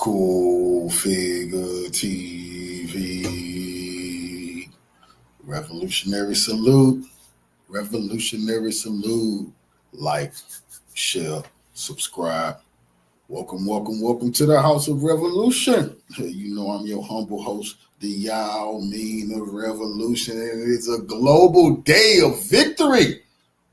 Cool Figure TV. Revolutionary salute. Revolutionary salute. Like, share, subscribe. Welcome to the House of Revolution. You know I'm your humble host, the Yao Mean of Revolution, and it's a global day of victory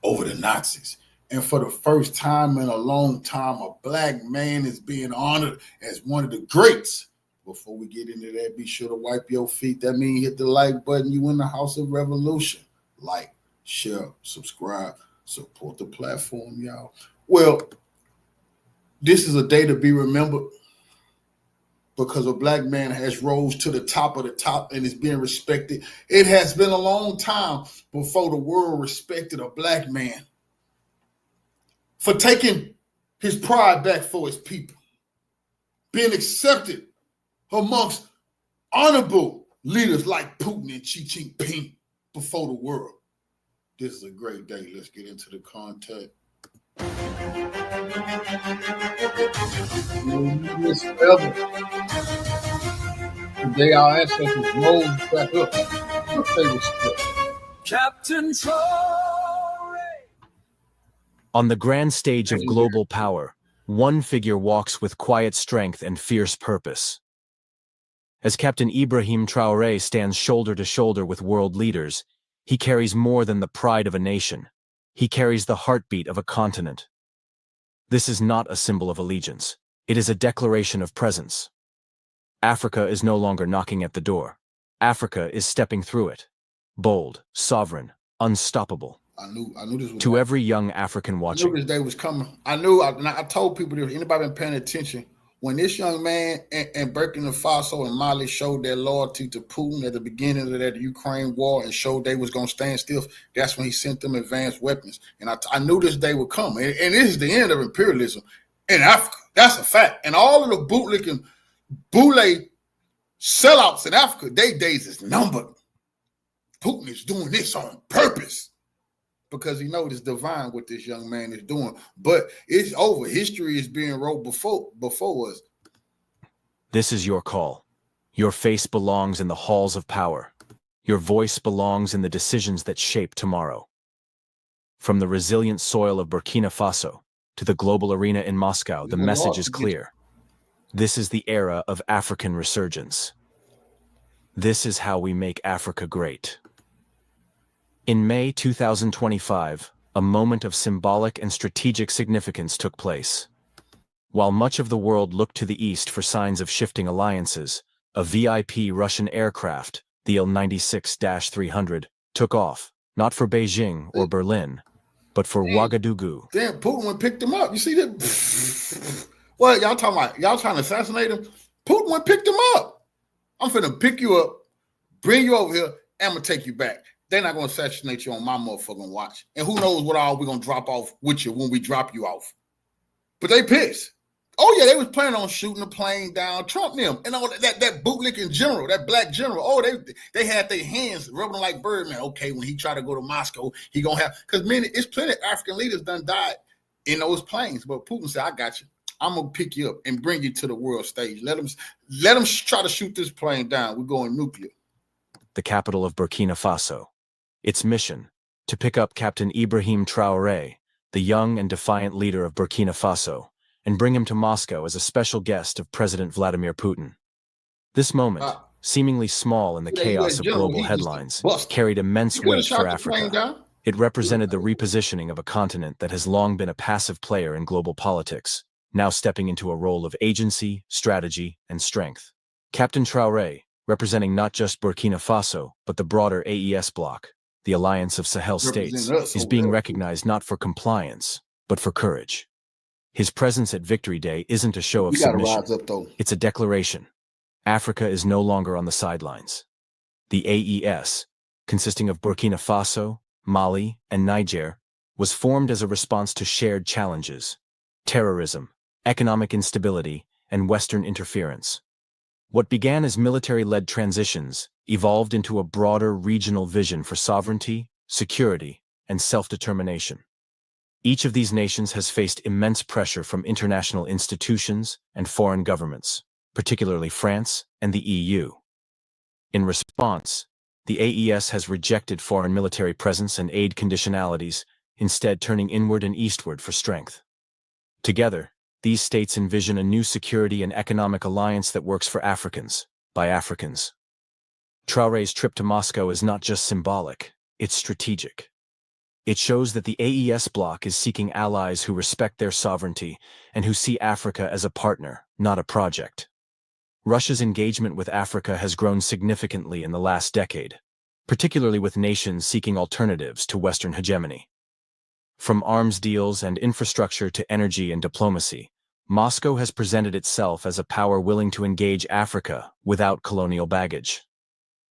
over the Nazis. And for the first time in a long time, a black man is being honored as one of the greats. Before we get into that, be sure to wipe your feet. That means hit the like button. You in the House of Revolution. Like, share, subscribe, support the platform, y'all. Well, this is a day to be remembered because a black man has rose to the top of the top and is being respected. It has been a long time before the world respected a black man for taking his pride back for his people, being accepted amongst honorable leaders like Putin and Xi Jinping before the world. This is a great day. Let's get into the content. Today our ancestors rose back up. Captain Traor'e. On the grand stage of global power, one figure walks with quiet strength and fierce purpose. As Captain Ibrahim Traor'e stands shoulder to shoulder with world leaders, he carries more than the pride of a nation. He carries the heartbeat of a continent. This is not a symbol of allegiance. It is a declaration of presence. Africa is no longer knocking at the door. Africa is stepping through it. Bold, sovereign, unstoppable. I knew this was to every young African watching. I knew this day was coming. I told people this. Anybody been paying attention? When this young man and Burkina Faso and Mali showed their loyalty to Putin at the beginning of that Ukraine war and showed they was going to stand still, that's when he sent them advanced weapons. And I knew this day would come. And this is the end of imperialism in Africa. That's a fact. And all of the bootlicking, boule sellouts in Africa, their days is numbered. Putin is doing this on purpose because he knows it's divine what this young man is doing. But it's over. History is being wrote before us. This is your call. Your face belongs in the halls of power. Your voice belongs in the decisions that shape tomorrow. From the resilient soil of Burkina Faso to the global arena in Moscow, the message is clear. This is the era of African resurgence. This is how we make Africa great. In May 2025, a moment of symbolic and strategic significance took place. While much of the world looked to the east for signs of shifting alliances, a VIP Russian aircraft, the Il-96-300, took off, not for Beijing or Berlin, but for Ouagadougou. Damn, Putin went and picked him up. You see that? What, y'all talking about? Y'all trying to assassinate him? Putin went and picked him up. I'm finna pick you up, bring you over here, and I'm gonna take you back. They're not going to assassinate you on my motherfucking watch. And who knows what all we're going to drop off with you when we drop you off. But they pissed. Oh, yeah, they was planning on shooting the plane down, Trump them, and all that bootlicking general, that black general. Oh, they had their hands rubbing like Birdman. Okay, when he tried to go to Moscow, he going to have, because it's plenty of African leaders done died in those planes. But Putin said, I got you. I'm going to pick you up and bring you to the world stage. Let them try to shoot this plane down. We're going nuclear. The capital of Burkina Faso. Its mission, to pick up Captain Ibrahim Traor'e, the young and defiant leader of Burkina Faso, and bring him to Moscow as a special guest of President Vladimir Putin. This moment, seemingly small in the chaos of global headlines, carried immense weight for Africa. It represented the repositioning of a continent that has long been a passive player in global politics, now stepping into a role of agency, strategy, and strength. Captain Traor'e, representing not just Burkina Faso, but the broader AES bloc, the Alliance of Sahel States, is being recognized not for compliance, but for courage. His presence at Victory Day isn't a show of submission. It's a declaration. Africa is no longer on the sidelines. The AES, consisting of Burkina Faso, Mali, and Niger, was formed as a response to shared challenges: terrorism, economic instability, and Western interference. What began as military-led transitions evolved into a broader regional vision for sovereignty, security, and self-determination. Each of these nations has faced immense pressure from international institutions and foreign governments. particularly France and the EU. In response, the AES has rejected foreign military presence and aid conditionalities, instead turning inward and eastward for strength. Together, these states envision a new security and economic alliance that works for Africans, by Africans. Traorè's trip to Moscow is not just symbolic, it's strategic. It shows that the AES bloc is seeking allies who respect their sovereignty and who see Africa as a partner, not a project. Russia's engagement with Africa has grown significantly in the last decade, particularly with nations seeking alternatives to Western hegemony. From arms deals and infrastructure to energy and diplomacy, Moscow has presented itself as a power willing to engage Africa without colonial baggage.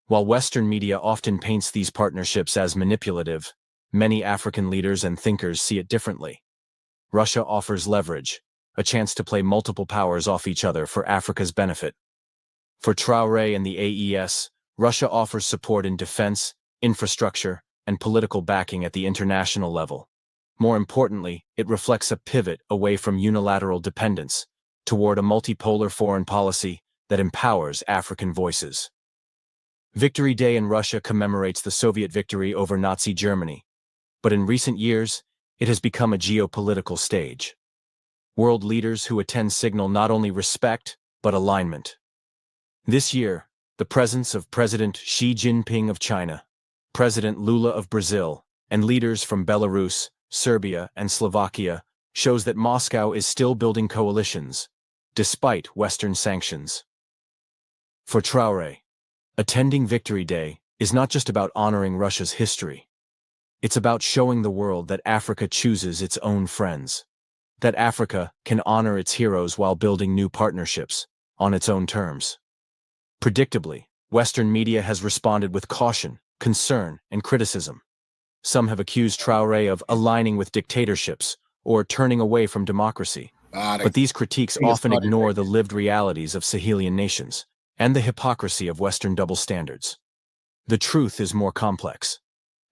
While Western media often paints these partnerships as manipulative, many African leaders and thinkers see it differently. Russia offers leverage, a chance to play multiple powers off each other for Africa's benefit. For Traoré and the AES, Russia offers support in defense, infrastructure, and political backing at the international level. More importantly, it reflects a pivot away from unilateral dependence toward a multipolar foreign policy that empowers African voices. Victory Day in Russia commemorates the Soviet victory over Nazi Germany, but in recent years, it has become a geopolitical stage. World leaders who attend signal not only respect, but alignment. This year, the presence of President Xi Jinping of China, President Lula of Brazil, and leaders from Belarus, Serbia, and Slovakia shows that Moscow is still building coalitions, despite Western sanctions. For Traoré, attending Victory Day is not just about honoring Russia's history. It's about showing the world that Africa chooses its own friends, that Africa can honor its heroes while building new partnerships on its own terms. Predictably, Western media has responded with caution, concern, and criticism. Some have accused Traoré of aligning with dictatorships or turning away from democracy. But these critiques often ignore the lived realities of Sahelian nations and the hypocrisy of Western double standards. The truth is more complex.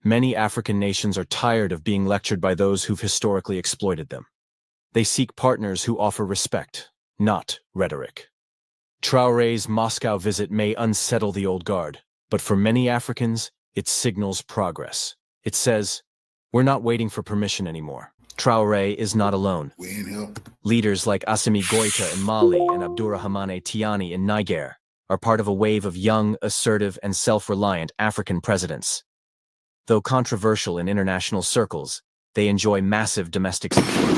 Many African nations are tired of being lectured by those who've historically exploited them. They seek partners who offer respect, not rhetoric. Traoré's Moscow visit may unsettle the old guard, but for many Africans, it signals progress. It says, we're not waiting for permission anymore. Traoré is not alone. Leaders like Assimi Goïta in Mali and Abdourahmane Tiani in Niger are part of a wave of young, assertive, and self-reliant African presidents. Though controversial in international circles, they enjoy massive domestic support.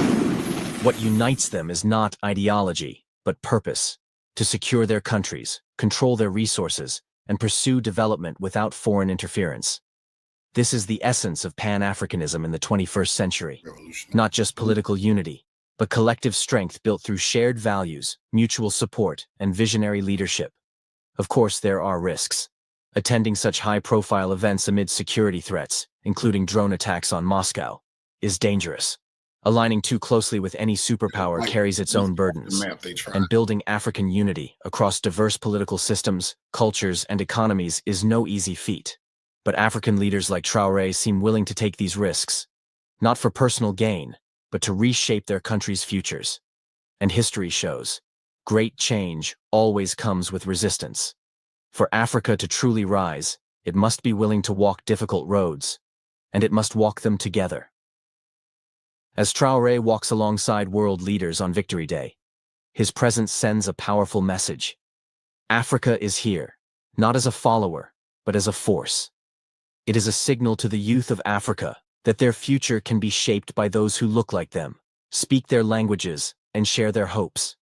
What unites them is not ideology, but purpose: to secure their countries, control their resources, and pursue development without foreign interference. This is the essence of Pan-Africanism in the 21st century. Not just political unity, but collective strength built through shared values, mutual support, and visionary leadership. Of course, there are risks. Attending such high-profile events amid security threats, including drone attacks on Moscow, is dangerous. Aligning too closely with any superpower carries its own burdens, and building African unity across diverse political systems, cultures, and economies is no easy feat. But African leaders like Traoré seem willing to take these risks, not for personal gain, but to reshape their country's futures. And history shows, great change always comes with resistance. For Africa to truly rise, it must be willing to walk difficult roads, and it must walk them together. As Traoré walks alongside world leaders on Victory Day, his presence sends a powerful message. Africa is here, not as a follower, but as a force. It is a signal to the youth of Africa that their future can be shaped by those who look like them, speak their languages, and share their hopes.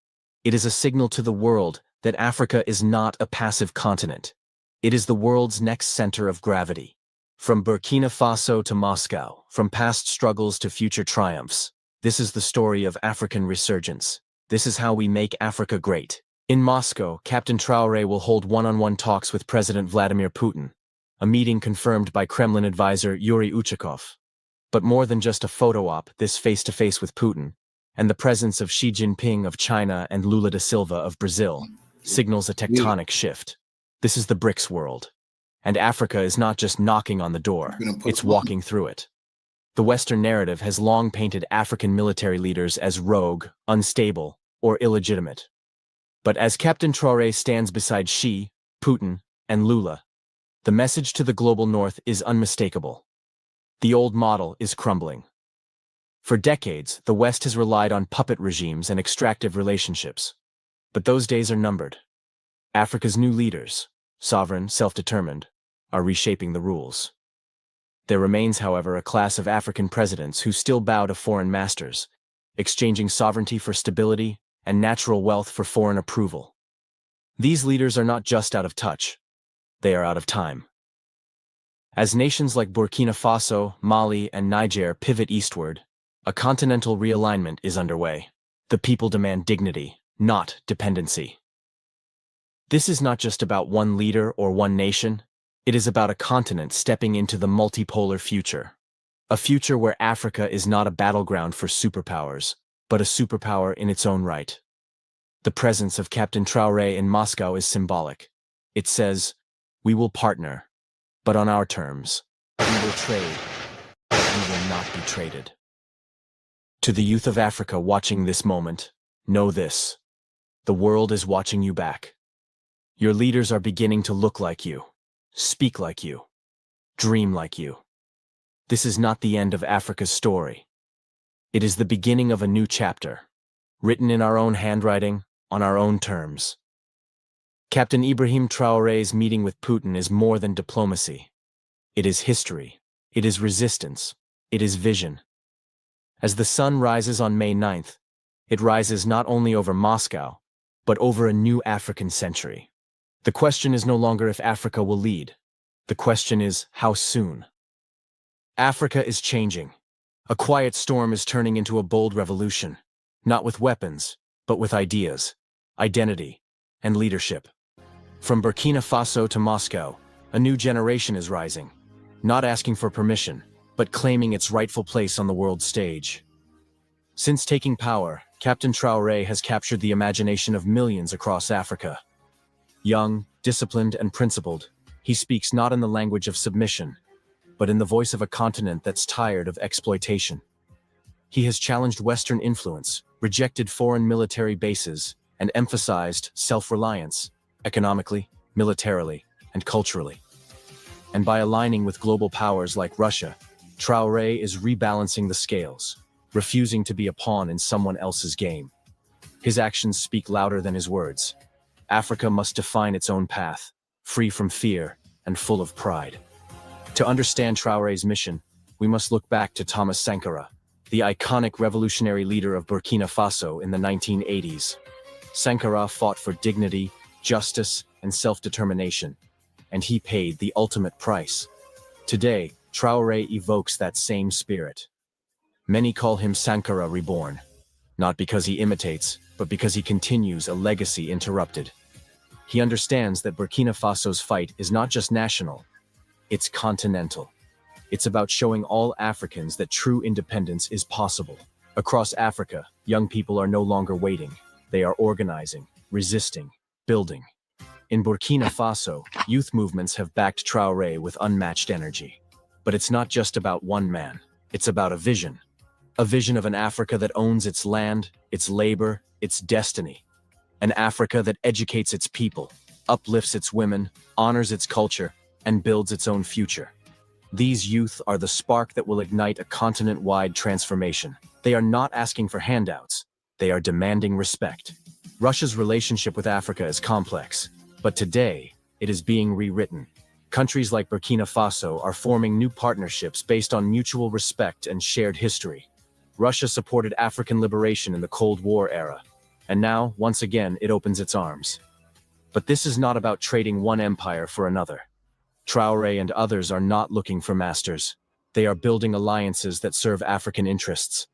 It is a signal to the world that Africa is not a passive continent. It is the world's next center of gravity. From Burkina Faso to Moscow, from past struggles to future triumphs, this is the story of African resurgence. This is how we make Africa great. In Moscow, Captain Traoré will hold one-on-one talks with President Vladimir Putin, a meeting confirmed by Kremlin advisor Yuri Ushakov. But more than just a photo op, this face-to-face with Putin, and the presence of Xi Jinping of China and Lula da Silva of Brazil, signals a tectonic shift. This is the BRICS world. And Africa is not just knocking on the door, it's walking through it. The Western narrative has long painted African military leaders as rogue, unstable, or illegitimate. But as Captain Traor'e stands beside Xi, Putin, and Lula, the message to the global north is unmistakable. The old model is crumbling. For decades, the West has relied on puppet regimes and extractive relationships. But those days are numbered. Africa's new leaders, sovereign, self-determined, are reshaping the rules. There remains, however, a class of African presidents who still bow to foreign masters, exchanging sovereignty for stability and natural wealth for foreign approval. These leaders are not just out of touch, they are out of time. As nations like Burkina Faso, Mali, and Niger pivot eastward, a continental realignment is underway. The people demand dignity, not dependency. This is not just about one leader or one nation, it is about a continent stepping into the multipolar future. A future where Africa is not a battleground for superpowers, but a superpower in its own right. The presence of Captain Traor'e in Moscow is symbolic. It says, "We will partner, but on our terms. We will trade, but we will not be traded." To the youth of Africa watching this moment, know this: the world is watching you back. Your leaders are beginning to look like you, speak like you, dream like you. This is not the end of Africa's story. It is the beginning of a new chapter, written in our own handwriting, on our own terms. Captain Ibrahim Traorè's meeting with Putin is more than diplomacy. It is history. It is resistance. It is vision. As the sun rises on May 9th, it rises not only over Moscow, but over a new African century. The question is no longer if Africa will lead. The question is, how soon? Africa is changing. A quiet storm is turning into a bold revolution, not with weapons, but with ideas, identity, and leadership. From Burkina Faso to Moscow, a new generation is rising, not asking for permission, but claiming its rightful place on the world stage. Since taking power, Captain Traor'e has captured the imagination of millions across Africa. Young, disciplined, and principled, he speaks not in the language of submission, but in the voice of a continent that's tired of exploitation. He has challenged Western influence, rejected foreign military bases, and emphasized self-reliance, economically, militarily, and culturally. And by aligning with global powers like Russia, Traor'e is rebalancing the scales, refusing to be a pawn in someone else's game. His actions speak louder than his words. Africa must define its own path, free from fear and full of pride. To understand Traorè's mission, we must look back to Thomas Sankara, the iconic revolutionary leader of Burkina Faso in the 1980s. Sankara fought for dignity, justice, and self-determination, and he paid the ultimate price. Today, Traor'e evokes that same spirit. Many call him Sankara reborn, not because he imitates, but because he continues a legacy interrupted. He understands that Burkina Faso's fight is not just national, it's continental. It's about showing all Africans that true independence is possible. Across Africa, young people are no longer waiting. They are organizing, resisting, building. In Burkina Faso, youth movements have backed Traor'e with unmatched energy. But it's not just about one man. It's about a vision. A vision of an Africa that owns its land, its labor, its destiny. An Africa that educates its people, uplifts its women, honors its culture, and builds its own future. These youth are the spark that will ignite a continent-wide transformation. They are not asking for handouts. They are demanding respect. Russia's relationship with Africa is complex, but today, it is being rewritten. Countries like Burkina Faso are forming new partnerships based on mutual respect and shared history. Russia supported African liberation in the Cold War era, and now, once again, it opens its arms. But this is not about trading one empire for another. Traor'e and others are not looking for masters. They are building alliances that serve African interests.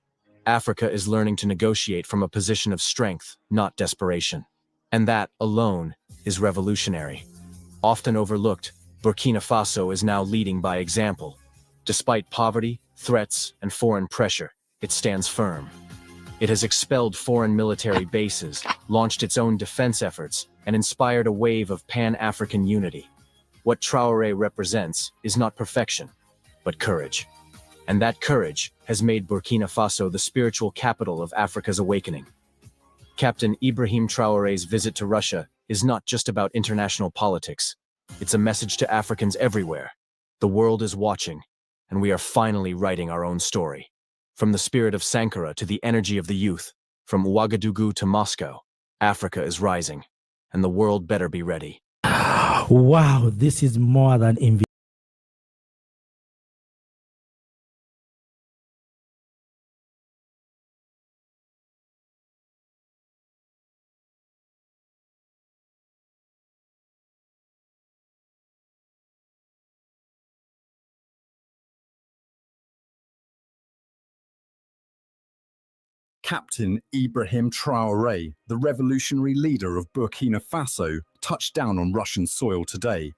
Africa is learning to negotiate from a position of strength, not desperation. And that, alone, is revolutionary. Often overlooked, Burkina Faso is now leading by example. Despite poverty, threats, and foreign pressure, it stands firm. It has expelled foreign military bases, launched its own defense efforts, and inspired a wave of Pan-African unity. What Traor'e represents is not perfection, but courage. And that courage has made Burkina Faso the spiritual capital of Africa's awakening. Captain Ibrahim Traorè's visit to Russia is not just about international politics. It's a message to Africans everywhere. The world is watching, and we are finally writing our own story. From the spirit of Sankara to the energy of the youth, from Ouagadougou to Moscow, Africa is rising, and the world better be ready. Wow, this is more than Captain Ibrahim Traor'e, the revolutionary leader of Burkina Faso, touched down on Russian soil today,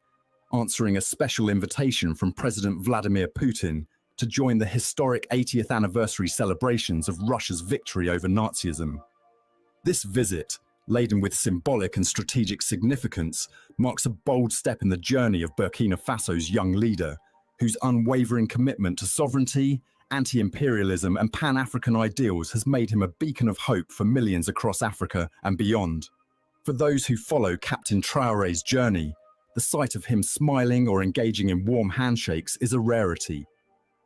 answering a special invitation from President Vladimir Putin to join the historic 80th anniversary celebrations of Russia's victory over Nazism. This visit, laden with symbolic and strategic significance, marks a bold step in the journey of Burkina Faso's young leader, whose unwavering commitment to sovereignty, anti-imperialism and pan-African ideals has made him a beacon of hope for millions across Africa and beyond. For those who follow Captain Traorè's journey, the sight of him smiling or engaging in warm handshakes is a rarity.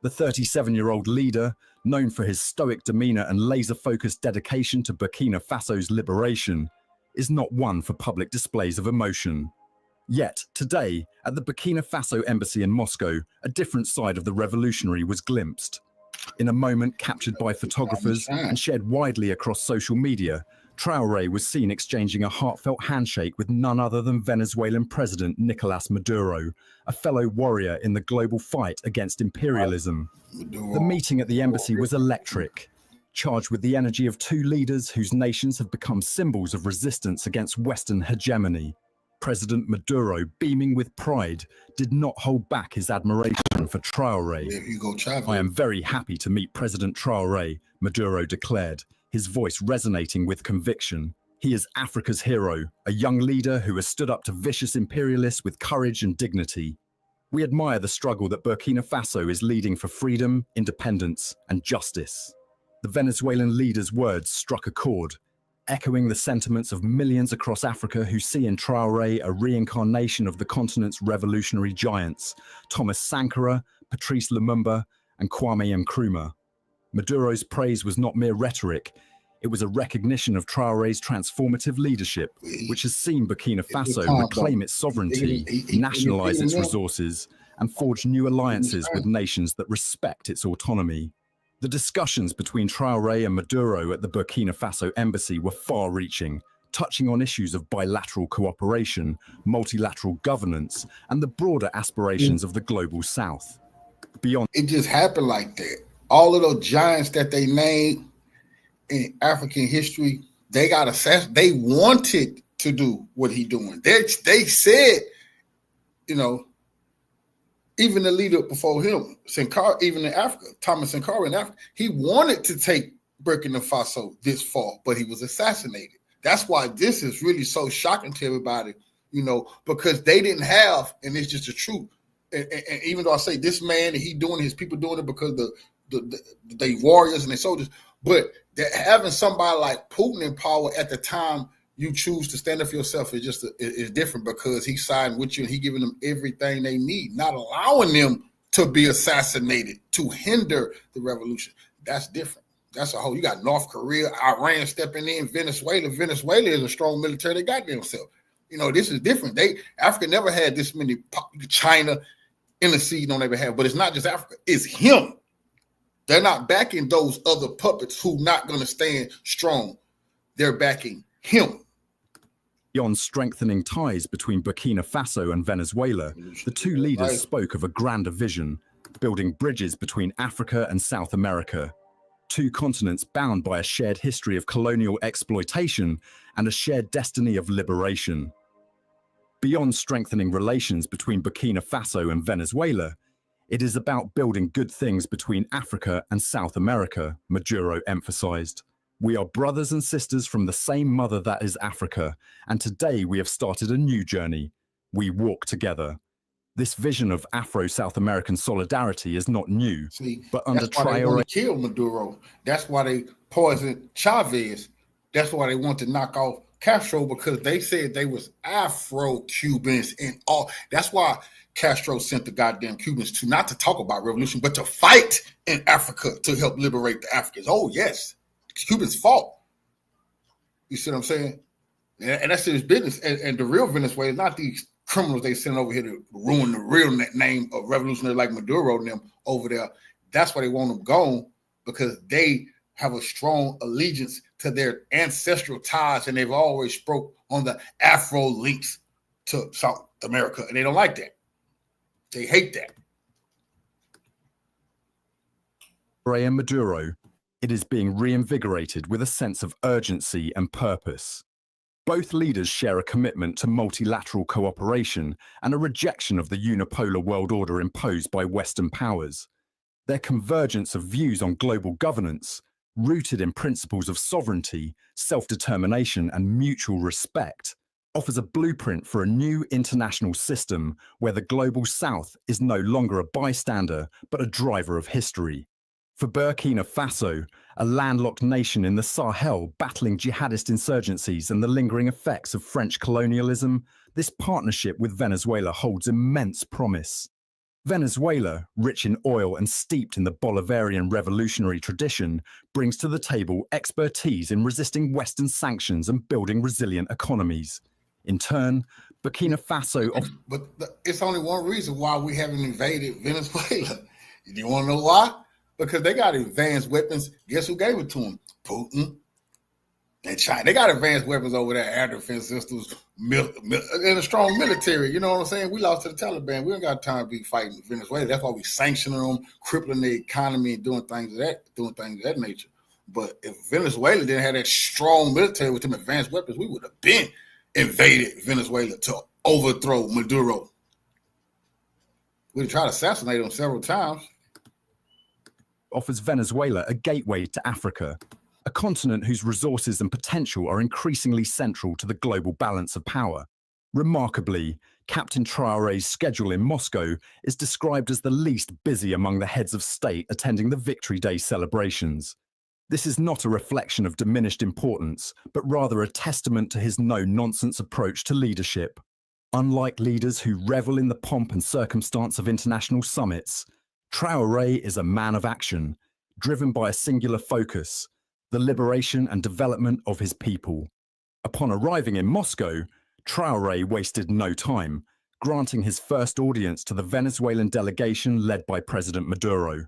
The 37-year-old leader, known for his stoic demeanor and laser-focused dedication to Burkina Faso's liberation, is not one for public displays of emotion. Yet, today, at the Burkina Faso embassy in Moscow, a different side of the revolutionary was glimpsed. In a moment captured by photographers and shared widely across social media, Traoré was seen exchanging a heartfelt handshake with none other than Venezuelan President Nicolás Maduro, a fellow warrior in the global fight against imperialism. The meeting at the embassy was electric, charged with the energy of two leaders whose nations have become symbols of resistance against Western hegemony. President Maduro, beaming with pride, did not hold back his admiration for Traoré. "I am very happy to meet President Traoré," Maduro declared, his voice resonating with conviction. "He is Africa's hero, a young leader who has stood up to vicious imperialists with courage and dignity. We admire the struggle that Burkina Faso is leading for freedom, independence, and justice." The Venezuelan leader's words struck a chord, echoing the sentiments of millions across Africa who see in Traoré a reincarnation of the continent's revolutionary giants, Thomas Sankara, Patrice Lumumba, and Kwame Nkrumah. Maduro's praise was not mere rhetoric, it was a recognition of Traoré's transformative leadership, which has seen Burkina Faso reclaim its sovereignty, nationalize its resources, and forge new alliances with nations that respect its autonomy. The discussions between Traoré and Maduro at the Burkina Faso embassy were far-reaching, touching on issues of bilateral cooperation, multilateral governance, and the broader aspirations of the global South. Beyond it just happened like that. All of those giants that they named in African history, they got assassinated. They wanted to do what he doing. They said, you know, even the leader before him, Sankara, even in Africa, Thomas Sankara in Africa, he wanted to take Burkina Faso this far, but he was assassinated. That's why this is really so shocking to everybody, you know, because they didn't have, and it's just the truth. And even though I say this man, and he doing, his people doing it because they warriors and they soldiers, but having somebody like Putin in power at the time you choose to stand up for yourself is just is different, because he signed with you and he giving them everything they need, not allowing them to be assassinated, to hinder the revolution. That's different. That's a whole, you got North Korea, Iran stepping in, Venezuela. Venezuela is a strong military. They got themselves. You know, this is different. Africa never had this many, China interceding on their behalf, but it's not just Africa, it's him. They're not backing those other puppets who not going to stand strong. They're backing him. Beyond strengthening ties between Burkina Faso and Venezuela, the two leaders spoke of a grander vision, building bridges between Africa and South America, two continents bound by a shared history of colonial exploitation and a shared destiny of liberation. Beyond strengthening relations between Burkina Faso and Venezuela, it is about building good things between Africa and South America, Maduro emphasized. "We are brothers and sisters from the same mother that is Africa, and today we have started a new journey. We walk together." This vision of Afro-South American solidarity is not new, but under Traoré, they killed Maduro. That's why they poisoned Chavez, That's why they want to knock off Castro, because they said they was Afro-Cubans and all. That's why Castro sent the goddamn Cubans to not to talk about revolution, but to fight in Africa to help liberate the Africans. Oh, yes. Cubans fought. You see what I'm saying? And that's his business. And the real Venezuela, not these criminals they send over here to ruin the real name of revolutionary like Maduro and them over there. That's why they want them gone, because they have a strong allegiance to their ancestral ties, and they've always spoke on the Afro links to South America, and they don't like that. They hate that. And Maduro, it is being reinvigorated with a sense of urgency and purpose. Both leaders share a commitment to multilateral cooperation and a rejection of the unipolar world order imposed by Western powers. Their convergence of views on global governance, rooted in principles of sovereignty, self-determination, and mutual respect, offers a blueprint for a new international system where the global South is no longer a bystander, but a driver of history. For Burkina Faso, a landlocked nation in the Sahel battling jihadist insurgencies and the lingering effects of French colonialism, this partnership with Venezuela holds immense promise. Venezuela, rich in oil and steeped in the Bolivarian revolutionary tradition, brings to the table expertise in resisting Western sanctions and building resilient economies. In turn, Burkina Faso... But it's only one reason why we haven't invaded Venezuela. You want to know why? Because they got advanced weapons. Guess who gave it to them? Putin and China. They got advanced weapons over there, air defense systems, and a strong military. You know what I'm saying? We lost to the Taliban. We don't got time to be fighting Venezuela. That's why we sanctioning them, crippling the economy, and doing things of that nature. But if Venezuela didn't have that strong military with them advanced weapons, we would have been invaded Venezuela to overthrow Maduro. We tried to assassinate him several times. Offers Venezuela a gateway to Africa, a continent whose resources and potential are increasingly central to the global balance of power. Remarkably, Captain Traorè's schedule in Moscow is described as the least busy among the heads of state attending the Victory Day celebrations. This is not a reflection of diminished importance, but rather a testament to his no-nonsense approach to leadership. Unlike leaders who revel in the pomp and circumstance of international summits, Traoré is a man of action, driven by a singular focus, the liberation and development of his people. Upon arriving in Moscow, Traoré wasted no time, granting his first audience to the Venezuelan delegation led by President Maduro.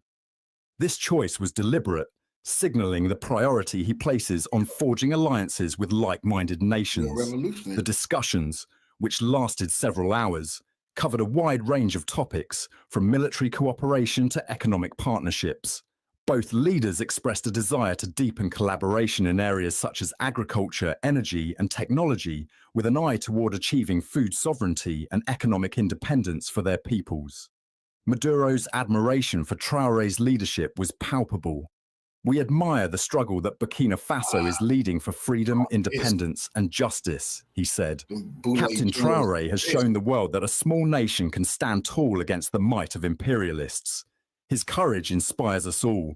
This choice was deliberate, signaling the priority he places on forging alliances with like-minded nations. The discussions, which lasted several hours, covered a wide range of topics, from military cooperation to economic partnerships. Both leaders expressed a desire to deepen collaboration in areas such as agriculture, energy, and technology, with an eye toward achieving food sovereignty and economic independence for their peoples. Maduro's admiration for Traoré's leadership was palpable. We admire the struggle that Burkina Faso is leading for freedom, independence, and justice, he said. Captain Traoré has shown the world that a small nation can stand tall against the might of imperialists. His courage inspires us all.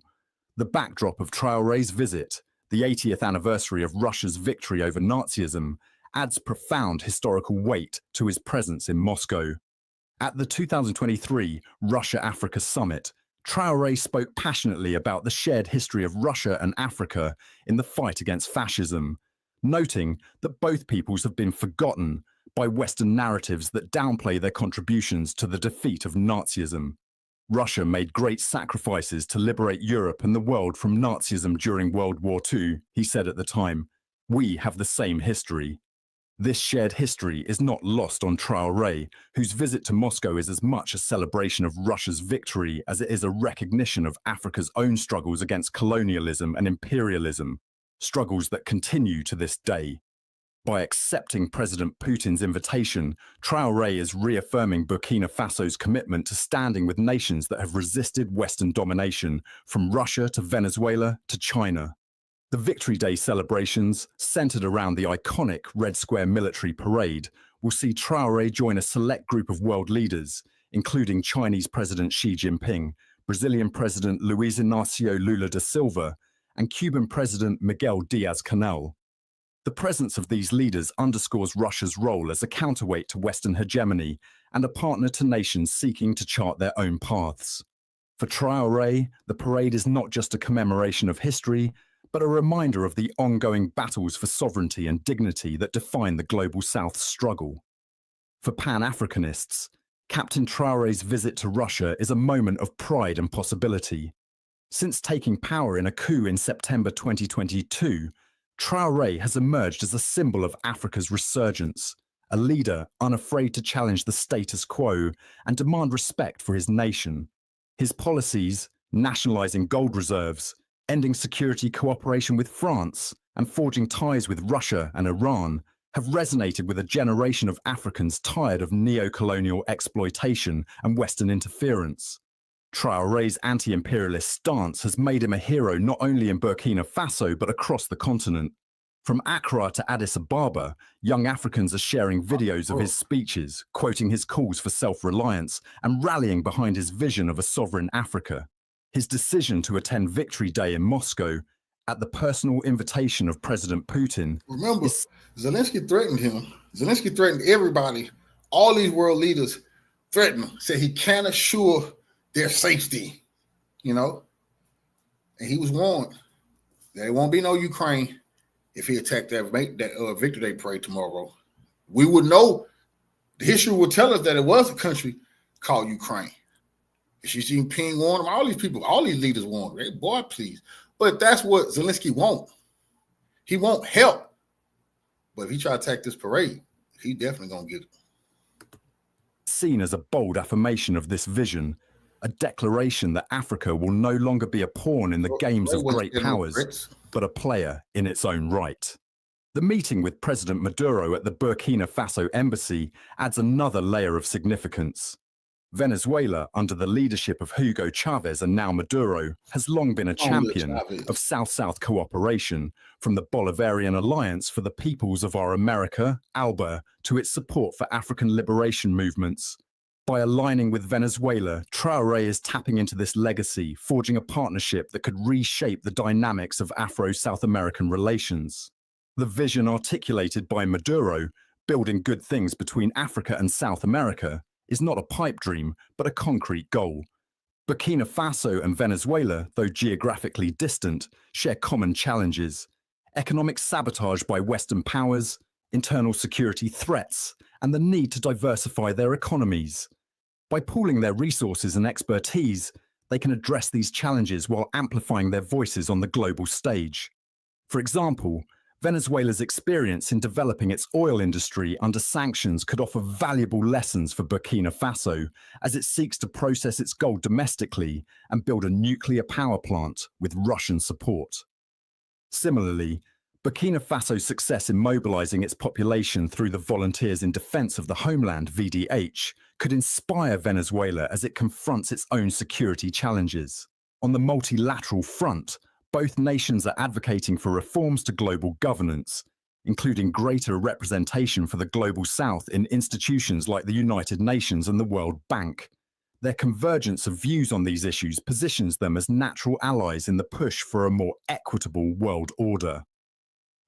The backdrop of Traoré's visit, the 80th anniversary of Russia's victory over Nazism, adds profound historical weight to his presence in Moscow. At the 2023 Russia-Africa Summit, Traoré spoke passionately about the shared history of Russia and Africa in the fight against fascism, noting that both peoples have been forgotten by Western narratives that downplay their contributions to the defeat of Nazism. Russia made great sacrifices to liberate Europe and the world from Nazism during World War II, he said at the time. We have the same history. This shared history is not lost on Traoré, whose visit to Moscow is as much a celebration of Russia's victory as it is a recognition of Africa's own struggles against colonialism and imperialism, struggles that continue to this day. By accepting President Putin's invitation, Traoré is reaffirming Burkina Faso's commitment to standing with nations that have resisted Western domination, from Russia to Venezuela to China. The Victory Day celebrations, centered around the iconic Red Square military parade, will see Traoré join a select group of world leaders, including Chinese President Xi Jinping, Brazilian President Luiz Inácio Lula da Silva, and Cuban President Miguel Díaz-Canel. The presence of these leaders underscores Russia's role as a counterweight to Western hegemony and a partner to nations seeking to chart their own paths. For Traor'e, the parade is not just a commemoration of history, but a reminder of the ongoing battles for sovereignty and dignity that define the global South's struggle. For Pan-Africanists, Captain Traorè's visit to Russia is a moment of pride and possibility. Since taking power in a coup in September 2022, Traoré has emerged as a symbol of Africa's resurgence, a leader unafraid to challenge the status quo and demand respect for his nation. His policies, nationalizing gold reserves, ending security cooperation with France, and forging ties with Russia and Iran, have resonated with a generation of Africans tired of neo-colonial exploitation and Western interference. Traoré's anti-imperialist stance has made him a hero not only in Burkina Faso but across the continent. From Accra to Addis Ababa, young Africans are sharing videos of his speeches, quoting his calls for self-reliance and rallying behind his vision of a sovereign Africa. His decision to attend Victory Day in Moscow, at the personal invitation of President Putin. Remember, Zelensky threatened him. Zelensky threatened everybody. All these world leaders threatened him, said he can't assure their safety, And he was warned there won't be no Ukraine if he attacked that Victory Day parade tomorrow. We would know, the history would tell us that it was a country called Ukraine. Xi Jinping warned him, all these people, all these leaders warned him, boy, please. But that's what Zelensky won't. He won't help. But if he try to attack this parade, he definitely going to get it. Seen as a bold affirmation of this vision, a declaration that Africa will no longer be a pawn in the games of great powers, but a player in its own right. The meeting with President Maduro at the Burkina Faso embassy adds another layer of significance. Venezuela, under the leadership of Hugo Chavez and now Maduro, has long been a champion of South-South cooperation, from the Bolivarian Alliance for the Peoples of Our America, ALBA, to its support for African liberation movements. By aligning with Venezuela, Traoré is tapping into this legacy, forging a partnership that could reshape the dynamics of Afro-South American relations. The vision articulated by Maduro, building good things between Africa and South America, is not a pipe dream, but a concrete goal. Burkina Faso and Venezuela, though geographically distant, share common challenges: economic sabotage by Western powers, internal security threats, and the need to diversify their economies. By pooling their resources and expertise, they can address these challenges while amplifying their voices on the global stage. For example, Venezuela's experience in developing its oil industry under sanctions could offer valuable lessons for Burkina Faso as it seeks to process its gold domestically and build a nuclear power plant with Russian support. Similarly, Burkina Faso's success in mobilizing its population through the Volunteers in Defense of the Homeland (VDH) could inspire Venezuela as it confronts its own security challenges. On the multilateral front, both nations are advocating for reforms to global governance, including greater representation for the Global South in institutions like the United Nations and the World Bank. Their convergence of views on these issues positions them as natural allies in the push for a more equitable world order.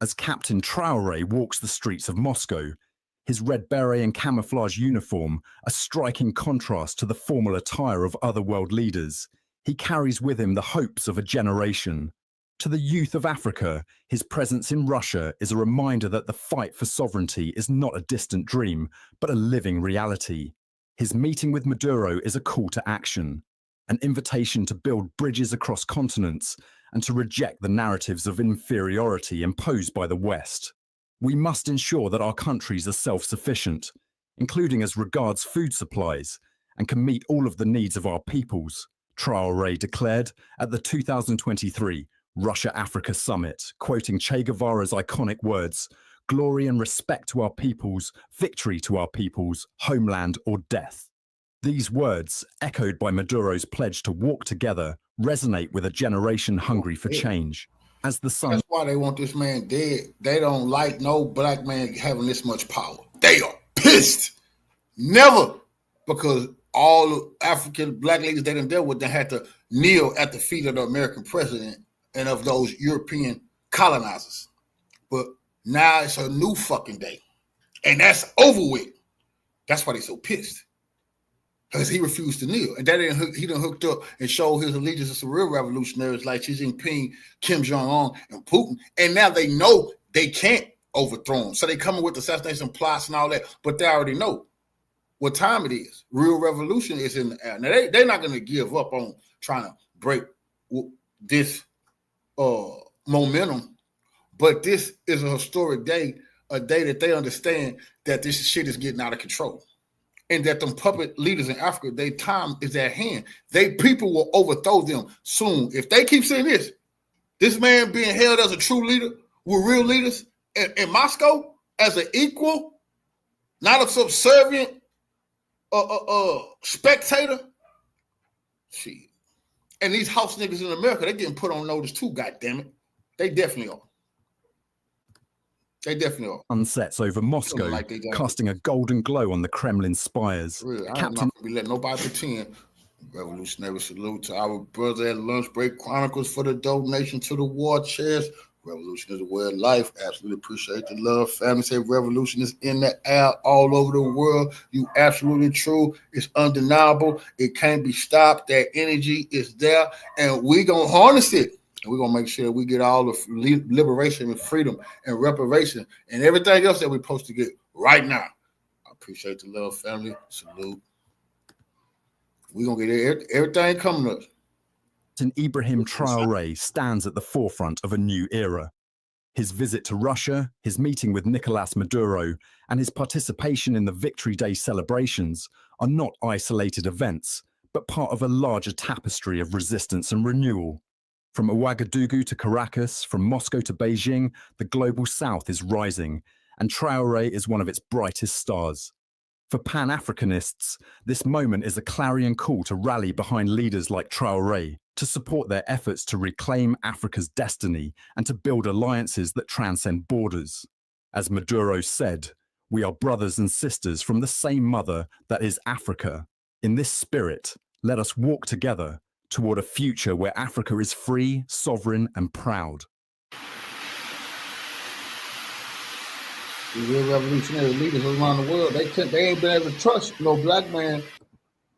As Captain Traoré walks the streets of Moscow, his red beret and camouflage uniform a striking contrast to the formal attire of other world leaders, he carries with him the hopes of a generation. To the youth of Africa, his presence in Russia is a reminder that the fight for sovereignty is not a distant dream, but a living reality. His meeting with Maduro is a call to action, an invitation to build bridges across continents and to reject the narratives of inferiority imposed by the West. We must ensure that our countries are self-sufficient, including as regards food supplies, and can meet all of the needs of our peoples, Traoré declared at the 2023 Russia-Africa Summit, quoting Che Guevara's iconic words, "Glory and respect to our peoples, victory to our peoples, homeland or death." These words, echoed by Maduro's pledge to walk together, resonate with a generation hungry for change. As the sun... That's why they want this man dead. They don't like no black man having this much power. They are pissed. Never, because all the African black ladies they done dealt with, they had to kneel at the feet of the American president and of those European colonizers. But Now it's a new fucking day. And that's over with. That's why they're so pissed. Because he refused to kneel. And he done hooked up and showed his allegiance to some real revolutionaries like Xi Jinping, Kim Jong-un, and Putin. And now they know they can't overthrow him. So they coming with assassination plots and all that. But they already know what time it is. Real revolution is in the air. Now, they're not going to give up on trying to break this momentum. But this is a historic day, a day that they understand that this shit is getting out of control. And that them puppet leaders in Africa, their time is at hand. People will overthrow them soon. If they keep saying this man being held as a true leader with real leaders in Moscow as an equal, not a subservient spectator. Shit. And these house niggas in America, they getting put on notice too, goddammit. They definitely are. They definitely are. Sunsets over Moscow, casting a golden glow on the Kremlin spires. Really, I'm not going to be letting nobody pretend. Revolutionary salute to our brother at Lunch Break Chronicles for the donation to the war chest. Revolution is a way of life. Absolutely appreciate the love. Family say revolution is in the air all over the world. You absolutely true. It's undeniable. It can't be stopped. That energy is there, and we going to harness it. And we're going to make sure that we get all the liberation and freedom and reparation and everything else that we're supposed to get right now. I appreciate the love, family. Salute. We're going to get everything coming up. And Ibrahim Traor'e stands at the forefront of a new era. His visit to Russia, his meeting with Nicolas Maduro, and his participation in the Victory Day celebrations are not isolated events, but part of a larger tapestry of resistance and renewal. From Ouagadougou to Caracas, from Moscow to Beijing, the global south is rising, and Traor'e is one of its brightest stars. For Pan-Africanists, this moment is a clarion call to rally behind leaders like Traor'e, to support their efforts to reclaim Africa's destiny and to build alliances that transcend borders. As Maduro said, we are brothers and sisters from the same mother that is Africa. In this spirit, let us walk together toward a future where Africa is free, sovereign, and proud. The real revolutionary leaders around the world, they ain't been able to trust no black man.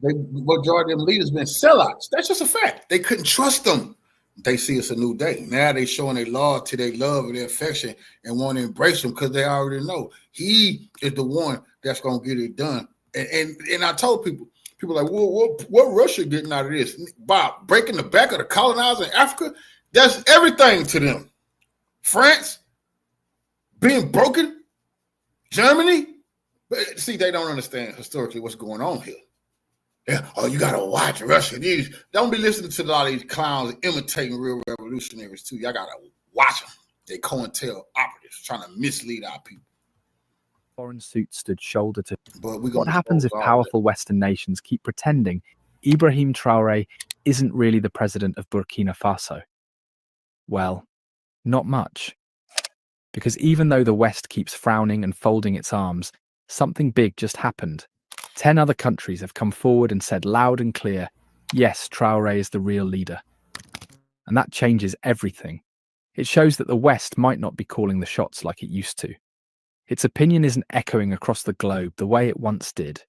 The majority of them leaders been sellouts. That's just a fact. They couldn't trust them. They see it's a new day. Now they showing their loyalty, their love, and their affection, and want to embrace him because they already know he is the one that's gonna get it done. And I told people like, what Russia getting out of this? By breaking the back of the colonizer in Africa, that's everything to them. France being broken, Germany. But see, they don't understand historically what's going on here. Yeah, oh, you gotta watch Russia. Don't be listening to a lot of these clowns imitating real revolutionaries too. Y'all gotta watch them. They COINTEL operatives trying to mislead our people. Foreign suits stood shoulder to. But what happens if powerful Western nations keep pretending Ibrahim Traor'e isn't really the president of Burkina Faso? Well, not much. Because even though the West keeps frowning and folding its arms, something big just happened. 10 other countries have come forward and said loud and clear, yes, Traor'e is the real leader. And that changes everything. It shows that the West might not be calling the shots like it used to. Its opinion isn't echoing across the globe the way it once did.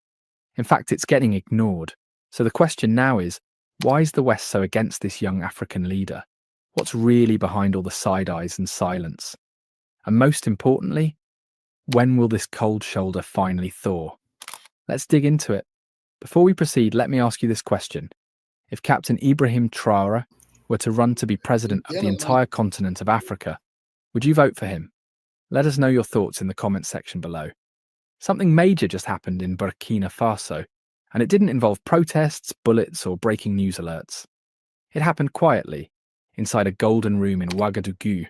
In fact, it's getting ignored. So the question now is, why is the West so against this young African leader? What's really behind all the side eyes and silence? And most importantly, when will this cold shoulder finally thaw? Let's dig into it. Before we proceed, let me ask you this question. If Captain Ibrahim Traor'e were to run to be president of the entire continent of Africa, would you vote for him? Let us know your thoughts in the comments section below. Something major just happened in Burkina Faso, and it didn't involve protests, bullets, or breaking news alerts. It happened quietly, inside a golden room in Ouagadougou,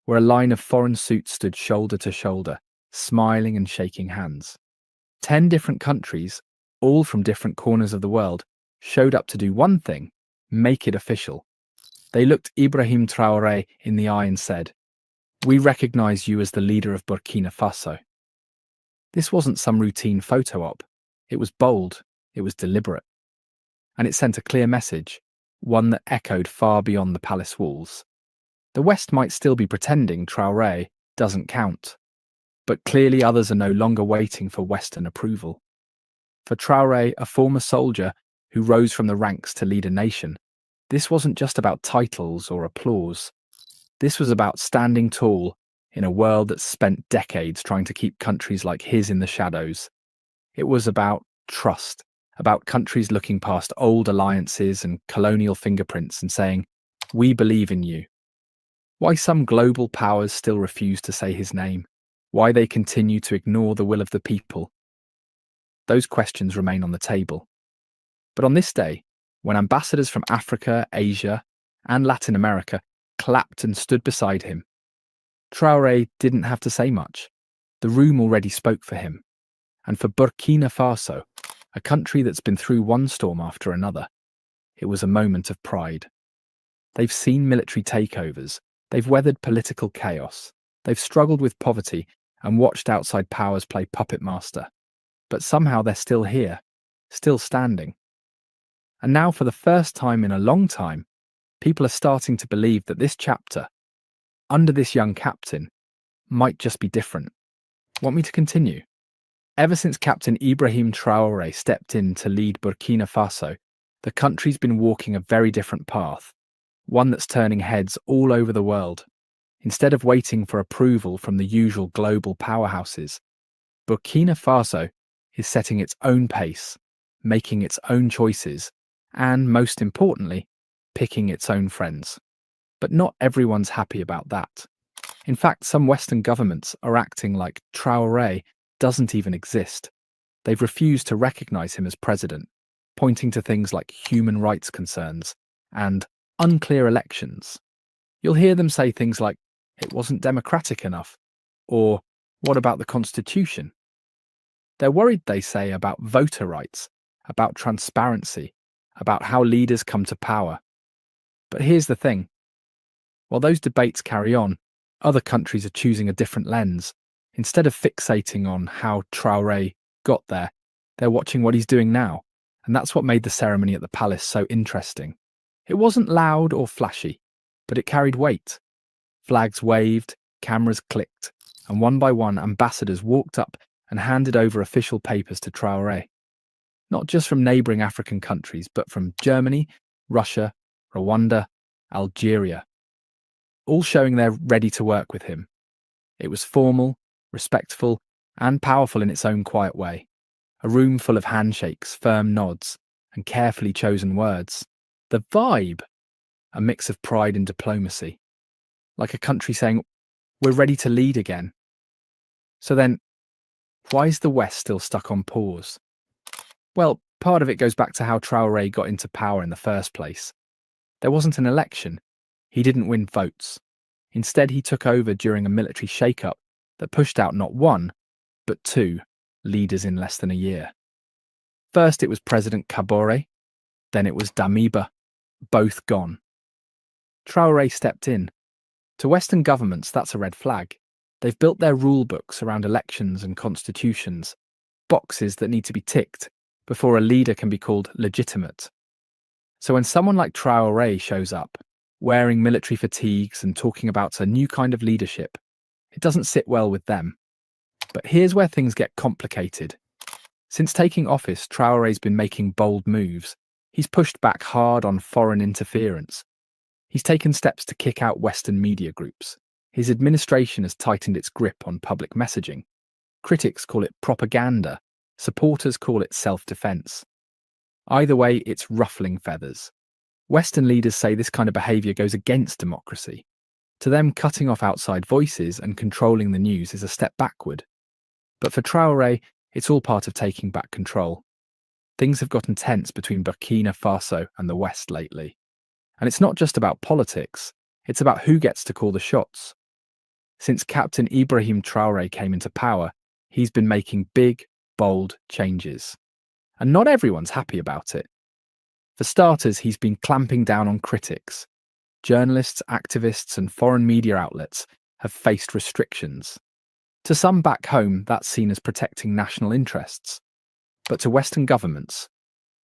where a line of foreign suits stood shoulder to shoulder, smiling and shaking hands. 10 different countries, all from different corners of the world, showed up to do one thing, make it official. They looked Ibrahim Traor'e in the eye and said, "We recognize you as the leader of Burkina Faso." This wasn't some routine photo op. It was bold, it was deliberate. And it sent a clear message, one that echoed far beyond the palace walls. The West might still be pretending Traor'e doesn't count. But clearly others are no longer waiting for Western approval. For Traor'e, a former soldier who rose from the ranks to lead a nation, this wasn't just about titles or applause. This was about standing tall in a world that's spent decades trying to keep countries like his in the shadows. It was about trust, about countries looking past old alliances and colonial fingerprints and saying, "We believe in you." Why some global powers still refuse to say his name, why they continue to ignore the will of the people, those questions remain on the table. But on this day, when ambassadors from Africa, Asia, and Latin America clapped and stood beside him, Traor'e didn't have to say much. The room already spoke for him. And for Burkina Faso, a country that's been through one storm after another, it was a moment of pride. They've seen military takeovers, they've weathered political chaos, they've struggled with poverty and watched outside powers play puppet master. But somehow they're still here, still standing. And now, for the first time in a long time, people are starting to believe that this chapter, under this young captain, might just be different. Want me to continue? Ever since Captain Ibrahim Traor'e stepped in to lead Burkina Faso, the country's been walking a very different path, one that's turning heads all over the world. Instead of waiting for approval from the usual global powerhouses, Burkina Faso is setting its own pace, making its own choices, and, most importantly, picking its own friends. But not everyone's happy about that. In fact, some Western governments are acting like Traor'e doesn't even exist. They've refused to recognize him as president, pointing to things like human rights concerns and unclear elections. You'll hear them say things like, "It wasn't democratic enough," or "What about the constitution?" They're worried, they say, about voter rights, about transparency, about how leaders come to power. But here's the thing. While those debates carry on, other countries are choosing a different lens. Instead of fixating on how Traor'e got there, they're watching what he's doing now. And that's what made the ceremony at the palace so interesting. It wasn't loud or flashy, but it carried weight. Flags waved, cameras clicked, and one by one ambassadors walked up and handed over official papers to Traor'e. Not just from neighbouring African countries, but from Germany, Russia, Rwanda, Algeria, all showing they're ready to work with him. It was formal, respectful, and powerful in its own quiet way. A room full of handshakes, firm nods, and carefully chosen words. The vibe, a mix of pride and diplomacy. Like a country saying, "We're ready to lead again." So then, why is the West still stuck on pause? Well, part of it goes back to how Traor'e got into power in the first place. There wasn't an election. He didn't win votes. Instead, he took over during a military shake-up that pushed out not one, but two leaders in less than a year. First, it was President Kabore, then it was Damiba, both gone. Traor'e stepped in. To Western governments, that's a red flag. They've built their rule books around elections and constitutions, boxes that need to be ticked before a leader can be called legitimate. So when someone like Traor'e shows up, wearing military fatigues and talking about a new kind of leadership, it doesn't sit well with them. But here's where things get complicated. Since taking office, Traor'e's been making bold moves. He's pushed back hard on foreign interference. He's taken steps to kick out Western media groups. His administration has tightened its grip on public messaging. Critics call it propaganda. Supporters call it self-defense. Either way, it's ruffling feathers. Western leaders say this kind of behaviour goes against democracy. To them, cutting off outside voices and controlling the news is a step backward. But for Traor'e, it's all part of taking back control. Things have gotten tense between Burkina Faso and the West lately. And it's not just about politics, it's about who gets to call the shots. Since Captain Ibrahim Traor'e came into power, he's been making big, bold changes. And not everyone's happy about it. For starters, he's been clamping down on critics. Journalists, activists, and foreign media outlets have faced restrictions. To some back home, that's seen as protecting national interests. But to Western governments,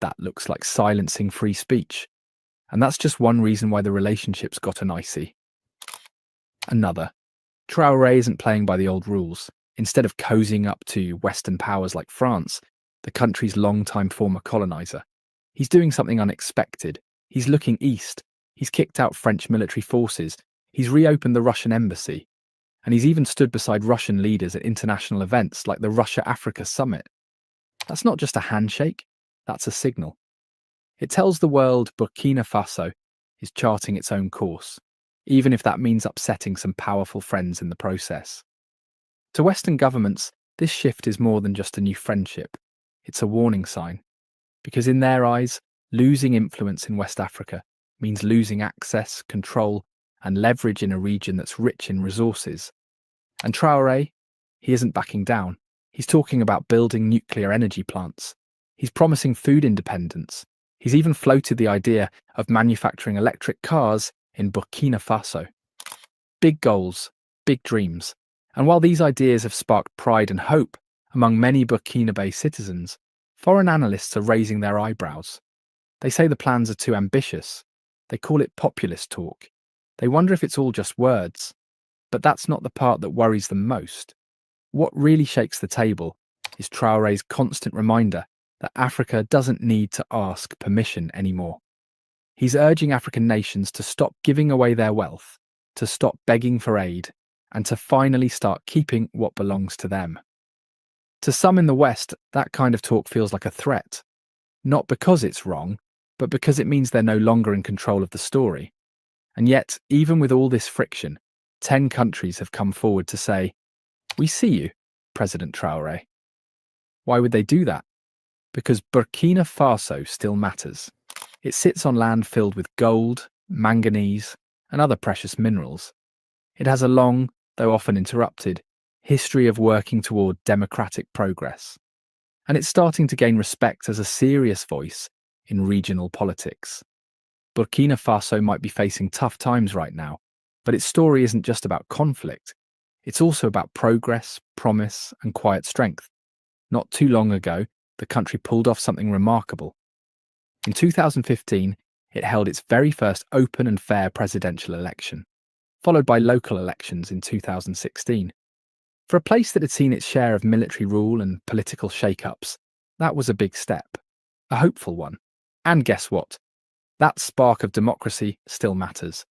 that looks like silencing free speech. And that's just one reason why the relationship's gotten icy. Another, Traoré isn't playing by the old rules. Instead of cozying up to Western powers like France, the country's longtime former colonizer, he's doing something unexpected. He's looking east. He's kicked out French military forces. He's reopened the Russian embassy. And he's even stood beside Russian leaders at international events like the Russia-Africa Summit. That's not just a handshake, that's a signal. It tells the world Burkina Faso is charting its own course, even if that means upsetting some powerful friends in the process. To Western governments, this shift is more than just a new friendship. It's a warning sign, because in their eyes, losing influence in West Africa means losing access, control, and leverage in a region that's rich in resources. And Traoré, he isn't backing down. He's talking about building nuclear energy plants. He's promising food independence. He's even floated the idea of manufacturing electric cars in Burkina Faso. Big goals, big dreams. And while these ideas have sparked pride and hope among many Burkinabe citizens, foreign analysts are raising their eyebrows. They say the plans are too ambitious. They call it populist talk. They wonder if it's all just words. But that's not the part that worries them most. What really shakes the table is Traoré's constant reminder that Africa doesn't need to ask permission anymore. He's urging African nations to stop giving away their wealth, to stop begging for aid, and to finally start keeping what belongs to them. To some in the West, that kind of talk feels like a threat. Not because it's wrong, but because it means they're no longer in control of the story. And yet, even with all this friction, 10 countries have come forward to say, "We see you, President Traoré." Why would they do that? Because Burkina Faso still matters. It sits on land filled with gold, manganese, and other precious minerals. It has a long, though often interrupted, history of working toward democratic progress. And it's starting to gain respect as a serious voice in regional politics. Burkina Faso might be facing tough times right now, but its story isn't just about conflict. It's also about progress, promise, and quiet strength. Not too long ago, the country pulled off something remarkable. In 2015, it held its very first open and fair presidential election, followed by local elections in 2016. For a place that had seen its share of military rule and political shake-ups, that was a big step, a hopeful one. And guess what? That spark of democracy still matters.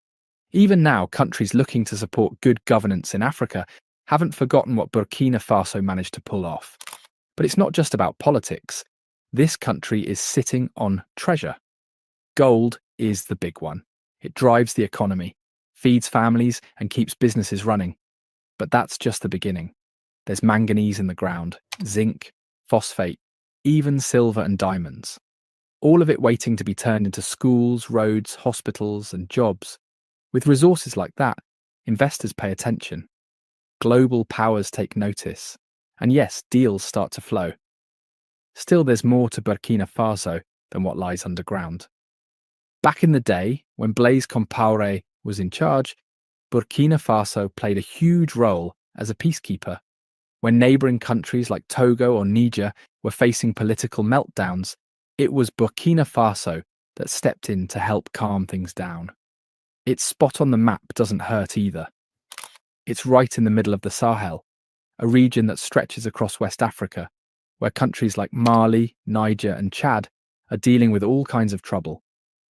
Even now, countries looking to support good governance in Africa haven't forgotten what Burkina Faso managed to pull off. But it's not just about politics. This country is sitting on treasure. Gold is the big one. It drives the economy, feeds families, and keeps businesses running. But that's just the beginning. There's manganese in the ground, zinc, phosphate, even silver and diamonds. All of it waiting to be turned into schools, roads, hospitals, and jobs. With resources like that, investors pay attention. Global powers take notice. And yes, deals start to flow. Still, there's more to Burkina Faso than what lies underground. Back in the day, when Blaise Compaoré was in charge, Burkina Faso played a huge role as a peacekeeper. When neighbouring countries like Togo or Niger were facing political meltdowns, it was Burkina Faso that stepped in to help calm things down. Its spot on the map doesn't hurt either. It's right in the middle of the Sahel, a region that stretches across West Africa, where countries like Mali, Niger, and Chad are dealing with all kinds of trouble: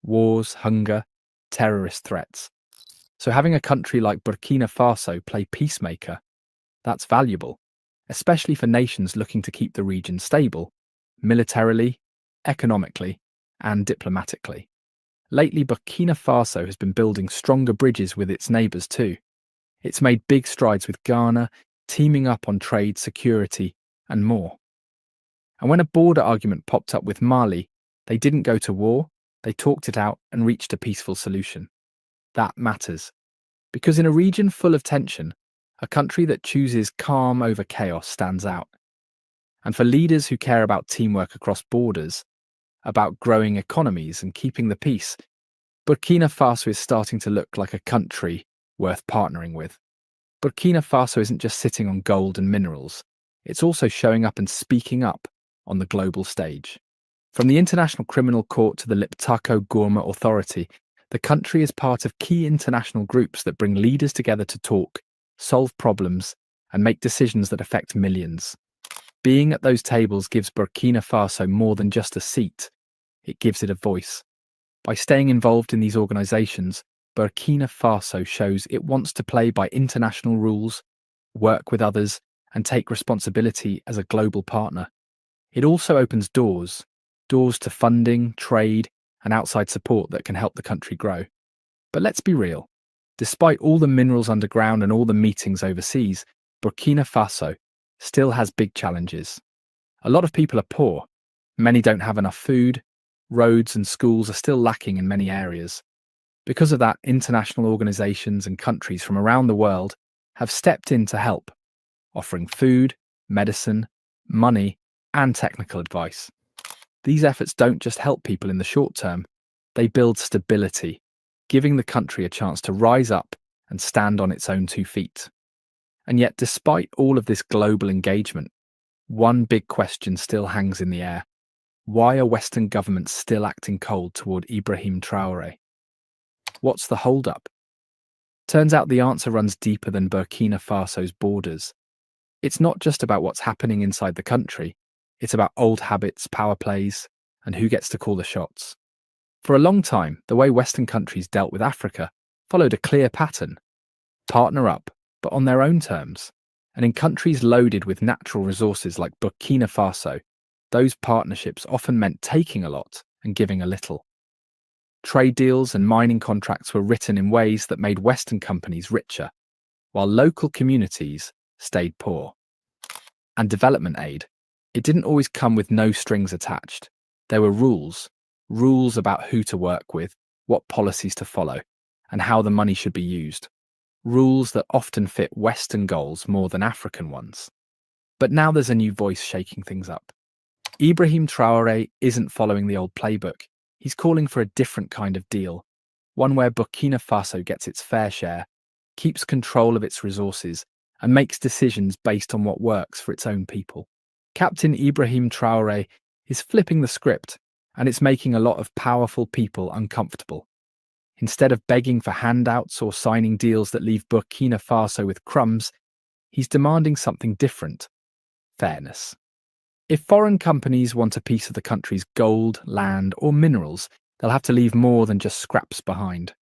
wars, hunger, terrorist threats. So having a country like Burkina Faso play peacemaker, that's valuable, especially for nations looking to keep the region stable, militarily, economically, and diplomatically. Lately, Burkina Faso has been building stronger bridges with its neighbours too. It's made big strides with Ghana, teaming up on trade, security, and more. And when a border argument popped up with Mali, they didn't go to war, they talked it out and reached a peaceful solution. That matters. Because in a region full of tension, a country that chooses calm over chaos stands out. And for leaders who care about teamwork across borders, about growing economies and keeping the peace, Burkina Faso is starting to look like a country worth partnering with. Burkina Faso isn't just sitting on gold and minerals, it's also showing up and speaking up on the global stage. From the International Criminal Court to the Liptako Gourma Authority, the country is part of key international groups that bring leaders together to talk, solve problems, and make decisions that affect millions. Being at those tables gives Burkina Faso more than just a seat. It gives it a voice. By staying involved in these organizations, Burkina Faso shows it wants to play by international rules, work with others, and take responsibility as a global partner. It also opens doors to funding, trade, and outside support that can help the country grow. But let's be real. Despite all the minerals underground and all the meetings overseas, Burkina Faso still has big challenges. A lot of people are poor. Many don't have enough food. Roads and schools are still lacking in many areas. Because of that, international organizations and countries from around the world have stepped in to help, offering food, medicine, money, and technical advice. These efforts don't just help people in the short term, they build stability, giving the country a chance to rise up and stand on its own 2 feet. And yet, despite all of this global engagement, one big question still hangs in the air. Why are Western governments still acting cold toward Ibrahim Traor'e? What's the holdup? Turns out the answer runs deeper than Burkina Faso's borders. It's not just about what's happening inside the country, it's about old habits, power plays, and who gets to call the shots. For a long time, the way Western countries dealt with Africa followed a clear pattern. Partner up, but on their own terms. And in countries loaded with natural resources like Burkina Faso, those partnerships often meant taking a lot and giving a little. Trade deals and mining contracts were written in ways that made Western companies richer, while local communities stayed poor. And development aid, it didn't always come with no strings attached. There were rules about who to work with, what policies to follow, and how the money should be used. Rules that often fit Western goals more than African ones. But now there's a new voice shaking things up. Ibrahim Traor'e isn't following the old playbook. He's calling for a different kind of deal, one where Burkina Faso gets its fair share, keeps control of its resources, and makes decisions based on what works for its own people. Captain Ibrahim Traor'e is flipping the script, and it's making a lot of powerful people uncomfortable. Instead of begging for handouts or signing deals that leave Burkina Faso with crumbs, he's demanding something different: fairness. If foreign companies want a piece of the country's gold, land, or minerals, they'll have to leave more than just scraps behind.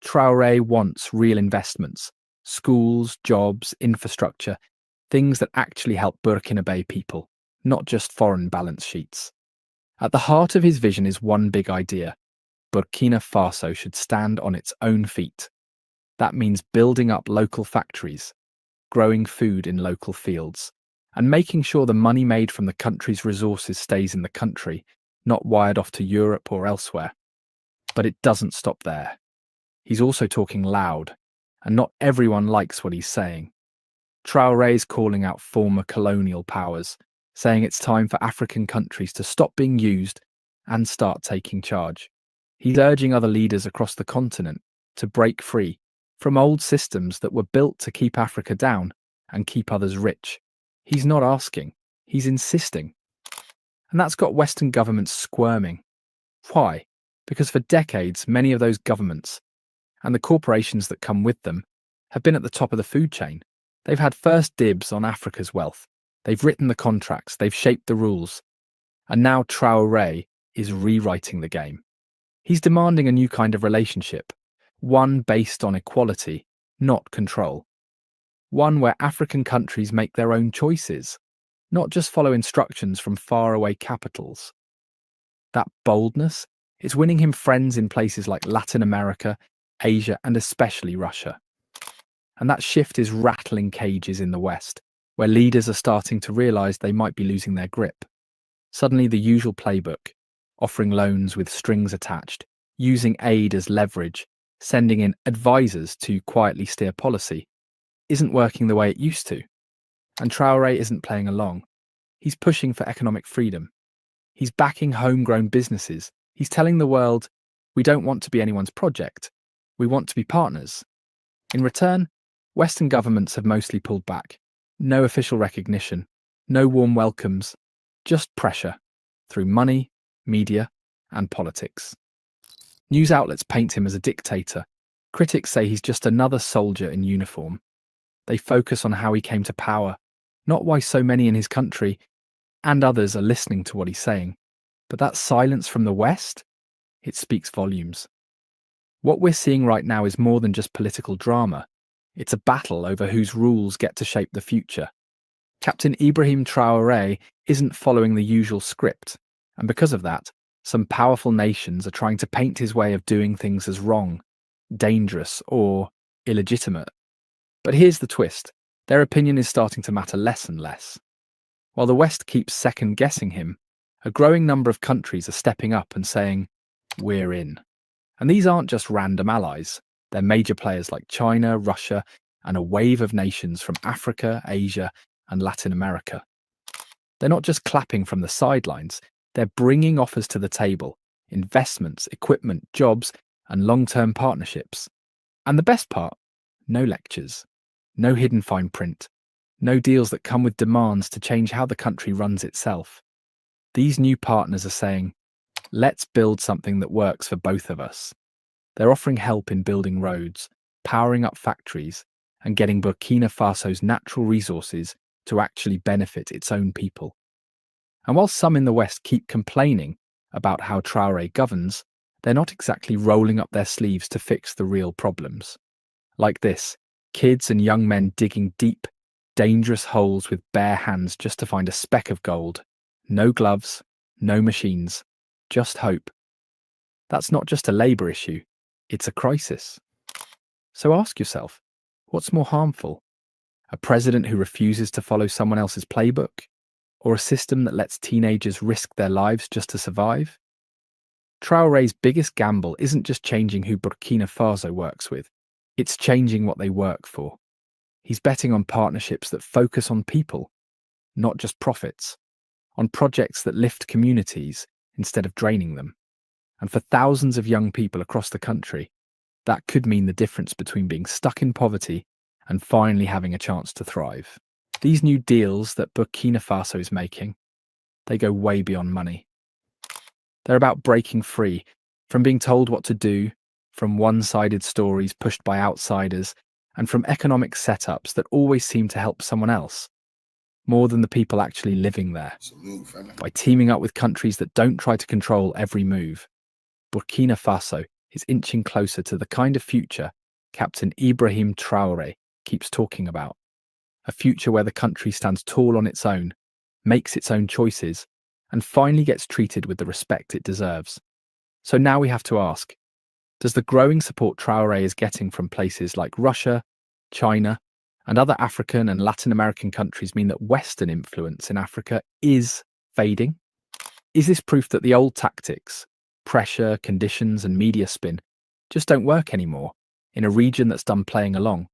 Traor'e wants real investments: schools, jobs, infrastructure, things that actually help Burkinabe people, not just foreign balance sheets. At the heart of his vision is one big idea: Burkina Faso should stand on its own feet. That means building up local factories, growing food in local fields, and making sure the money made from the country's resources stays in the country, not wired off to Europe or elsewhere. But it doesn't stop there. He's also talking loud, and not everyone likes what he's saying. Traoré is calling out former colonial powers, saying it's time for African countries to stop being used and start taking charge. He's urging other leaders across the continent to break free from old systems that were built to keep Africa down and keep others rich. He's not asking, he's insisting. And that's got Western governments squirming. Why? Because for decades, many of those governments, and the corporations that come with them, have been at the top of the food chain. They've had first dibs on Africa's wealth. They've written the contracts, they've shaped the rules. And now Traoré is rewriting the game. He's demanding a new kind of relationship, one based on equality, not control. One where African countries make their own choices, not just follow instructions from faraway capitals. That boldness, it's winning him friends in places like Latin America, Asia, and especially Russia. And that shift is rattling cages in the West, where leaders are starting to realize they might be losing their grip. Suddenly the usual playbook, offering loans with strings attached, using aid as leverage, sending in advisors to quietly steer policy, isn't working the way it used to. And Traoré isn't playing along. He's pushing for economic freedom. He's backing homegrown businesses. He's telling the world, we don't want to be anyone's project. We want to be partners. In return, Western governments have mostly pulled back. No official recognition, no warm welcomes, just pressure through money, media, and politics. News outlets paint him as a dictator. Critics say he's just another soldier in uniform. They focus on how he came to power, not why so many in his country and others are listening to what he's saying. But that silence from the West, it speaks volumes. What we're seeing right now is more than just political drama. It's a battle over whose rules get to shape the future. Captain Ibrahim Traor'e isn't following the usual script, and because of that, some powerful nations are trying to paint his way of doing things as wrong, dangerous, or illegitimate. But here's the twist. Their opinion is starting to matter less and less. While the West keeps second-guessing him, a growing number of countries are stepping up and saying, "We're in." And these aren't just random allies. They're major players like China, Russia, and a wave of nations from Africa, Asia, and Latin America. They're not just clapping from the sidelines, they're bringing offers to the table, investments, equipment, jobs, and long-term partnerships. And the best part, no lectures, no hidden fine print, no deals that come with demands to change how the country runs itself. These new partners are saying, let's build something that works for both of us. They're offering help in building roads, powering up factories, and getting Burkina Faso's natural resources to actually benefit its own people. And while some in the West keep complaining about how Traoré governs, they're not exactly rolling up their sleeves to fix the real problems. Like this, kids and young men digging deep, dangerous holes with bare hands just to find a speck of gold. No gloves, no machines, just hope. That's not just a labour issue, it's a crisis. So ask yourself, what's more harmful? A president who refuses to follow someone else's playbook? Or a system that lets teenagers risk their lives just to survive? Traoré's biggest gamble isn't just changing who Burkina Faso works with, it's changing what they work for. He's betting on partnerships that focus on people, not just profits, on projects that lift communities instead of draining them. And for thousands of young people across the country, that could mean the difference between being stuck in poverty and finally having a chance to thrive. These new deals that Burkina Faso is making, they go way beyond money. They're about breaking free from being told what to do, from one-sided stories pushed by outsiders, and from economic setups that always seem to help someone else, more than the people actually living there. By teaming up with countries that don't try to control every move, Burkina Faso is inching closer to the kind of future Captain Ibrahim Traoré keeps talking about. A future where the country stands tall on its own, makes its own choices, and finally gets treated with the respect it deserves. So now we have to ask, does the growing support Traoré is getting from places like Russia, China, and other African and Latin American countries mean that Western influence in Africa is fading? Is this proof that the old tactics, pressure, conditions, and media spin just don't work anymore in a region that's done playing along?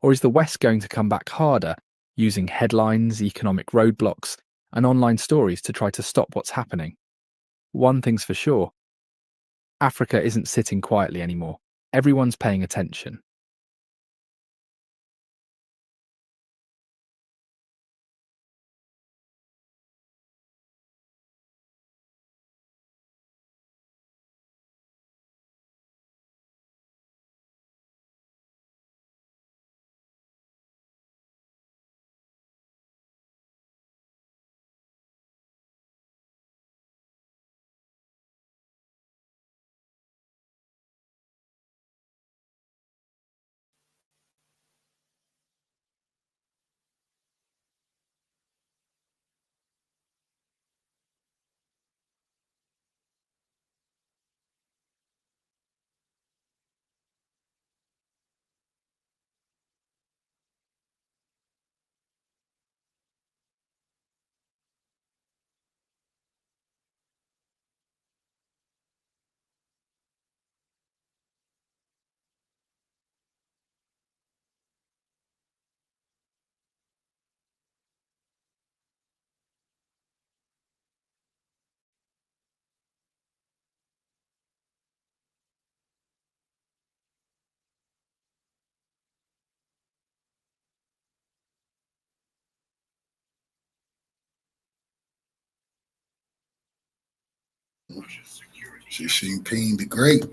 Or is the West going to come back harder, using headlines, economic roadblocks, and online stories to try to stop what's happening? One thing's for sure. Africa isn't sitting quietly anymore. Everyone's paying attention. Xi Jinping the Great.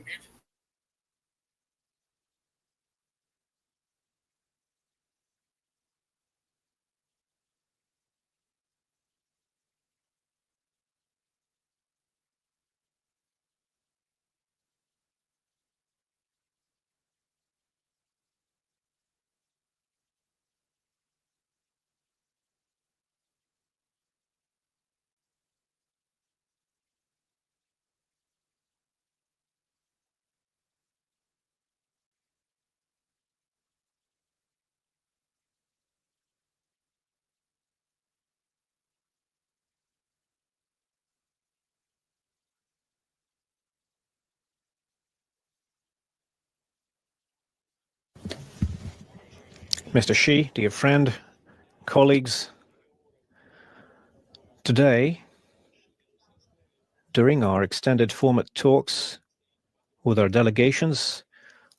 Mr. Xi, dear friend, colleagues, today, during our extended format talks with our delegations,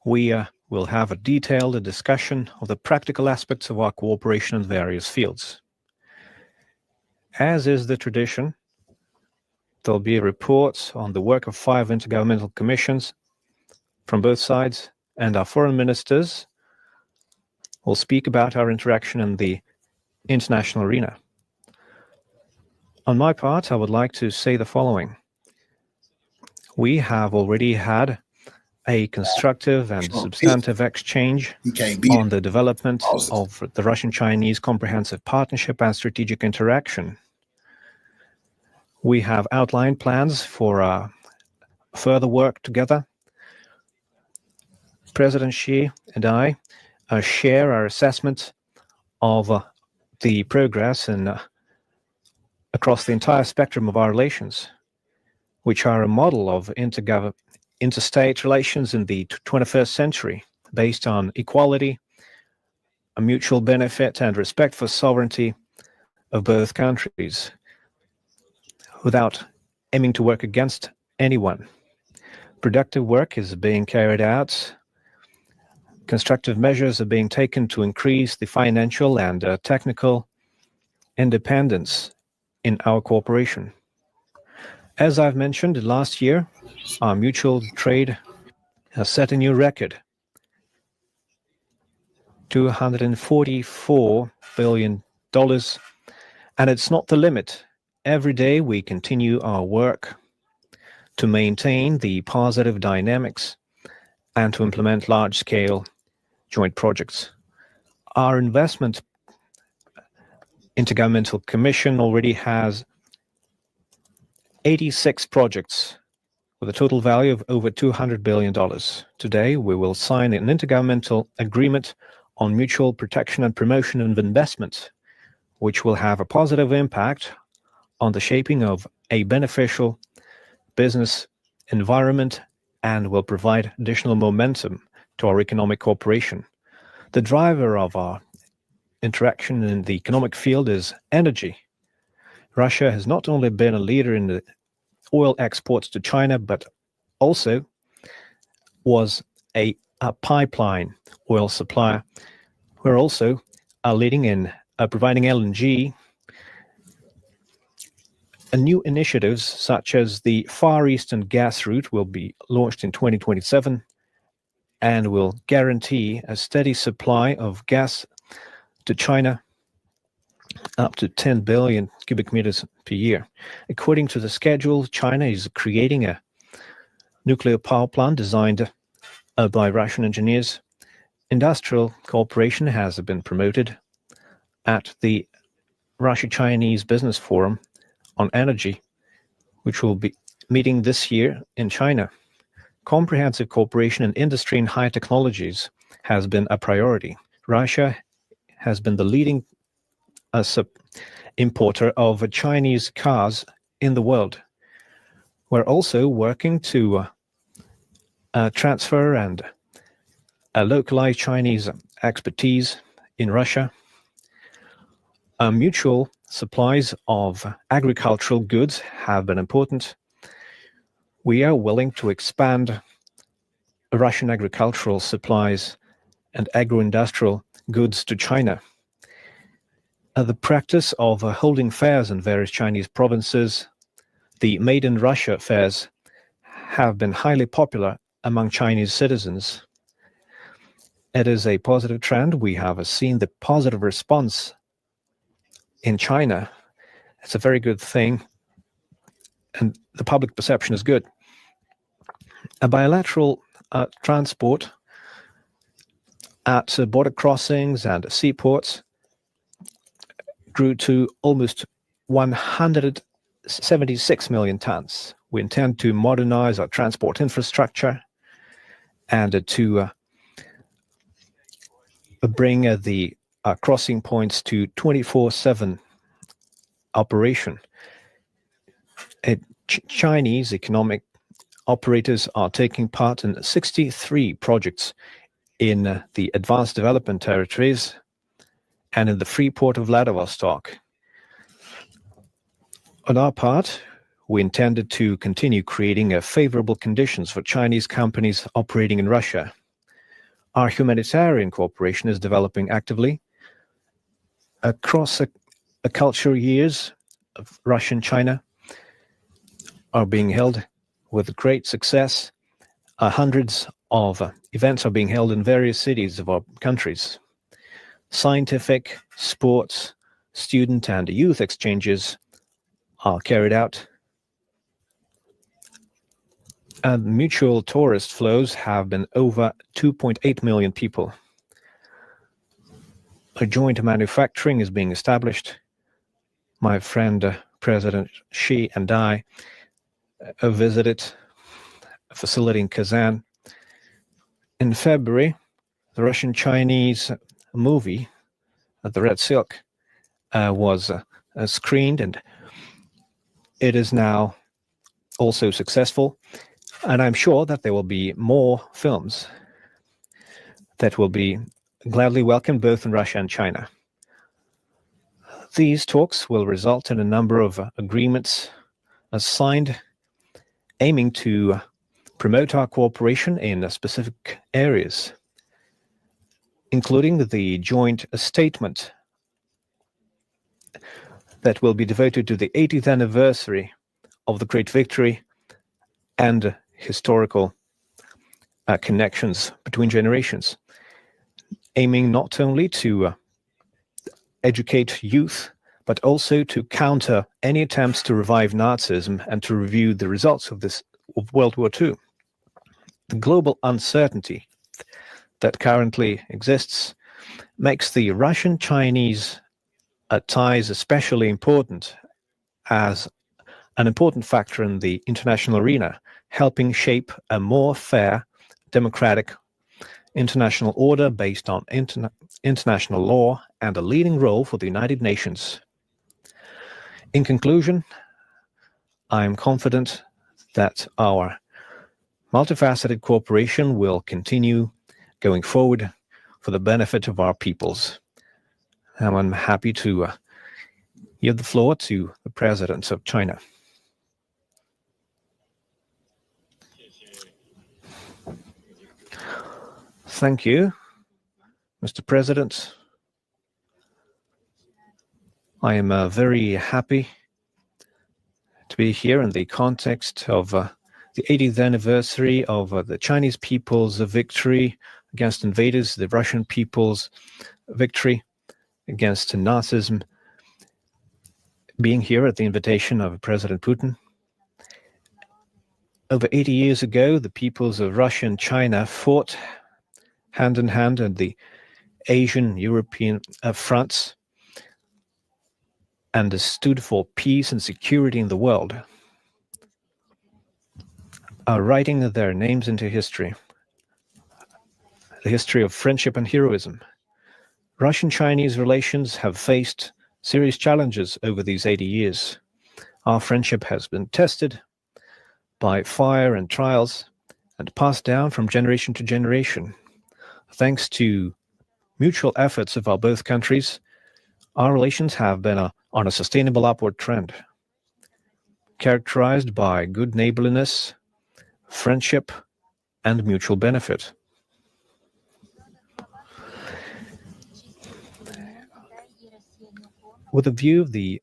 we will have a detailed discussion of the practical aspects of our cooperation in various fields. As is the tradition, there'll be a report on the work of 5 intergovernmental commissions from both sides, and our foreign ministers will speak about our interaction in the international arena. On my part, I would like to say the following. We have already had a constructive and substantive exchange on the development of the Russian-Chinese Comprehensive Partnership and Strategic Interaction. We have outlined plans for further work together. President Xi and I share our assessment of the progress across the entire spectrum of our relations, which are a model of interstate relations in the 21st century, based on equality, a mutual benefit, and respect for sovereignty of both countries, without aiming to work against anyone. Productive work is being carried out. Constructive measures are being taken to increase the financial and technical independence in our cooperation. As I've mentioned, last year, our mutual trade has set a new record, $244 billion, and it's not the limit. Every day we continue our work to maintain the positive dynamics and to implement large-scale joint projects. Our investment intergovernmental commission already has 86 projects with a total value of over $200 billion. Today, we will sign an intergovernmental agreement on mutual protection and promotion of investment, which will have a positive impact on the shaping of a beneficial business environment and will provide additional momentum to our economic cooperation. The driver of our interaction in the economic field is energy. Russia has not only been a leader in the oil exports to China, but also was a pipeline oil supplier. We're also leading in providing LNG. New initiatives such as the Far Eastern gas route will be launched in 2027 and will guarantee a steady supply of gas to China up to 10 billion cubic meters per year. According to the schedule, China is creating a nuclear power plant designed by Russian engineers. Industrial cooperation has been promoted at the Russia-Chinese Business Forum on Energy, which will be meeting this year in China. Comprehensive cooperation in industry and high technologies has been a priority. Russia has been the leading importer of Chinese cars in the world. We're also working to transfer and localize Chinese expertise in Russia. Mutual supplies of agricultural goods have been important. We are willing to expand Russian agricultural supplies and agro-industrial goods to China. The practice of holding fairs in various Chinese provinces, the Made in Russia fairs, have been highly popular among Chinese citizens. It is a positive trend. We have seen the positive response in China. It's a very good thing, and the public perception is good. A bilateral transport at border crossings and seaports grew to almost 176 million tons. We intend to modernize our transport infrastructure and to bring the crossing points to 24/7 operation. Chinese economic operators are taking part in 63 projects in the advanced development territories, and in the free port of Vladivostok. On our part, we intended to continue creating favorable conditions for Chinese companies operating in Russia. Our humanitarian cooperation is developing actively. Across a cultural years of Russia and China are being held with great success. Hundreds of events are being held in various cities of our countries. Scientific, sports, student and youth exchanges are carried out. And mutual tourist flows have been over 2.8 million people. A joint manufacturing is being established. My friend President Xi and I visited a facility in Kazan. In February, the Russian-Chinese movie, The Red Silk, was screened, and it is now also successful. And I'm sure that there will be more films that will be gladly welcomed both in Russia and China. These talks will result in a number of agreements signed, aiming to promote our cooperation in specific areas, including the joint statement that will be devoted to the 80th anniversary of the Great Victory and historical connections between generations, aiming not only to educate youth, but also to counter any attempts to revive Nazism and to review the results of World War II. The global uncertainty that currently exists makes the Russian-Chinese ties especially important as an important factor in the international arena, helping shape a more fair, democratic international order based on international law and a leading role for the United Nations. In conclusion, I am confident that our multifaceted cooperation will continue going forward for the benefit of our peoples. And I'm happy to give the floor to the President of China. Thank you, Mr. President. I am very happy to be here in the context of the 80th anniversary of the Chinese people's victory against invaders, the Russian people's victory against Nazism, being here at the invitation of President Putin. Over 80 years ago, the peoples of Russia and China fought hand in hand on the Asian-European fronts and stood for peace and security in the world, writing their names into history, the history of friendship and heroism. Russian-Chinese relations have faced serious challenges over these 80 years. Our friendship has been tested by fire and trials and passed down from generation to generation. Thanks to mutual efforts of our both countries, our relations have been on a sustainable upward trend, characterized by good neighborliness, friendship, and mutual benefit. With a view of the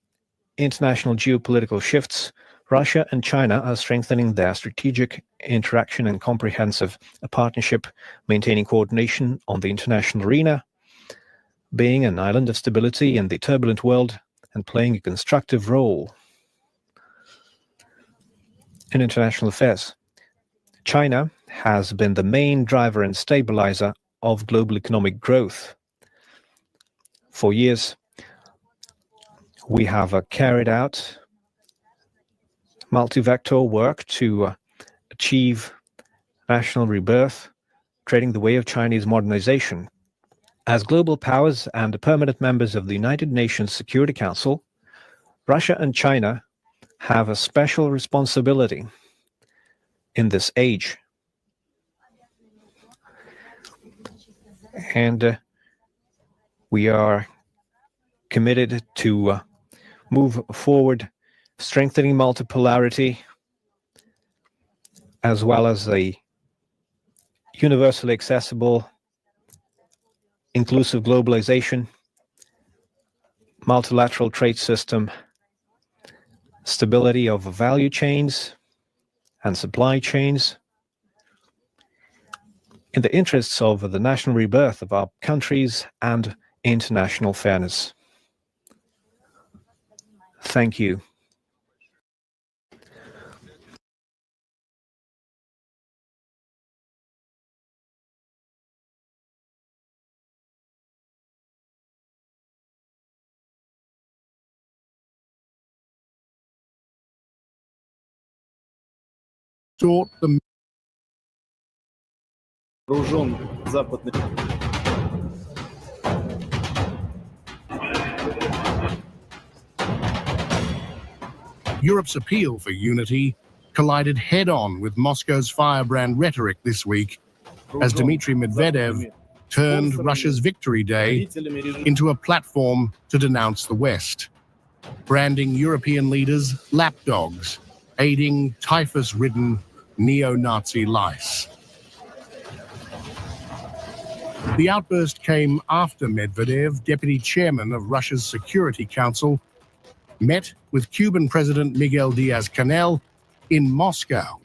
international geopolitical shifts, Russia and China are strengthening their strategic interaction and comprehensive partnership, maintaining coordination on the international arena, being an island of stability in the turbulent world, and playing a constructive role in international affairs. China has been the main driver and stabilizer of global economic growth. For years, we have carried out multi-vector work to achieve national rebirth, treading the way of Chinese modernization. As global powers and permanent members of the United Nations Security Council, Russia and China have a special responsibility in this age. And we are committed to move forward, strengthening multipolarity, as well as a universally accessible, inclusive globalization, multilateral trade system, stability of value chains and supply chains, in the interests of the national rebirth of our countries and international fairness. Thank you. Distort the Europe's appeal for unity collided head-on with Moscow's firebrand rhetoric this week as Dmitry Medvedev turned Russia's Victory Day into a platform to denounce the West, branding European leaders lapdogs, aiding typhus-ridden neo-Nazi lice. The outburst came after Medvedev, deputy chairman of Russia's Security Council, met with Cuban President Miguel Diaz-Canel in Moscow,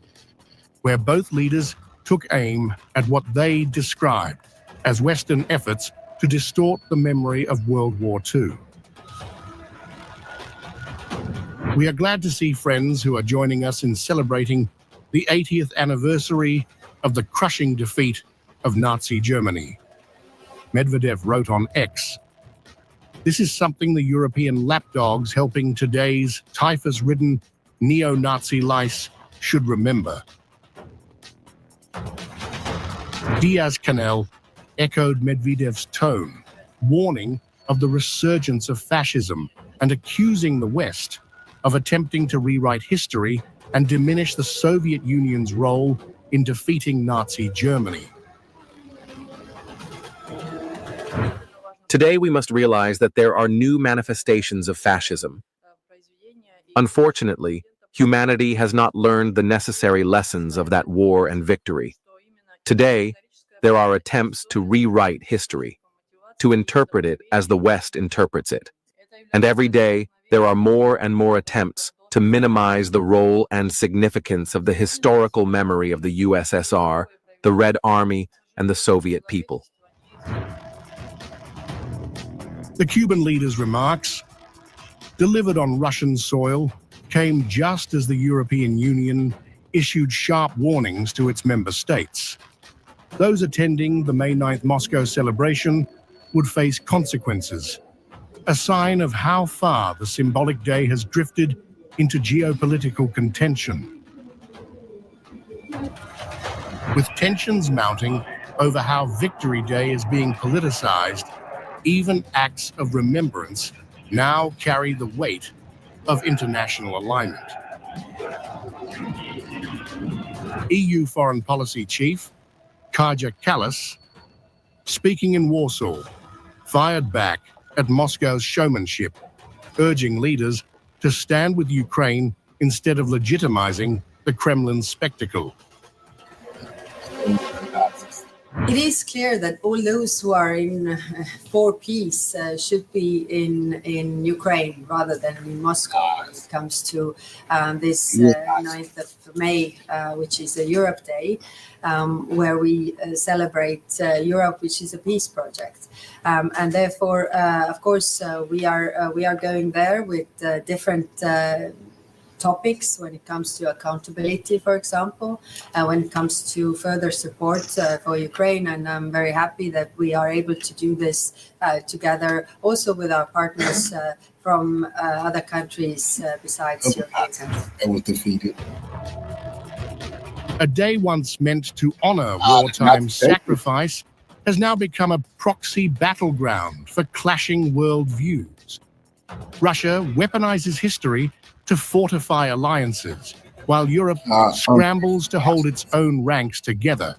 where both leaders took aim at what they described as Western efforts to distort the memory of World War II. We are glad to see friends who are joining us in celebrating the 80th anniversary of the crushing defeat of Nazi Germany. Medvedev wrote on X, "This is something the European lapdogs helping today's typhus-ridden neo-Nazi lice should remember." Diaz-Canel echoed Medvedev's tone, warning of the resurgence of fascism and accusing the West of attempting to rewrite history and diminish the Soviet Union's role in defeating Nazi Germany. Today, we must realize that there are new manifestations of fascism. Unfortunately, humanity has not learned the necessary lessons of that war and victory. Today, there are attempts to rewrite history, to interpret it as the West interprets it. And every day, there are more and more attempts to minimize the role and significance of the historical memory of the USSR, the Red Army, and the Soviet people. The Cuban leader's remarks, delivered on Russian soil, came just as the European Union issued sharp warnings to its member states. Those attending the May 9th Moscow celebration would face consequences, a sign of how far the symbolic day has drifted into geopolitical contention. With tensions mounting over how Victory Day is being politicized, even acts of remembrance now carry the weight of international alignment. EU Foreign Policy Chief Kaja Kallas, speaking in Warsaw, fired back at Moscow's showmanship, urging leaders to stand with Ukraine instead of legitimizing the Kremlin's spectacle. It is clear that all those who are in for peace should be in Ukraine rather than in Moscow when it comes to this 9th of May, which is a Europe Day, where we celebrate Europe, which is a peace project. And therefore, of course, we are going there with different topics when it comes to accountability, for example, when it comes to further support for Ukraine. And I'm very happy that we are able to do this together also with our partners from other countries besides European countries. I was defeated. A day once meant to honor wartime sacrifice has now become a proxy battleground for clashing worldviews. Russia weaponizes history to fortify alliances, while Europe scrambles to hold its own ranks together,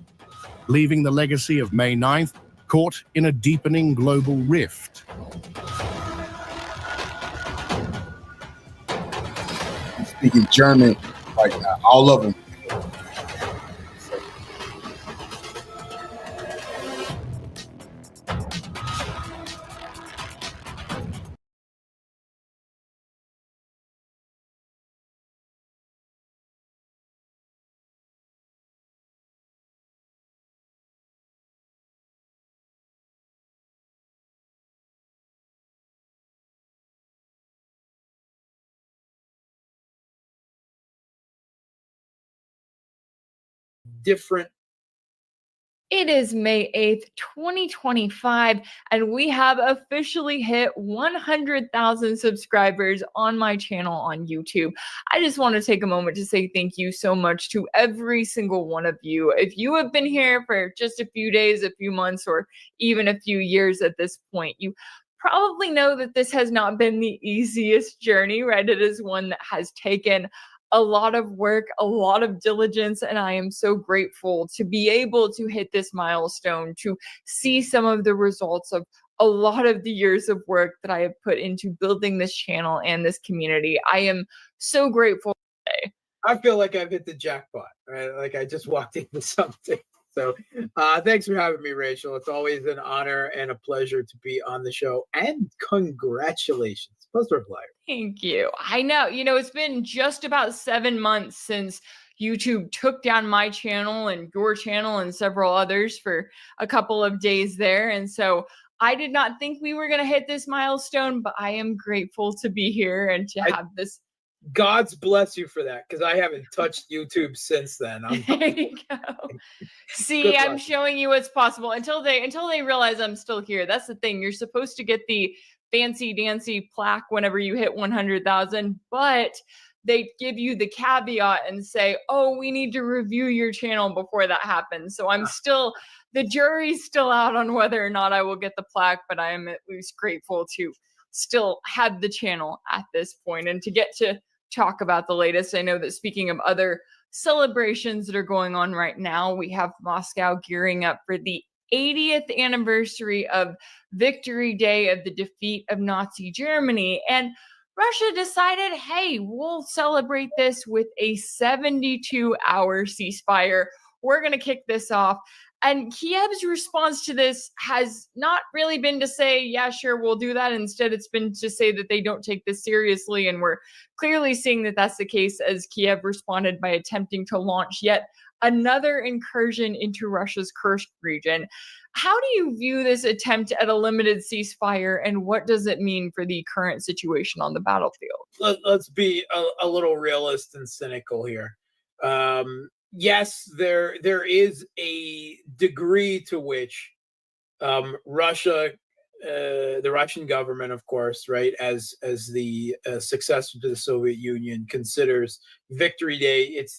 leaving the legacy of May 9th caught in a deepening global rift. speaking German right now. All of them. Different. It is May 8th, 2025, and we have officially hit 100,000 subscribers on my channel on YouTube. I just want to take a moment to say thank you so much to every single one of you. If you have been here for just a few days, a few months, or even a few years at this point, you probably know that this has not been the easiest journey, right? It is one that has taken a lot of work, a lot of diligence, and I am so grateful to be able to hit this milestone, to see some of the results of a lot of the years of work that I have put into building this channel and this community. I am so grateful today. I feel like I've hit the jackpot, right? Like I just walked into something. So thanks for having me, Rachel. It's always an honor and a pleasure to be on the show. And congratulations. Buzzword Flyer. Thank you. I know, it's been just about 7 months since YouTube took down my channel and your channel and several others for a couple of days there. And so I did not think we were going to hit this milestone, but I am grateful to be here and to have this. God's bless you for that, because I haven't touched YouTube since then. There you go. See, I'm showing you what's possible until they realize I'm still here. That's the thing. You're supposed to get the fancy dancy plaque whenever you hit 100,000, but they give you the caveat and say, oh, we need to review your channel before that happens. So the jury's still out on whether or not I will get the plaque, but I am at least grateful to still have the channel at this point and to get to talk about the latest. I know that speaking of other celebrations that are going on right now, we have Moscow gearing up for the 80th anniversary of Victory Day of the defeat of Nazi Germany. And Russia decided, hey, we'll celebrate this with a 72-hour ceasefire. We're going to kick this off. And Kiev's response to this has not really been to say, yeah, sure, we'll do that. Instead, it's been to say that they don't take this seriously. And we're clearly seeing that that's the case, as Kiev responded by attempting to launch yet another incursion into Russia's Kursk region. How do you view this attempt at a limited ceasefire, and what does it mean for the current situation on the battlefield? Let's be a little realist and cynical here. Yes, there is a degree to which Russia, the Russian government, of course, right, as the successor to the Soviet Union, considers Victory Day. It's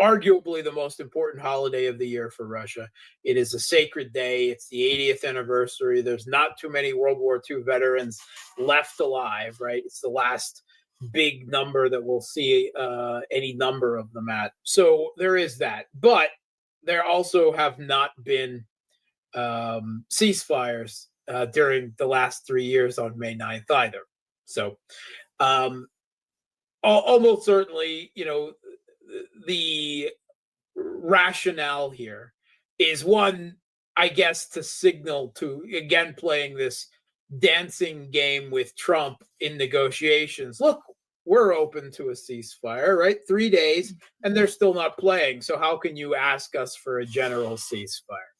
arguably the most important holiday of the year for Russia. It is a sacred day. It's the 80th anniversary. There's not too many World War II veterans left alive, right? It's the last big number that we'll see any number of them at. So there is that. But there also have not been ceasefires during the last 3 years on May 9th either. So almost certainly, the rationale here is one, I guess, to signal to, again, playing this dancing game with Trump in negotiations. Look, we're open to a ceasefire, right? 3 days, and they're still not playing. So how can you ask us for a general ceasefire?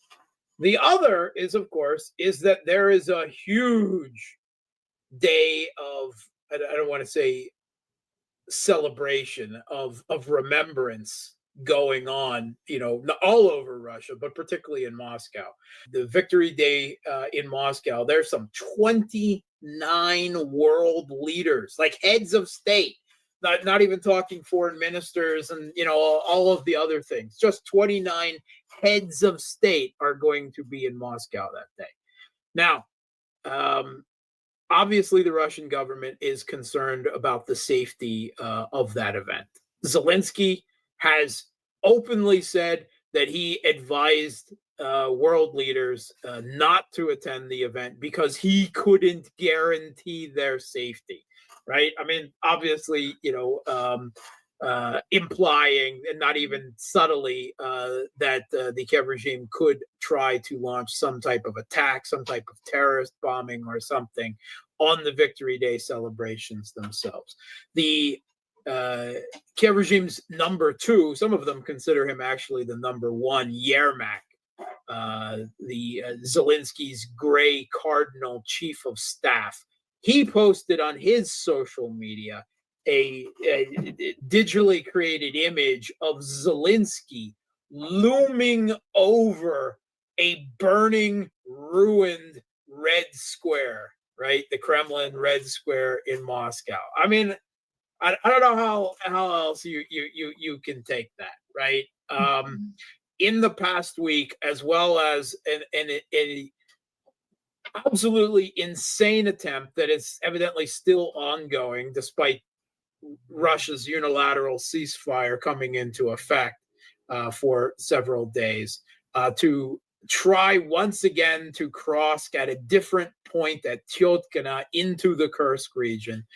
The other is, of course, is that there is a huge day of, I don't want to say celebration, of remembrance going on, all over Russia, but particularly in Moscow. The Victory Day in Moscow, there's some 29 world leaders, like heads of state, not even talking foreign ministers and, all of the other things. Just 29 heads of state are going to be in Moscow that day. Now, obviously, the Russian government is concerned about the safety of that event. Zelensky has openly said that he advised world leaders not to attend the event because he couldn't guarantee their safety. right? I mean, obviously, implying, and not even subtly, that the Kiev regime could try to launch some type of attack, some type of terrorist bombing or something on the Victory Day celebrations themselves. The Kiev regime's number two, some of them consider him actually the number one, Yermak, Zelensky's gray cardinal chief of staff. He posted on his social media a digitally created image of Zelensky looming over a burning, ruined Red Square, right? The Kremlin Red Square in Moscow. I mean, I don't know how else you can take that, right? In the past week, as well as an absolutely insane attempt that is evidently still ongoing, despite Russia's unilateral ceasefire coming into effect for several days, to try once again to cross at a different point at Tyotkina into the Kursk region.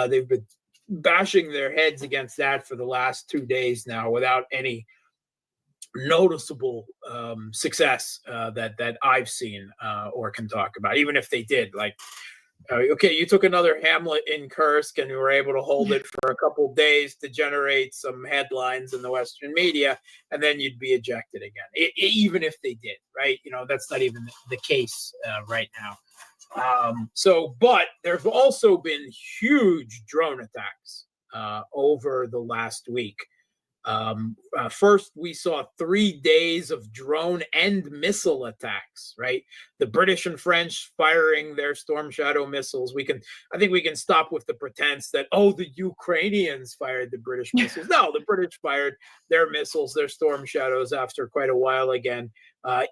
They've been bashing their heads against that for the last 2 days now without any noticeable success that I've seen or can talk about, even if they did. Like, okay, you took another hamlet in Kursk and you were able to hold it for a couple of days to generate some headlines in the Western media, and then you'd be ejected again, even if they did, right? That's not even the case right now. But there's also been huge drone attacks over the last week. First, we saw 3 days of drone and missile attacks, right? The British and French firing their Storm Shadow missiles. I think we can stop with the pretense that, the Ukrainians fired the British missiles. No, the British fired their missiles, their Storm Shadows, after quite a while again,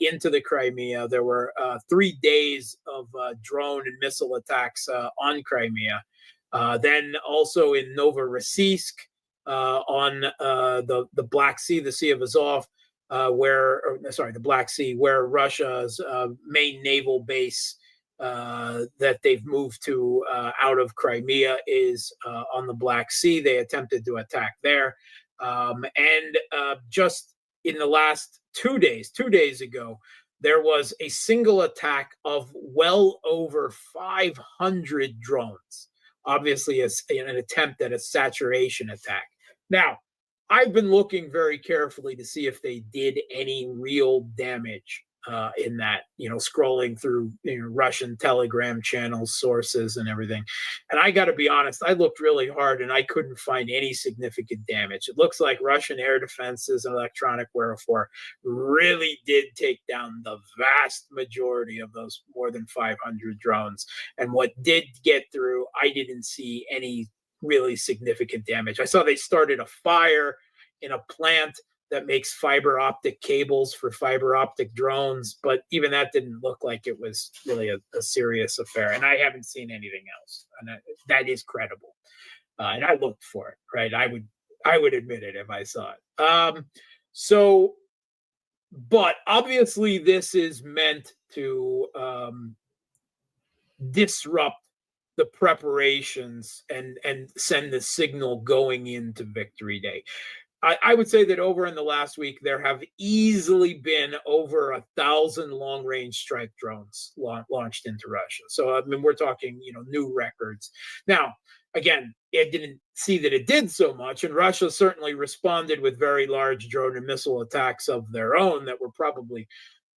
into the Crimea. There were 3 days of drone and missile attacks on Crimea. Then also in Novorossiysk, on the Black Sea, the Sea of Azov, the Black Sea, where Russia's main naval base that they've moved to out of Crimea is on the Black Sea. They attempted to attack there. And just in the last 2 days, 2 days ago, there was a single attack of well over 500 drones. Obviously, an attempt at a saturation attack. Now, I've been looking very carefully to see if they did any real damage in that, scrolling through Russian Telegram channels, sources, and everything. And I got to be honest, I looked really hard and I couldn't find any significant damage. It looks like Russian air defenses and electronic warfare really did take down the vast majority of those more than 500 drones. And what did get through, I didn't see any really significant damage. I saw they started a fire in a plant that makes fiber optic cables for fiber optic drones, but even that didn't look like it was really a serious affair. And I haven't seen anything else, and that is credible. And I looked for it, right? I would admit it if I saw it. But obviously this is meant to disrupt the preparations and send the signal going into Victory Day. I would say that over in the last week, there have easily been over 1,000 long-range strike drones launched into Russia. So, I mean, we're talking, new records. Now, again, I didn't see that it did so much, and Russia certainly responded with very large drone and missile attacks of their own that were probably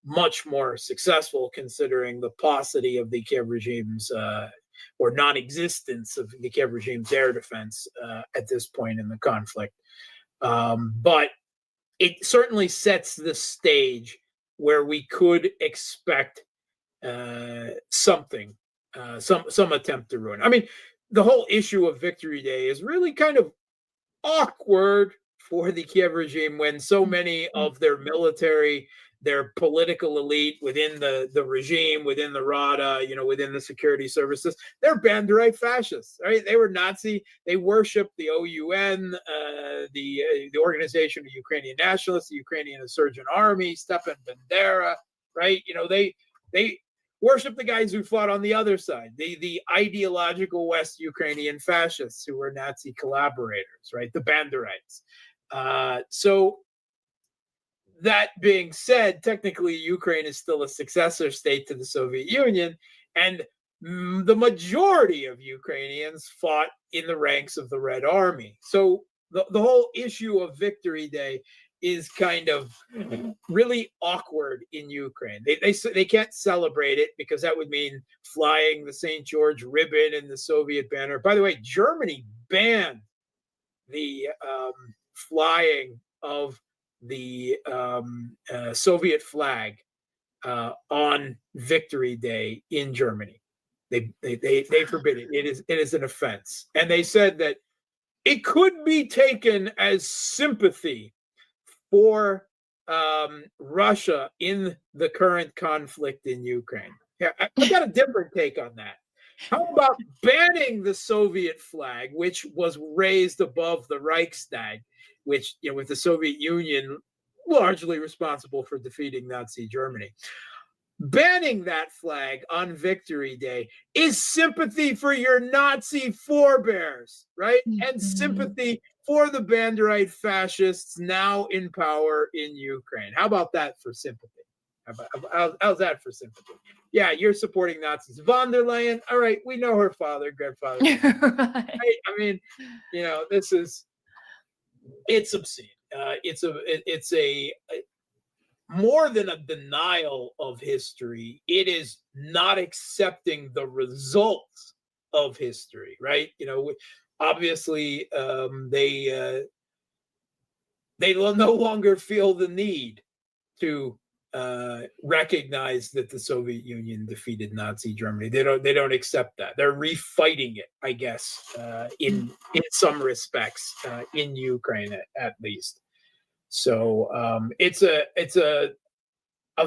much more successful, considering the paucity of the Kiev regime's or non-existence of the Kiev regime's air defense at this point in the conflict. But it certainly sets the stage where we could expect something, some attempt to ruin. I mean, the whole issue of Victory Day is really kind of awkward for the Kiev regime when so many of their military, their political elite within the regime, within the Rada, within the security services, they're Banderite fascists, right? They were Nazi. They worship the OUN, the Organization of Ukrainian Nationalists, the Ukrainian Insurgent Army, Stepan Bandera, right? worship the guys who fought on the other side, the ideological West Ukrainian fascists who were Nazi collaborators, right? The Banderites. So that being said, technically Ukraine is still a successor state to the Soviet Union, and the majority of Ukrainians fought in the ranks of the Red Army. So the whole issue of Victory Day is kind of really awkward in Ukraine. They can't celebrate it because that would mean flying the St. George ribbon and the Soviet banner. By the way, Germany banned the flying of the Soviet flag on Victory Day in Germany. They forbid it. It is an offense, and they said that it could be taken as sympathy for Russia in the current conflict in Ukraine. Yeah, I got a different take on that. How about banning the Soviet flag, which was raised above the Reichstag, which, with the Soviet Union largely responsible for defeating Nazi Germany? Banning that flag on Victory Day is sympathy for your Nazi forebears, right? And sympathy for the Banderite fascists now in power in Ukraine. How about that for sympathy? How's that for sympathy? Yeah, you're supporting Nazis. Von der Leyen, all right, we know her father, grandfather. Right? I mean, it's obscene. It's a more than a denial of history. It is not accepting the results of history, right? Obviously, they will no longer feel the need to recognize that the Soviet Union defeated Nazi Germany. They don't accept that. They're refighting it, I guess, in some respects, in Ukraine at least. So it's a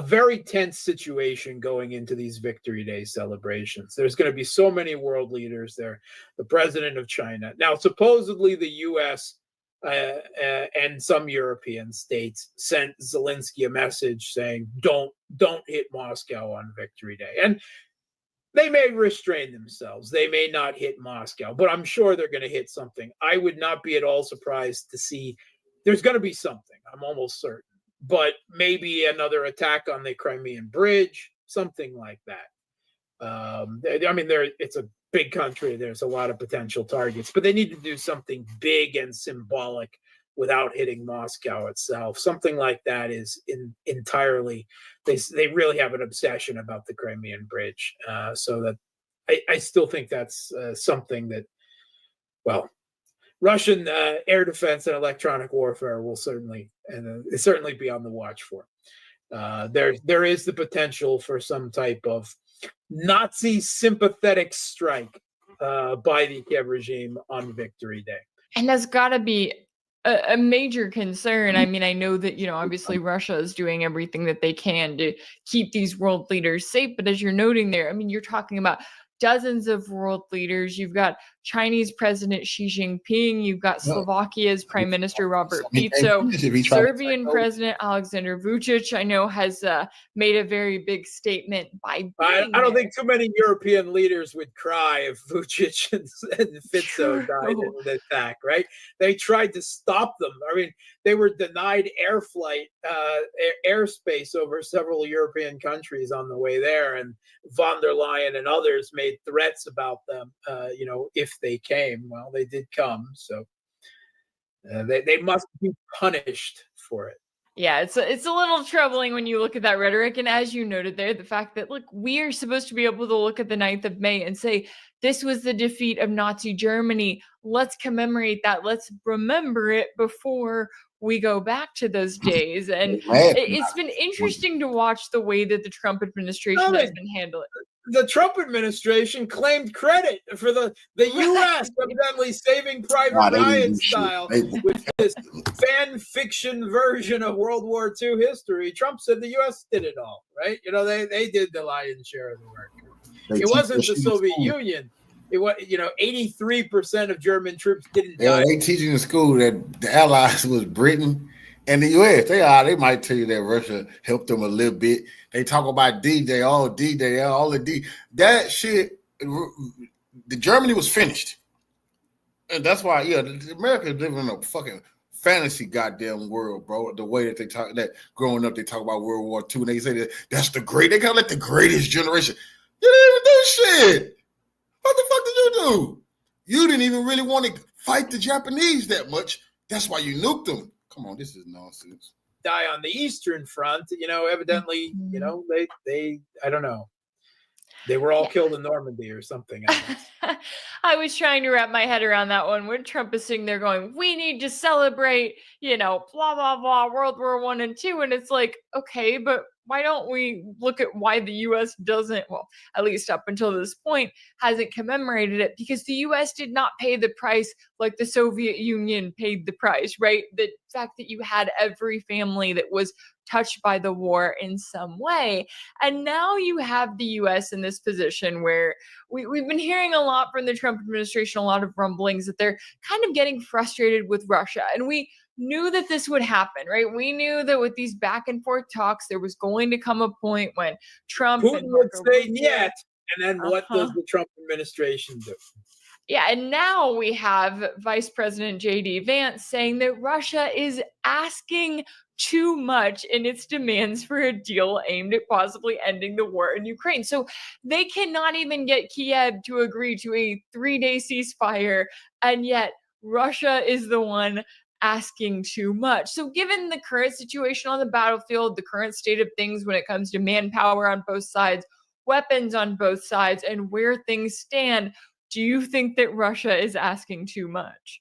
very tense situation going into these Victory Day celebrations. There's going to be so many world leaders there. The president of China. Now, supposedly the U.S. And some European states sent Zelensky a message saying, don't hit Moscow on Victory Day. And they may restrain themselves. They may not hit Moscow, but I'm sure they're going to hit something. I would not be at all surprised to see there's going to be something. I'm almost certain. But maybe another attack on the Crimean Bridge, something like that. It's a big country. There's a lot of potential targets, but they need to do something big and symbolic without hitting Moscow itself. Something like that is entirely. They really have an obsession about the Crimean Bridge. So that I still think that's something that, well, Russian air defense and electronic warfare will certainly be on the watch for. There is the potential for some type of Nazi sympathetic strike by the Kiev regime on Victory Day. And that's got to be a major concern. I mean, I know that, obviously Russia is doing everything that they can to keep these world leaders safe. But as you're noting there, I mean, you're talking about dozens of world leaders. You've got Chinese President Xi Jinping. You've got Slovakia's Prime Minister Robert Fico. Serbian President Alexander Vučić, I know, has made a very big statement by I don't think too many European leaders would cry if Vučić and Fico died in an attack, right? They tried to stop them. I mean, they were denied air flight, airspace over several European countries on the way there, and von der Leyen and others made threats about them, if they came. Well, they did come, so they must be punished for it. Yeah, it's a little troubling when you look at that rhetoric. And as you noted there, the fact that, look, we are supposed to be able to look at the 9th of May and say, this was the defeat of Nazi Germany. Let's commemorate that. Let's remember it before we go back to those days. And it's been interesting to watch the way that the Trump administration has been handling it. The Trump administration claimed credit for the U.S. evidently saving Private Ryan style with this fan fiction version of World War II history. Trump said the U.S. did it all, right? They did the lion's share of the work. It wasn't the Soviet Union. It was, 83% of German troops didn't die. They teaching in school that the Allies was Britain, And the U.S., they might tell you that Russia helped them a little bit. They talk about D-Day, all the D. That shit, the Germany was finished. And that's why, America is living in a fucking fantasy goddamn world, bro. The way that they talk, that growing up, they talk about World War II, and they say that's the great, they call it the greatest generation. You didn't even do shit. What the fuck did you do? You didn't even really want to fight the Japanese that much. That's why you nuked them. Come on, this is nonsense. Die on the Eastern Front, evidently, they I don't know. They were all killed in Normandy or something. I was trying to wrap my head around that one when Trump is sitting there going, we need to celebrate, blah, blah, blah, World War I and II. And it's like, okay, but why don't we look at why the U.S. doesn't, well, at least up until this point, hasn't commemorated it? Because the U.S. did not pay the price like the Soviet Union paid the price, right? The fact that you had every family that was touched by the war in some way. And now you have the U.S. in this position where we've been hearing a lot from the Trump administration, a lot of rumblings that they're kind of getting frustrated with Russia. And we knew that this would happen, right? We knew that with these back and forth talks, there was going to come a point when Trump Putin and would say yet, and then what does the Trump administration do? Yeah, and now we have Vice President J.D. Vance saying that Russia is asking too much in its demands for a deal aimed at possibly ending the war in Ukraine. So they cannot even get Kiev to agree to a 3-day ceasefire, and yet Russia is the one asking too much. So given the current situation on the battlefield, the current state of things when it comes to manpower on both sides, weapons on both sides, and where things stand, do you think that Russia is asking too much?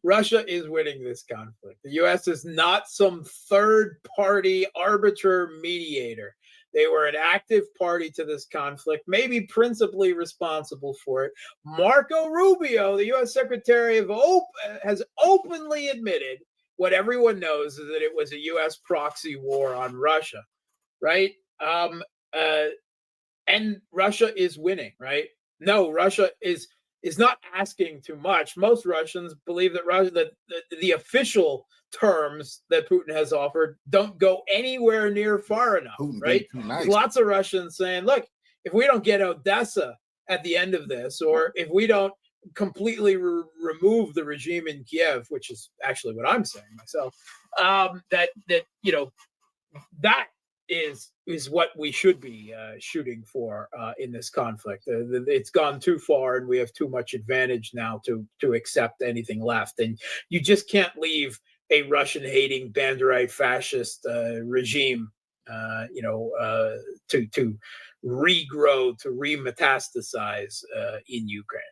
Russia is winning this conflict. The U.S. is not some third-party arbiter mediator. They were an active party to this conflict, maybe principally responsible for it. Marco Rubio, the U.S. Secretary of has openly admitted what everyone knows is that it was a U.S. proxy war on Russia, right? And Russia is winning, right? No, Russia is not asking too much. Most Russians believe that the official terms that Putin has offered don't go anywhere near far enough, right? Nice. Lots of Russians saying, look, if we don't get Odessa at the end of this, or if we don't completely remove the regime in Kiev, which is actually what I'm saying myself, that is what we should be shooting for in this conflict. It's gone too far, and we have too much advantage now to accept anything left. And you just can't leave a Russian-hating Banderite fascist regime, to regrow, to remetastasize in Ukraine.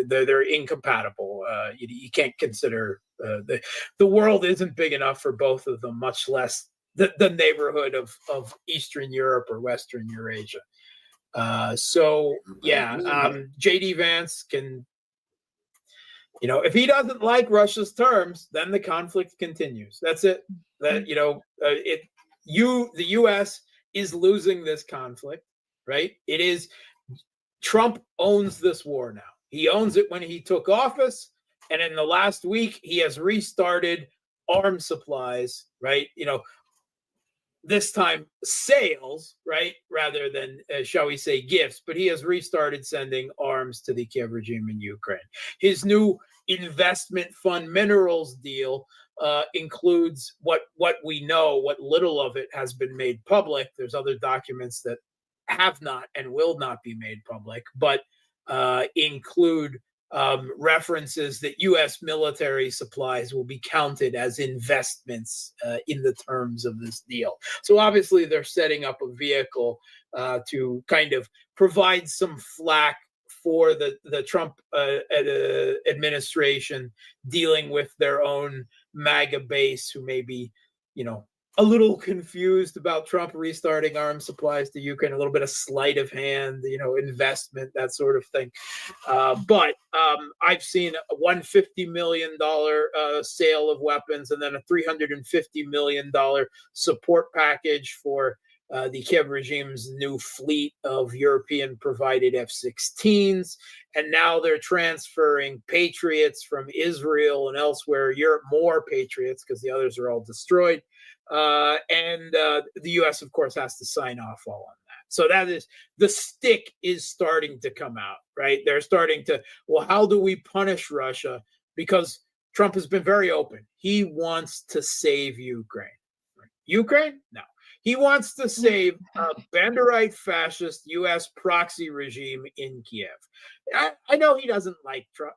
They're incompatible. You can't consider the world isn't big enough for both of them, much less the neighborhood of Eastern Europe or Western Eurasia. JD Vance can, if he doesn't like Russia's terms, then the conflict continues. That's it. That the U.S. is losing this conflict, right? It is. Trump owns this war now. He owns it when he took office, and in the last week he has restarted arms supplies, right? This time sales, right, rather than, shall we say, gifts, but he has restarted sending arms to the Kiev regime in Ukraine. His new investment fund minerals deal includes what we know, what little of it has been made public. There's other documents that have not and will not be made public, but include references that U.S. military supplies will be counted as investments in the terms of this deal. So obviously they're setting up a vehicle to kind of provide some flack for the Trump administration dealing with their own MAGA base, who may be, a little confused about Trump restarting arms supplies to Ukraine, a little bit of sleight of hand, investment, that sort of thing. But I've seen a $150 million sale of weapons, and then a $350 million support package for the Kiev regime's new fleet of European-provided F-16s, and now they're transferring Patriots from Israel and elsewhere, Europe, more Patriots because the others are all destroyed. And the U.S., of course, has to sign off all on that. So that is, the stick is starting to come out, right? They're starting to, well, how do we punish Russia? Because Trump has been very open. He wants to save Ukraine. Right? Ukraine? No. He wants to save a Banderite fascist U.S. proxy regime in Kiev. I know he doesn't like Trump.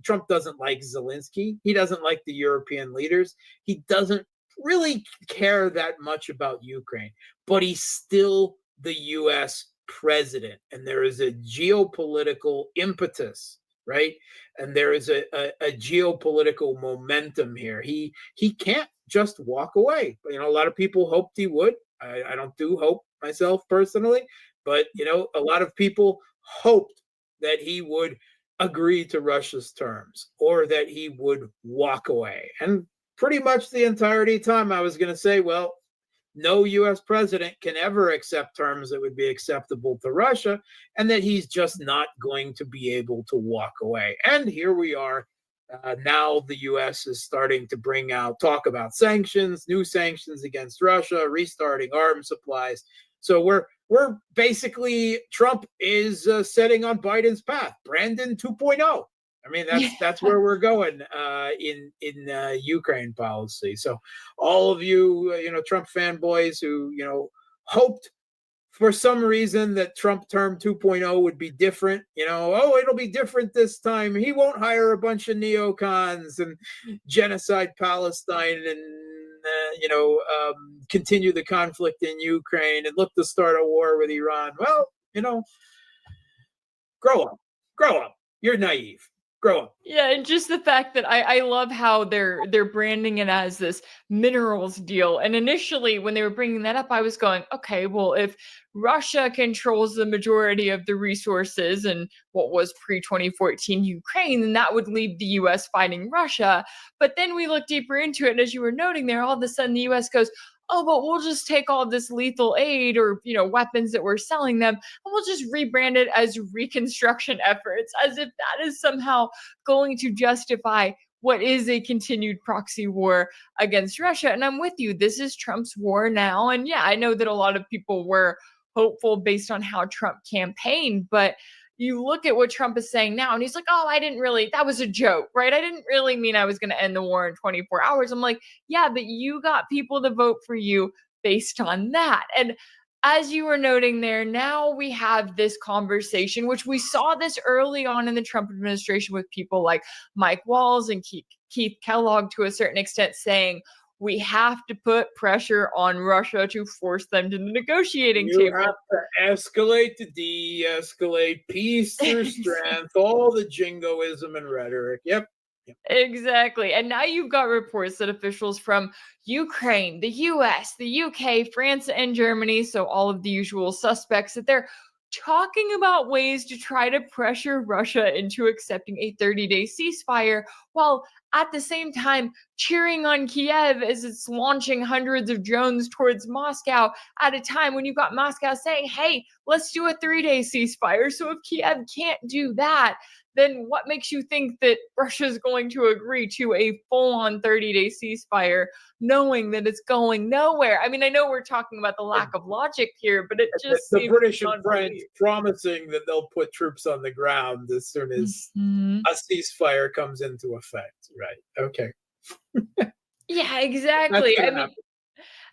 Trump doesn't like Zelensky. He doesn't like the European leaders. He doesn't really care that much about Ukraine, but he's still the U.S. president, and there is a geopolitical impetus, right? And there is a geopolitical momentum here. He can't just walk away. You know, a lot of people hoped he would. I don't do hope myself personally, but you know, a lot of people hoped that he would agree to Russia's terms or that he would walk away. And pretty much the entirety of the time I was going to say, well, no U.S. president can ever accept terms that would be acceptable to Russia, and that he's just not going to be able to walk away. And here we are. Now the U.S. is starting to talk about sanctions, new sanctions against Russia, restarting arms supplies. So we're basically, Trump is setting on Biden's path, Brandon 2.0. I mean, that's where we're going in Ukraine policy. So all of you, Trump fanboys who, hoped for some reason that Trump term 2.0 would be different, it'll be different this time. He won't hire a bunch of neocons and genocide Palestine and, continue the conflict in Ukraine and look to start a war with Iran. Well, grow up. You're naive. Grow up. Yeah, and just the fact that I love how they're branding it as this minerals deal. And initially, when they were bringing that up, I was going, okay, well, if Russia controls the majority of the resources in what was pre-2014 Ukraine, then that would leave the U.S. fighting Russia. But then we look deeper into it, and as you were noting there, all of a sudden the U.S. goes, oh, but we'll just take all this lethal aid or, weapons that we're selling them, and we'll just rebrand it as reconstruction efforts, as if that is somehow going to justify what is a continued proxy war against Russia. And I'm with you. This is Trump's war now. And yeah, I know that a lot of people were hopeful based on how Trump campaigned, but you look at what Trump is saying now, and he's like, oh, that was a joke, right? I didn't really mean I was going to end the war in 24 hours. I'm like, yeah, but you got people to vote for you based on that. And as you were noting there, now we have this conversation, which we saw this early on in the Trump administration with people like Mike Walls and Keith Kellogg to a certain extent saying, we have to put pressure on Russia to force them to the negotiating table. You have to escalate to de-escalate, peace through strength, all the jingoism and rhetoric. Yep. Exactly. And now you've got reports that officials from Ukraine, the US, the UK, France, and Germany, so all of the usual suspects, that they're talking about ways to try to pressure Russia into accepting a 30-day ceasefire, while at the same time cheering on Kiev as it's launching hundreds of drones towards Moscow at a time when you've got Moscow saying, hey, let's do a 3-day ceasefire. So if Kiev can't do that, then what makes you think that Russia is going to agree to a full-on 30-day ceasefire, knowing that it's going nowhere? I mean, I know we're talking about the lack of logic here, but it just the seems British and French promising that they'll put troops on the ground as soon as a ceasefire comes into effect. Right. Okay. Yeah, exactly. I mean,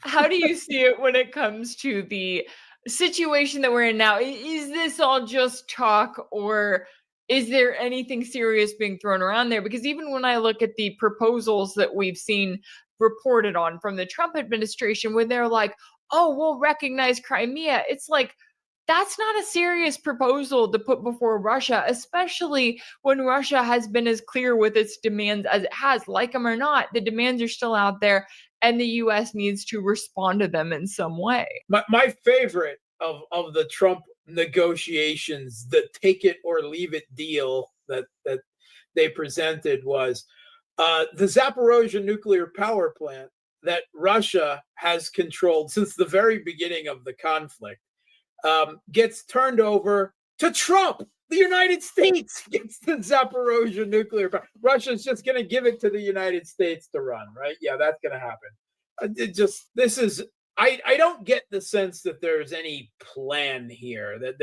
how do you see it when it comes to the situation that we're in now? Is this all just talk, or is there anything serious being thrown around there? Because even when I look at the proposals that we've seen reported on from the Trump administration, when they're like, oh, we'll recognize Crimea, it's like, that's not a serious proposal to put before Russia, especially when Russia has been as clear with its demands as it has. Like them or not, the demands are still out there, and the U.S. needs to respond to them in some way. My favorite of the Trump negotiations, the take it or leave it deal that they presented was the Zaporozhye nuclear power plant that Russia has controlled since the very beginning of the conflict gets turned over to Trump. The United States gets the Zaporozhye nuclear power. Russia's just going to give it to the United States to run, right? Yeah, that's going to happen. I don't get the sense that there's any plan here, that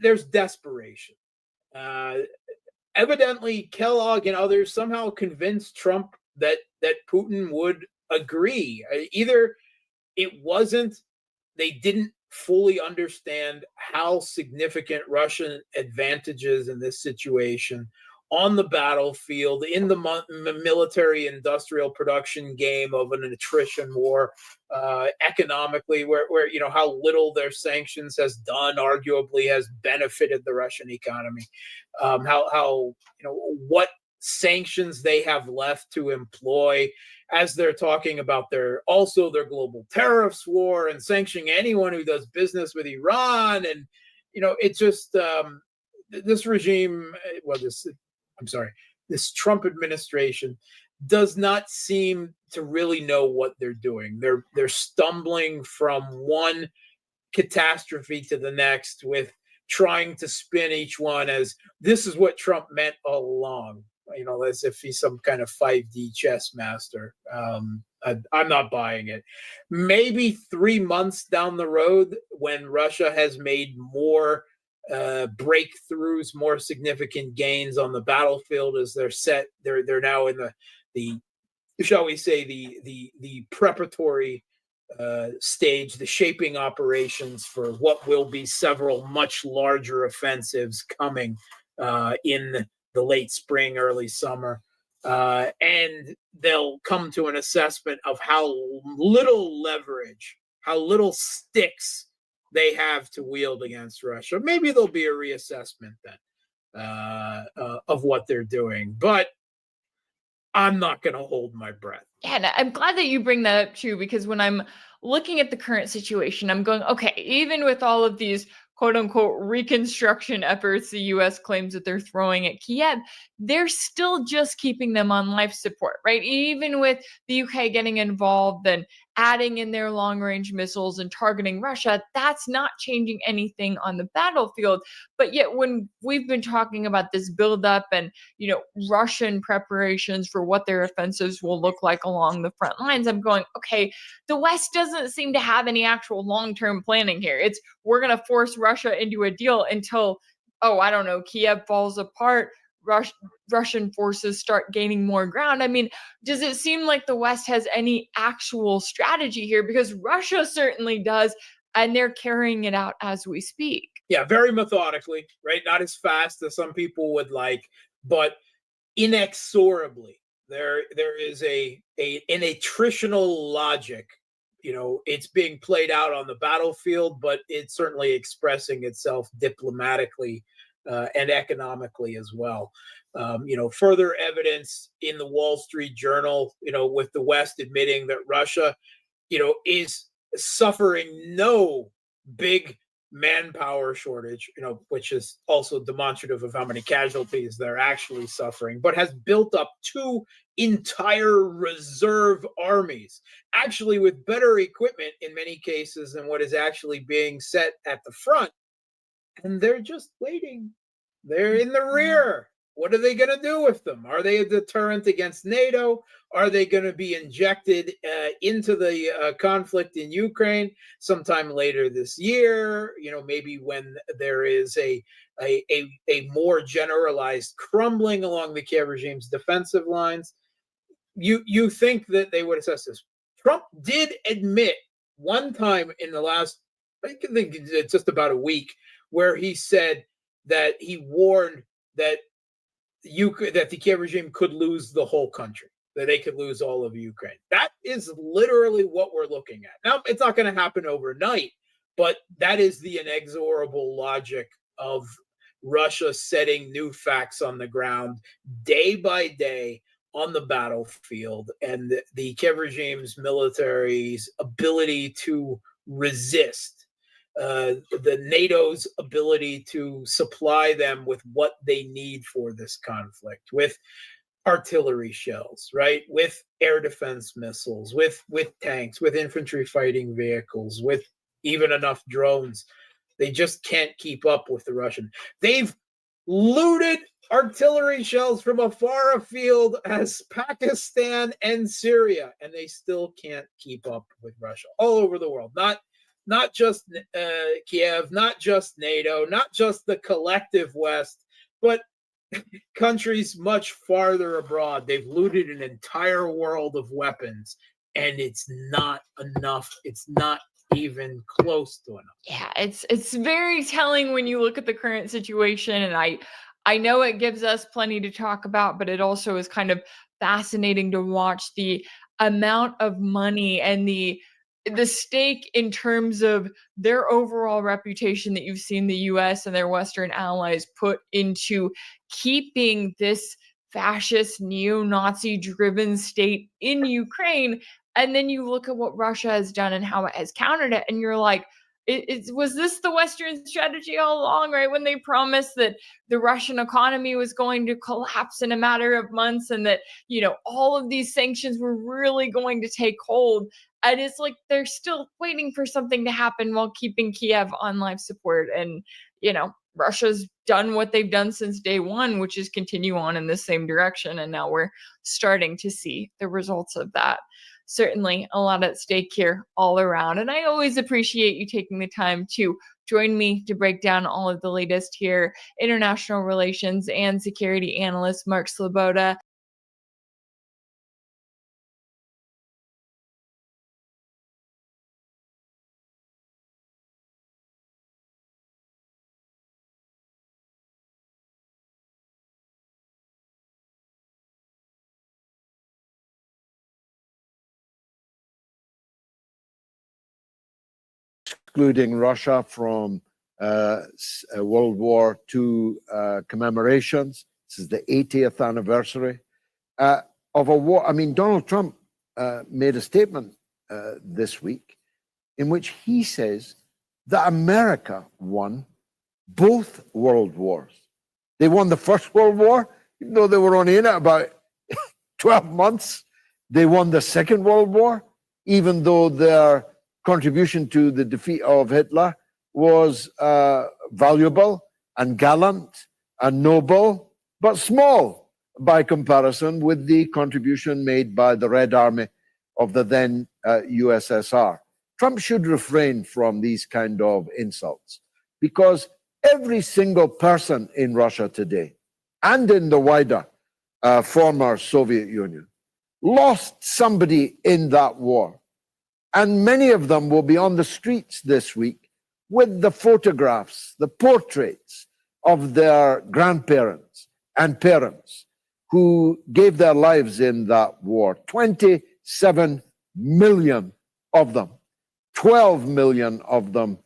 there's desperation. Evidently, Kellogg and others somehow convinced Trump that Putin would agree. Either they didn't fully understand how significant Russian advantages in this situation on the battlefield, in the military industrial production game of an attrition war, economically, where how little their sanctions has done, arguably has benefited the Russian economy, how what sanctions they have left to employ as they're talking about their global tariffs war and sanctioning anyone who does business with Iran. And it's just this regime, this Trump administration does not seem to really know what they're doing. They're stumbling from one catastrophe to the next, with trying to spin each one as this is what Trump meant all along, as if he's some kind of 5D chess master. I'm not buying it. Maybe 3 months down the road, when Russia has made more breakthroughs, more significant gains on the battlefield, as they're now in the shall we say the preparatory stage, the shaping operations for what will be several much larger offensives coming in the late spring, early summer, and they'll come to an assessment of how little leverage, how little sticks they have to wield against Russia. Maybe there'll be a reassessment then of what they're doing, but I'm not going to hold my breath. Yeah, and I'm glad that you bring that up too, because when I'm looking at the current situation, I'm going, okay, even with all of these quote unquote reconstruction efforts the US claims that they're throwing at Kiev, they're still just keeping them on life support, right? Even with the UK getting involved and adding in their long range missiles and targeting Russia, that's not changing anything on the battlefield. But yet, when we've been talking about this buildup and, Russian preparations for what their offensives will look like along the front lines, I'm going, okay, the West doesn't seem to have any actual long-term planning here. It's, we're going to force Russia into a deal until, Kiev falls apart, Russian forces start gaining more ground. I mean, does it seem like the West has any actual strategy here? Because Russia certainly does, and they're carrying it out as we speak. Yeah, very methodically, right? Not as fast as some people would like, but inexorably. There is an attritional logic. It's being played out on the battlefield, but it's certainly expressing itself diplomatically and economically as well. Further evidence in the Wall Street Journal, with the West admitting that Russia, is suffering no big manpower shortage, which is also demonstrative of how many casualties they're actually suffering, but has built up 2 entire reserve armies, actually with better equipment in many cases than what is actually being set at the front. And they're just waiting. They're in the rear. What are they going to do with them? Are they a deterrent against NATO? Are they going to be injected into the conflict in Ukraine sometime later this year? Maybe when there is a more generalized crumbling along the Kiev regime's defensive lines. You think that they would assess this? Trump did admit one time in the last, I think it's just about a week, where he said that he warned that the Kiev regime could lose the whole country, that they could lose all of Ukraine. That is literally what we're looking at. Now, it's not going to happen overnight, but that is the inexorable logic of Russia setting new facts on the ground day by day on the battlefield, and the Kiev regime's military's ability to resist, the NATO's ability to supply them with what they need for this conflict, with artillery shells, right? With air defense missiles, with tanks, with infantry fighting vehicles, with even enough drones. They just can't keep up with the Russian. They've looted artillery shells from as far afield as Pakistan and Syria, and they still can't keep up with Russia all over the world. Not just Kiev, not just NATO, not just the collective West, but countries much farther abroad. They've looted an entire world of weapons, and it's not enough. It's not even close to enough. Yeah, it's very telling when you look at the current situation, and I know it gives us plenty to talk about, but it also is kind of fascinating to watch the amount of money and the stake in terms of their overall reputation that you've seen the US and their Western allies put into keeping this fascist neo-Nazi driven state in Ukraine. And then you look at what Russia has done and how it has countered it, and you're like, was this the Western strategy all along, right? When they promised that the Russian economy was going to collapse in a matter of months, and that, all of these sanctions were really going to take hold. And it's like they're still waiting for something to happen while keeping Kiev on life support. And, Russia's done what they've done since day one, which is continue on in the same direction. And now we're starting to see the results of that. Certainly a lot at stake here all around. And I always appreciate you taking the time to join me to break down all of the latest here. International relations and security analyst Mark Sloboda. Excluding Russia from World War II commemorations. This is the 80th anniversary of a war. I mean, Donald Trump made a statement this week in which he says that America won both world wars. They won the First World War, even though they were only in it about 12 months. They won the Second World War, even though their contribution to the defeat of Hitler was valuable and gallant and noble, but small by comparison with the contribution made by the Red Army of the then USSR. Trump should refrain from these kind of insults, because every single person in Russia today and in the wider former Soviet Union lost somebody in that war. And many of them will be on the streets this week with the photographs, the portraits of their grandparents and parents who gave their lives in that war. 27 million of them, 12 million of them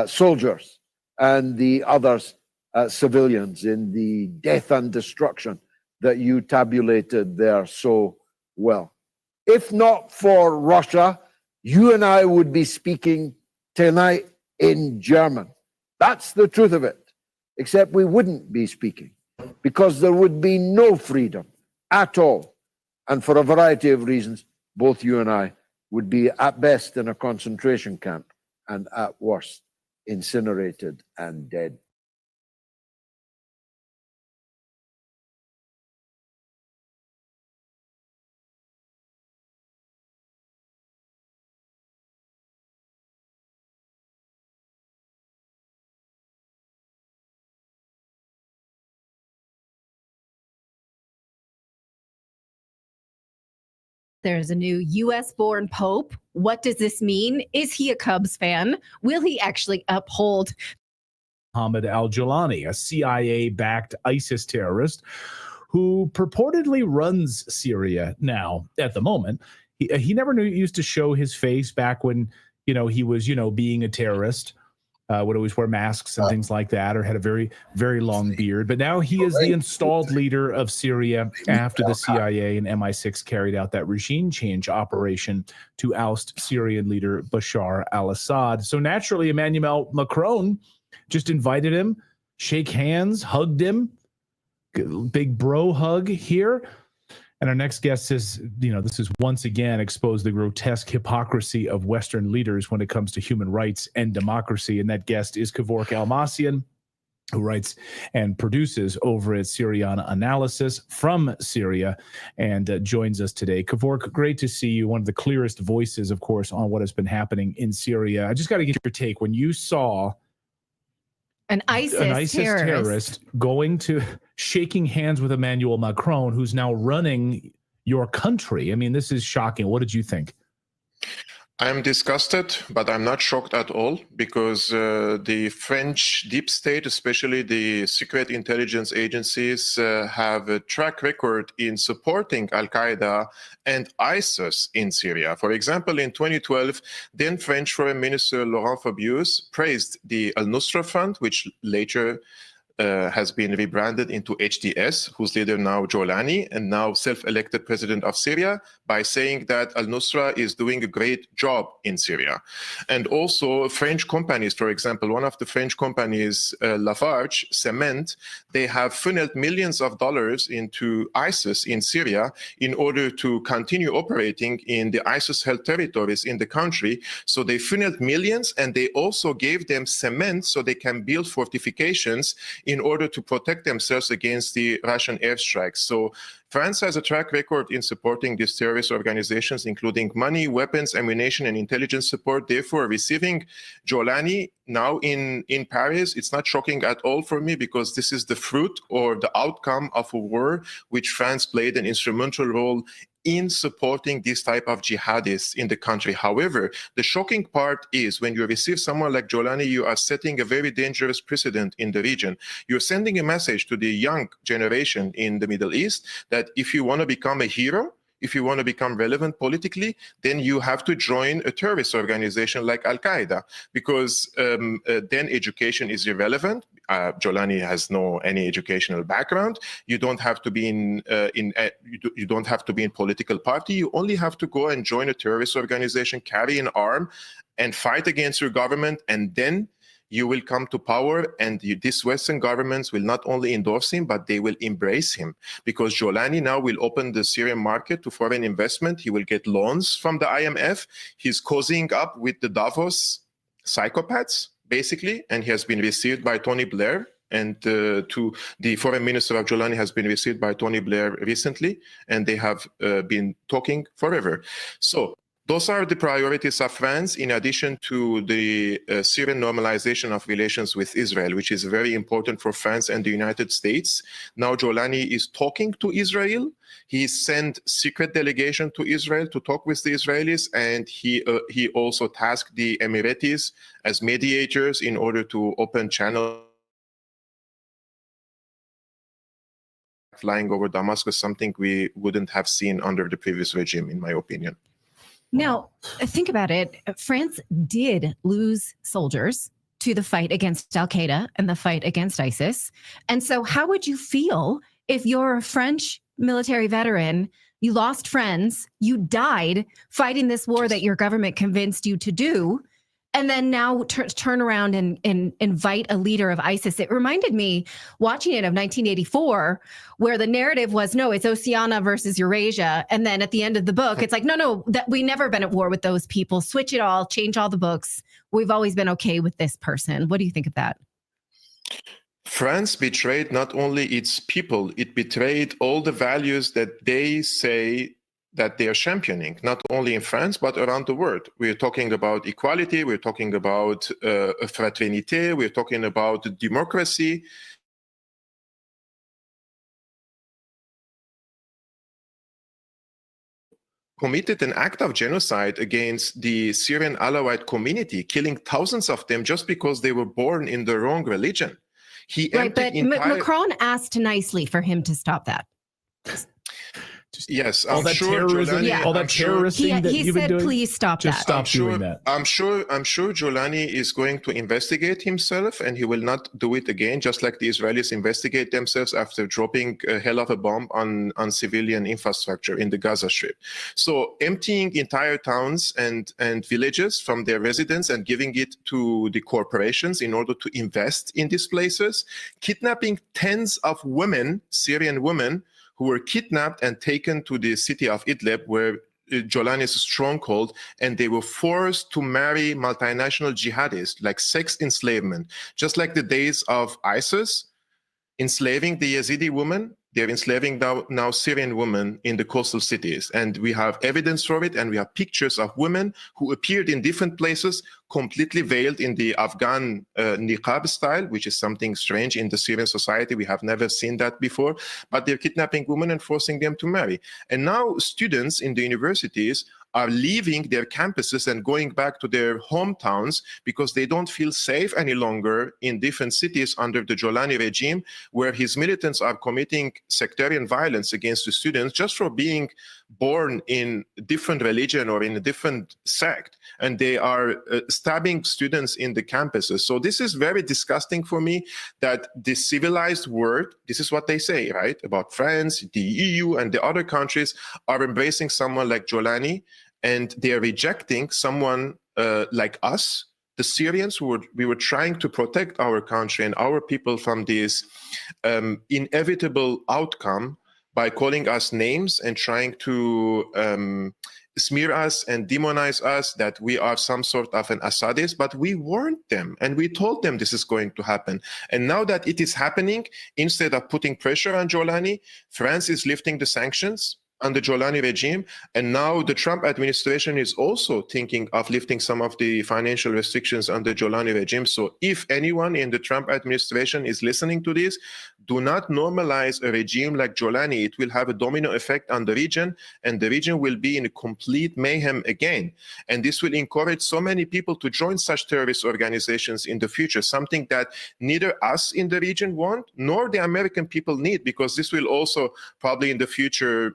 soldiers, and the others civilians in the death and destruction that you tabulated there so well. If not for Russia, you and I would be speaking tonight in German. That's the truth of it. Except we wouldn't be speaking, because there would be no freedom at all. And for a variety of reasons, both you and I would be at best in a concentration camp and at worst incinerated and dead. There's a new U.S.-born Pope. What does this mean? Is he a Cubs fan? Will he actually uphold Mohammed al-Jawlani, a CIA-backed ISIS terrorist who purportedly runs Syria now at the moment? He never used to show his face back when, he was, being a terrorist. Would always wear masks and things like that, or had a very, very long beard. But now he is the installed leader of Syria after the CIA and MI6 carried out that regime change operation to oust Syrian leader Bashar al-Assad. So naturally, Emmanuel Macron just invited him, shake hands, hugged him, big bro hug here. And our next guest says, this is once again exposed the grotesque hypocrisy of Western leaders when it comes to human rights and democracy. And that guest is Kevork Almassian, who writes and produces over at Syriana Analysis from Syria, and joins us today. Kevork, great to see you. One of the clearest voices, of course, on what has been happening in Syria. I just got to get your take. When you saw an ISIS terrorist shaking hands with Emmanuel Macron, who's now running your country. I mean, this is shocking. What did you think? I'm disgusted, but I'm not shocked at all, because the French deep state, especially the secret intelligence agencies, have a track record in supporting Al-Qaeda and ISIS in Syria. For example, in 2012, then French Foreign Minister Laurent Fabius praised the Al-Nusra Front, which later has been rebranded into HDS, whose leader now Jolani, and now self-elected president of Syria, by saying that al-Nusra is doing a great job in Syria. And also French companies, for example, one of the French companies, Lafarge Cement, they have funneled millions of dollars into ISIS in Syria in order to continue operating in the ISIS-held territories in the country. So they funneled millions, and they also gave them cement so they can build fortifications in order to protect themselves against the Russian airstrikes. So France has a track record in supporting these terrorist organizations, including money, weapons, ammunition, and intelligence support. Therefore, receiving Jolani now in Paris, it's not shocking at all for me, because this is the fruit or the outcome of a war which France played an instrumental role in supporting this type of jihadists in the country. However, the shocking part is when you receive someone like Jolani, you are setting a very dangerous precedent in the region. You're sending a message to the young generation in the Middle East that if you want to become a hero, if you want to become relevant politically, then you have to join a terrorist organization like Al-Qaeda, because then education is irrelevant. Jolani has any educational background. You don't have to be you don't have to be in political party. You only have to go and join a terrorist organization, carry an arm, and fight against your government, and then you will come to power, and these Western governments will not only endorse him, but they will embrace him, because Jolani now will open the Syrian market to foreign investment. He will get loans from the IMF. He's cozying up with the Davos psychopaths, basically, and he has been received by Tony Blair. And the foreign minister of Jolani has been received by Tony Blair recently, and they have been talking forever. So those are the priorities of France, in addition to the Syrian normalization of relations with Israel, which is very important for France and the United States. Now Jolani is talking to Israel. He sent secret delegation to Israel to talk with the Israelis, and he also tasked the Emiratis as mediators in order to open channels flying over Damascus, something we wouldn't have seen under the previous regime, in my opinion. Now, think about it. France did lose soldiers to the fight against Al-Qaeda and the fight against ISIS. And so how would you feel if you're a French military veteran, you lost friends, you died fighting this war that your government convinced you to do, and then now turn around and invite a leader of ISIS? It reminded me, watching it, of 1984, where the narrative was, no, it's Oceania versus Eurasia. And then at the end of the book, it's like, no, that we never been at war with those people. Switch it all, change all the books. We've always been okay with this person. What do you think of that? France betrayed not only its people, it betrayed all the values that they say that they are championing, not only in France, but around the world. We're talking about equality, we're talking about fraternité, we're talking about democracy. Committed an act of genocide against the Syrian Alawite community, killing thousands of them just because they were born in the wrong religion. Right, but Macron asked nicely for him to stop that. Yes, all I'm that sure terrorism, Jolani, all that terrorism that you've been doing. Please stop Just that. stop doing that. I'm sure Jolani is going to investigate himself, and he will not do it again, just like the Israelis investigate themselves after dropping a hell of a bomb on civilian infrastructure in the Gaza Strip. So emptying entire towns and villages from their residents and giving it to the corporations in order to invest in these places, kidnapping tens of women, Syrian women, who were kidnapped and taken taken to the city of Idlib, where Jolani's stronghold, and they were forced to marry multinational jihadists, like sex enslavement, just like the days of ISIS enslaving the Yazidi woman. They're enslaving now Syrian women in the coastal cities. And we have evidence for it, and we have pictures of women who appeared in different places, completely veiled in the Afghan niqab style, which is something strange in the Syrian society. We have never seen that before. But they're kidnapping women and forcing them to marry. And now students in the universities are leaving their campuses and going back to their hometowns because they don't feel safe any longer in different cities under the Jolani regime, where his militants are committing sectarian violence against the students just for being born in a different religion or in a different sect. And they are stabbing students in the campuses. So this is very disgusting for me, that the civilized world, this is what they say, right, about France, the EU, and the other countries are embracing someone like Jolani, and they are rejecting someone like us, the Syrians, we were trying to protect our country and our people from this inevitable outcome by calling us names and trying to smear us and demonize us, that we are some sort of an Assadist. But we warned them and we told them this is going to happen. And now that it is happening, instead of putting pressure on Jolani, France is lifting the sanctions on the Jolani regime. And now the Trump administration is also thinking of lifting some of the financial restrictions on the Jolani regime. So if anyone in the Trump administration is listening to this, do not normalize a regime like Jolani. It will have a domino effect on the region, and the region will be in a complete mayhem again. And this will encourage so many people to join such terrorist organizations in the future, something that neither us in the region want, nor the American people need, because this will also probably in the future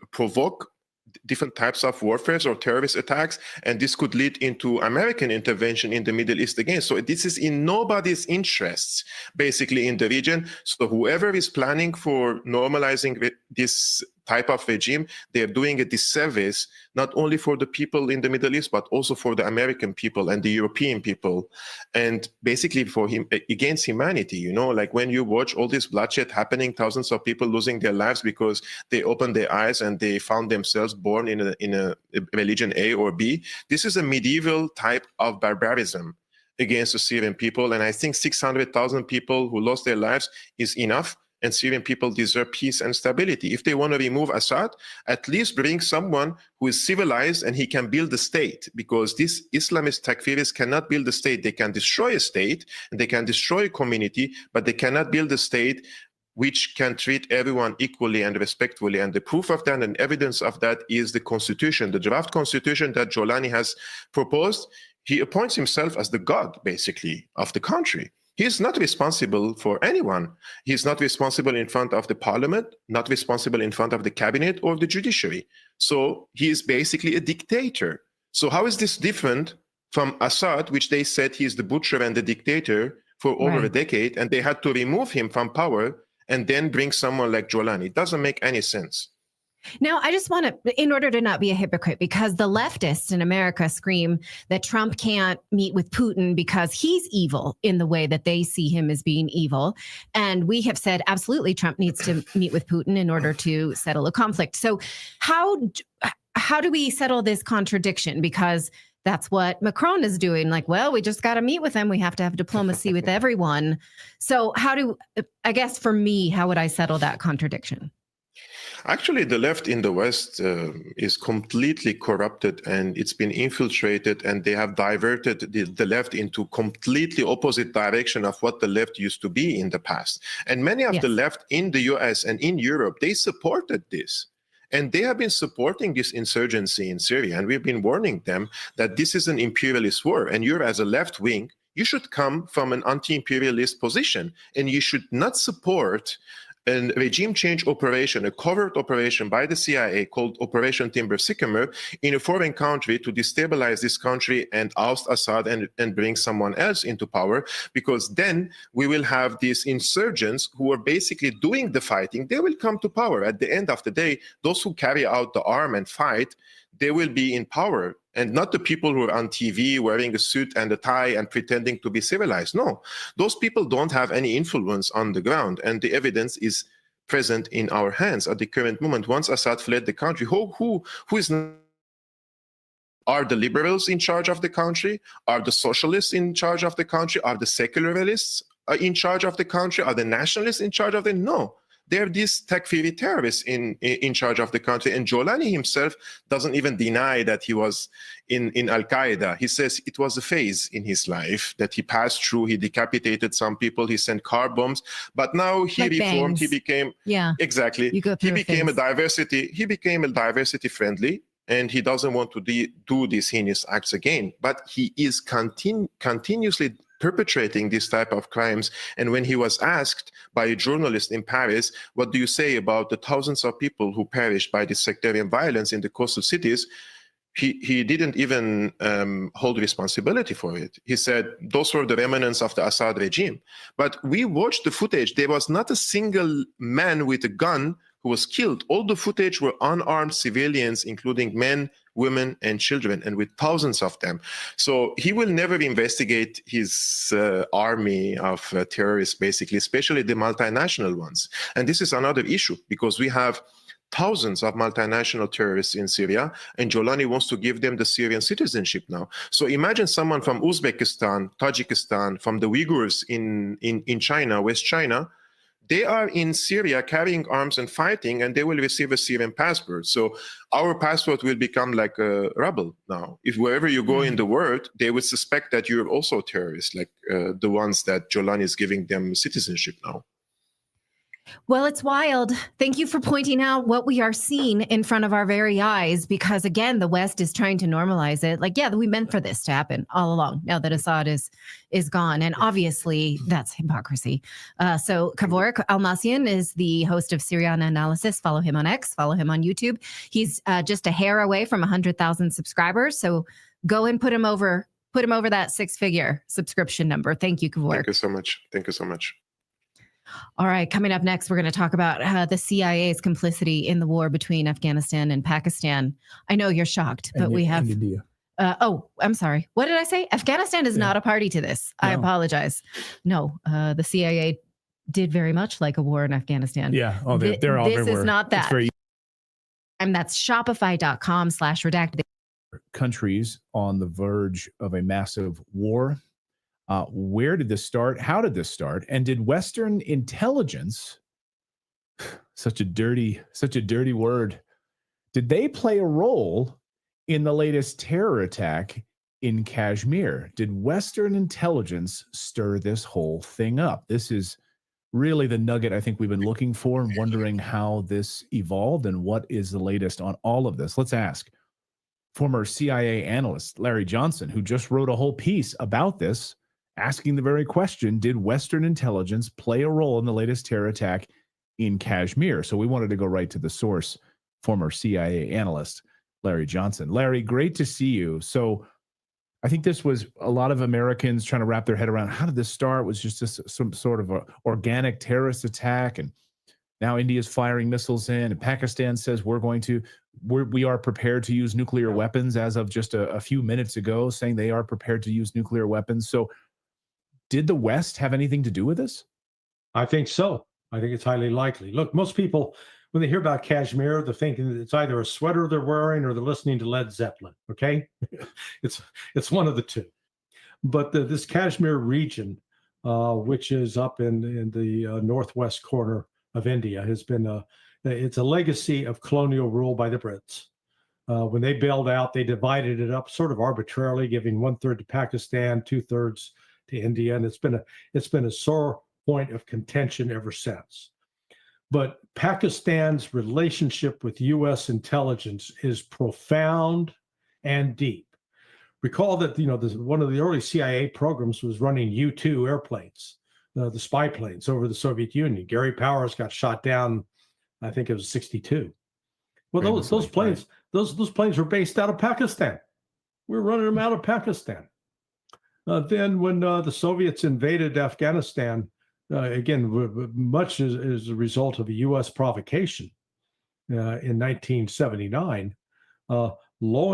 provoke different types of warfare or terrorist attacks, and this could lead into American intervention in the Middle East again. So this is in nobody's interests, basically, in the region. So whoever is planning for normalizing this type of regime, they're doing a disservice, not only for the people in the Middle East, but also for the American people and the European people, and basically for him against humanity. You know, like when you watch all this bloodshed happening, thousands of people losing their lives because they opened their eyes and they found themselves born in a religion A or B. This is a medieval type of barbarism against the Syrian people. And I think 600,000 people who lost their lives is enough. And Syrian people deserve peace and stability. If they want to remove Assad, at least bring someone who is civilized and he can build a state, because these Islamist takfirists cannot build a state. They can destroy a state and they can destroy a community, but they cannot build a state which can treat everyone equally and respectfully. And the proof of that and evidence of that is the constitution, the draft constitution that Jolani has proposed. He appoints himself as the god, basically, of the country. He is not responsible for anyone. He is not responsible in front of the parliament, not responsible in front of the cabinet or the judiciary. So he is basically a dictator. So how is this different from Assad, which they said he is the butcher and the dictator for over a decade, and they had to remove him from power and then bring someone like Jolani? It doesn't make any sense. Now, I just want to, in order to not be a hypocrite, because the leftists in America scream that Trump can't meet with Putin because he's evil in the way that they see him as being evil. And we have said, absolutely, Trump needs to meet with Putin in order to settle a conflict. So how do we settle this contradiction? Because that's what Macron is doing. Like, well, we just got to meet with him. We have to have diplomacy with everyone. So I guess for me, how would I settle that contradiction? Actually, the left in the West is completely corrupted, and it's been infiltrated, and they have diverted the left into completely opposite direction of what the left used to be in the past. And many of the left in the US and in Europe, they supported this. And they have been supporting this insurgency in Syria. And we've been warning them that this is an imperialist war. And you're, as a left wing, you should come from an anti-imperialist position. And you should not support a regime change operation, a covert operation by the CIA called Operation Timber Sycamore in a foreign country to destabilize this country and oust Assad and bring someone else into power, because then we will have these insurgents who are basically doing the fighting. They will come to power. At the end of the day, those who carry out the arm and fight, they will be in power, and not the people who are on TV wearing a suit and a tie and pretending to be civilized. No, those people don't have any influence on the ground, and the evidence is present in our hands at the current moment. Once Assad fled the country, who is are the liberals in charge of the country? Are the socialists in charge of the country? Are the secularists in charge of the country? Are the nationalists in charge of the? No, they're these Takfiri terrorists in charge of the country. And Jolani himself doesn't even deny that he was in Al-Qaeda. He says it was a phase in his life that he passed through. He decapitated some people. He sent car bombs. But now he Like reformed. bangs. He became You go He through became a phase. He became a diversity friendly. And he doesn't want to do these heinous acts again. But he is continuously perpetrating this type of crimes. And when he was asked by a journalist in Paris, what do you say about the thousands of people who perished by this sectarian violence in the coastal cities? He didn't even hold responsibility for it. He said those were the remnants of the Assad regime. But we watched the footage. There was not a single man with a gun who was killed. All the footage were unarmed civilians, including men, women, and children, and with thousands of them. So he will never investigate his army of terrorists, basically, especially the multinational ones. And this is another issue, because we have thousands of multinational terrorists in Syria, and Jolani wants to give them the Syrian citizenship now. So imagine someone from Uzbekistan, Tajikistan, from the Uyghurs in China, West China. They are in Syria carrying arms and fighting, and they will receive a Syrian passport. So our passport will become like a rebel now. If wherever you go in the world, they would suspect that you're also terrorists, like the ones that Jolani is giving them citizenship now. Well, it's wild. Thank you for pointing out what we are seeing in front of our very eyes, because again, the West is trying to normalize it. Like, yeah, we meant for this to happen all along. Now that Assad is gone, and obviously that's hypocrisy. So Kevork Almasian is the host of Syrian Analysis. Follow him on X. Follow him on YouTube. He's just a hair away from 100,000 subscribers. So go and put him over that 6-figure subscription number. Thank you, Kevork. Thank you so much. Thank you so much. All right, coming up next, we're going to talk about the CIA's complicity in the war between Afghanistan and Pakistan. I know you're shocked, but we have... India. I'm sorry. What did I say? Afghanistan is not a party to this. I apologize. No, the CIA did very much like a war in Afghanistan. Yeah. Oh, they're all This everywhere. is not that. It's very And that's shopify.com/redacted. countries on the verge of a massive war. Where did this start? How did this start? And did Western intelligence, such a dirty word, did they play a role in the latest terror attack in Kashmir? Did Western intelligence stir this whole thing up? This is really the nugget I think we've been looking for and wondering how this evolved and what is the latest on all of this. Let's ask former CIA analyst Larry Johnson, who just wrote a whole piece about this, asking the very question, did Western intelligence play a role in the latest terror attack in Kashmir? So we wanted to go right to the source, former CIA analyst Larry Johnson. Larry, great to see you. So I think this was a lot of Americans trying to wrap their head around, how did this start? Was just some sort of a organic terrorist attack, and now India's firing missiles in, and Pakistan says we are prepared to use nuclear weapons as of just a few minutes ago, saying they are prepared to use nuclear weapons. So did the West have anything to do with this? I think so. I think it's highly likely. Look, most people, when they hear about Kashmir, they're thinking that it's either a sweater they're wearing or they're listening to Led Zeppelin. Okay, it's one of the two. But this Kashmir region, which is up in the northwest corner of India, has been it's a legacy of colonial rule by the Brits. When they bailed out, they divided it up sort of arbitrarily, giving 1/3 to Pakistan, 2/3 to India, and it's been a sore point of contention ever since. But Pakistan's relationship with U.S. intelligence is profound and deep. Recall that one of the early CIA programs was running U-2 airplanes, the spy planes over the Soviet Union. Gary Powers got shot down, I think it was 1962. Well, those planes, those planes were based out of Pakistan. We're running them out of Pakistan. Then when the Soviets invaded Afghanistan, again, much as a result of a U.S. provocation in 1979, lo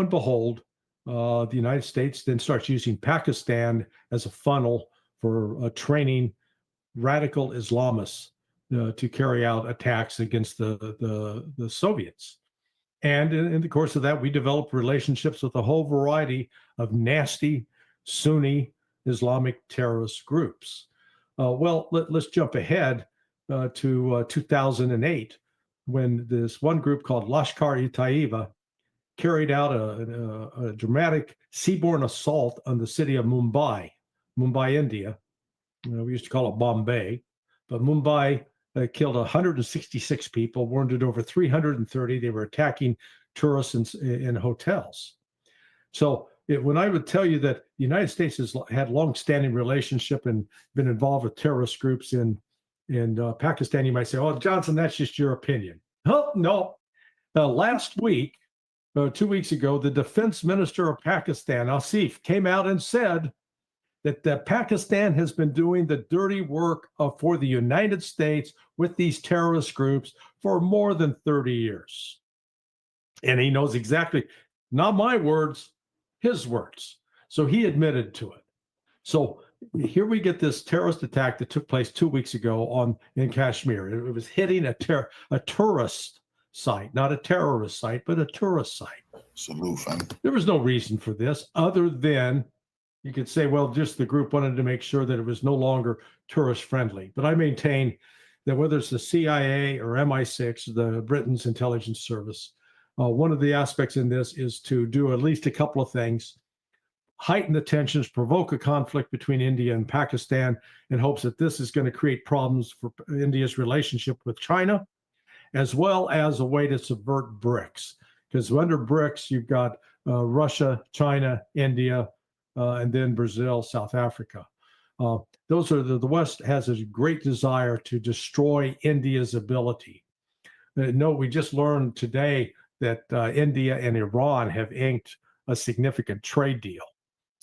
and behold, the United States then starts using Pakistan as a funnel for training radical Islamists to carry out attacks against the Soviets. And in the course of that, we developed relationships with a whole variety of nasty Sunni Islamic terrorist groups. Let's jump ahead to 2008, when this one group called Lashkar-e-Taiba carried out a dramatic seaborne assault on the city of Mumbai, India. We used to call it Bombay, but Mumbai killed 166 people, wounded over 330. They were attacking tourists in hotels. So when I would tell you that the United States has had long-standing relationship and been involved with terrorist groups in Pakistan, you might say, "Oh, Johnson, that's just your opinion." Oh, no. Last week, 2 weeks ago, the defense minister of Pakistan, Asif, came out and said that Pakistan has been doing the dirty work for the United States with these terrorist groups for more than 30 years. And he knows exactly, not my words, his words. So he admitted to it. So here we get this terrorist attack that took place 2 weeks ago in Kashmir. It was hitting a tourist site, not a terrorist site, but a tourist site. Salute, fam. There was no reason for this other than you could say, well, just the group wanted to make sure that it was no longer tourist friendly. But I maintain that whether it's the CIA or MI6, the Britain's intelligence service, one of the aspects in this is to do at least a couple of things: heighten the tensions, provoke a conflict between India and Pakistan in hopes that this is going to create problems for India's relationship with China, as well as a way to subvert BRICS. Because under BRICS, you've got Russia, China, India, and then Brazil, South Africa. Those are the West has a great desire to destroy India's ability. No, we just learned today that India and Iran have inked a significant trade deal.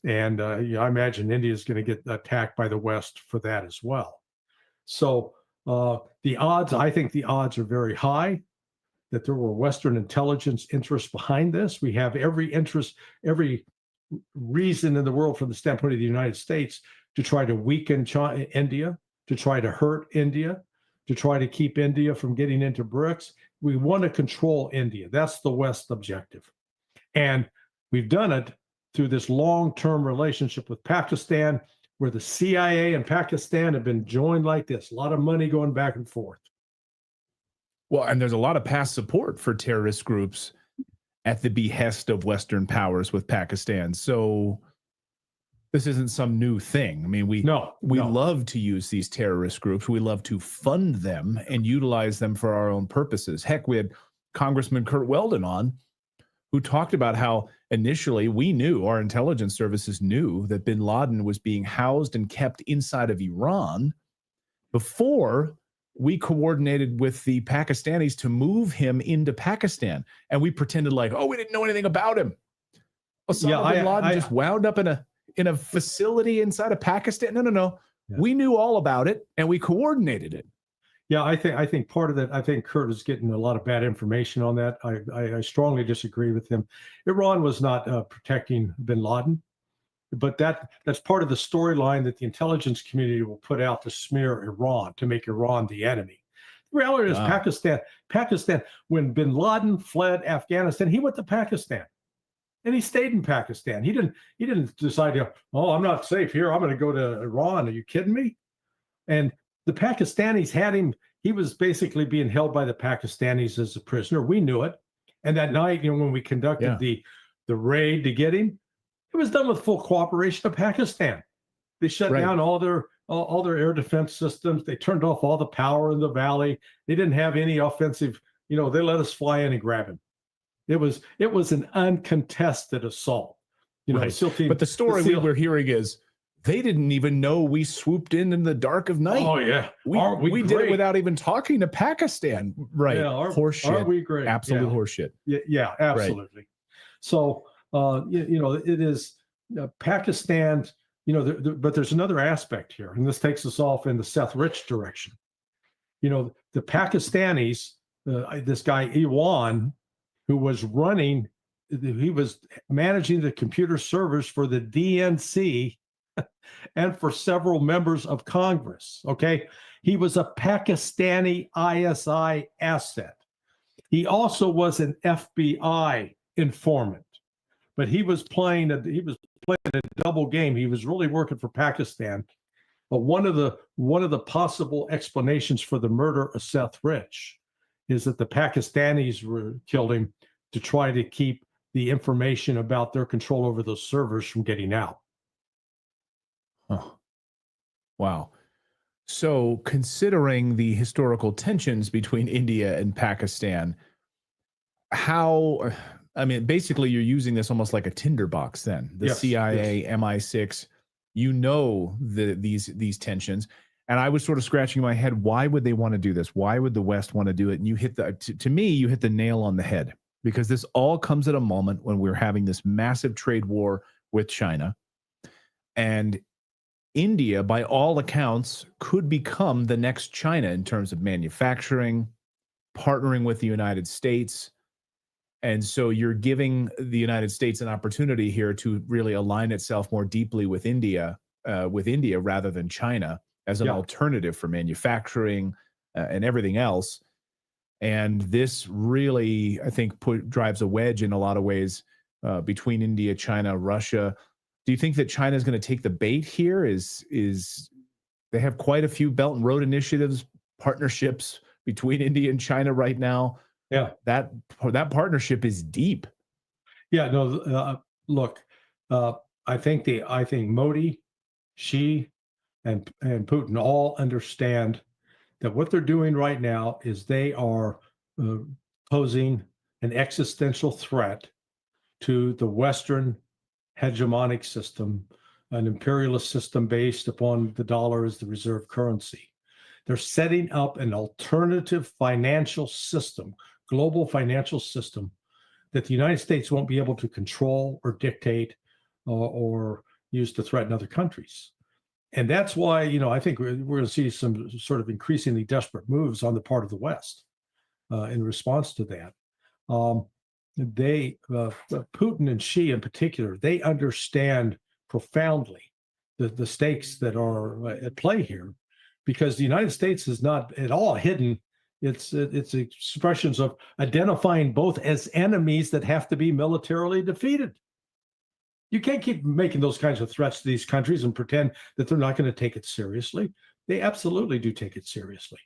And I imagine India is going to get attacked by the West for that as well. So I think the odds are very high that there were Western intelligence interests behind this. We have every interest, every reason in the world from the standpoint of the United States to try to weaken India, to try to hurt India, to try to keep India from getting into BRICS. We want to control India. That's the West objective. And we've done it through this long-term relationship with Pakistan, where the CIA and Pakistan have been joined like this. A lot of money going back and forth. Well, and there's a lot of past support for terrorist groups at the behest of Western powers with Pakistan. So this isn't some new thing. I mean, we love to use these terrorist groups. We love to fund them and utilize them for our own purposes. Heck, we had Congressman Kurt Weldon on, who talked about how initially our intelligence services knew that bin Laden was being housed and kept inside of Iran before we coordinated with the Pakistanis to move him into Pakistan. And we pretended like, oh, we didn't know anything about him. Osama bin Laden just wound up in a facility inside of Pakistan. No. Yeah. We knew all about it and we coordinated it. Yeah, I think part of that, I think Kurt is getting a lot of bad information on that. I strongly disagree with him. Iran was not protecting bin Laden, but that's part of the storyline that the intelligence community will put out to smear Iran, to make Iran the enemy. The reality is Pakistan, when bin Laden fled Afghanistan, he went to Pakistan. And he stayed in Pakistan. He didn't decide, I'm not safe here, I'm going to go to Iran. Are you kidding me? And the Pakistanis had him. He was basically being held by the Pakistanis as a prisoner. We knew it. And that night, when we conducted the raid to get him, it was done with full cooperation of Pakistan. They shut down all their air defense systems. They turned off all the power in the valley. They didn't have any offensive. They let us fly in and grab him. It was an uncontested assault. The SEAL team. But the story we were hearing is they didn't even know we swooped in the dark of night. Oh yeah, we did it without even talking to Pakistan. Right? Yeah, horseshit. Aren't we great? Absolute horseshit. Yeah, absolutely. Right. So it is Pakistan. But there's another aspect here, and this takes us off in the Seth Rich direction. The Pakistanis, this guy Iwan, who was he was managing the computer servers for the DNC and for several members of Congress. Okay. He was a Pakistani ISI asset. He also was an FBI informant, but he was playing a double game. He was really working for Pakistan. But one of the possible explanations for the murder of Seth Rich is that the Pakistanis killed him to try to keep the information about their control over those servers from getting out. Oh, wow. So, considering the historical tensions between India and Pakistan, basically you're using this almost like a tinderbox then. The Yes, CIA, MI6, these tensions. And I was sort of scratching my head, why would they want to do this? Why would the West want to do it? And you hit to me, you hit the nail on the head, because this all comes at a moment when we're having this massive trade war with China. And India, by all accounts, could become the next China in terms of manufacturing, partnering with the United States. And so you're giving the United States an opportunity here to really align itself more deeply with India rather than China as an alternative for manufacturing and everything else. And this really, I think, drives a wedge in a lot of ways between India, China, Russia. Do you think that China is going to take the bait here? Is they have quite a few Belt and Road initiatives, partnerships between India and China right now. Yeah, that partnership is deep. Yeah, no. Look, I think Modi, Xi, and Putin all understand that what they're doing right now is they are posing an existential threat to the Western hegemonic system, an imperialist system based upon the dollar as the reserve currency. They're setting up an alternative financial system, global financial system, that the United States won't be able to control or dictate or use to threaten other countries. And that's why, I think we're going to see some sort of increasingly desperate moves on the part of the West in response to that. Putin and Xi in particular, they understand profoundly the stakes that are at play here, because the United States is not at all hidden. It's expressions of identifying both as enemies that have to be militarily defeated. You can't keep making those kinds of threats to these countries and pretend that they're not going to take it seriously. They absolutely do take it seriously.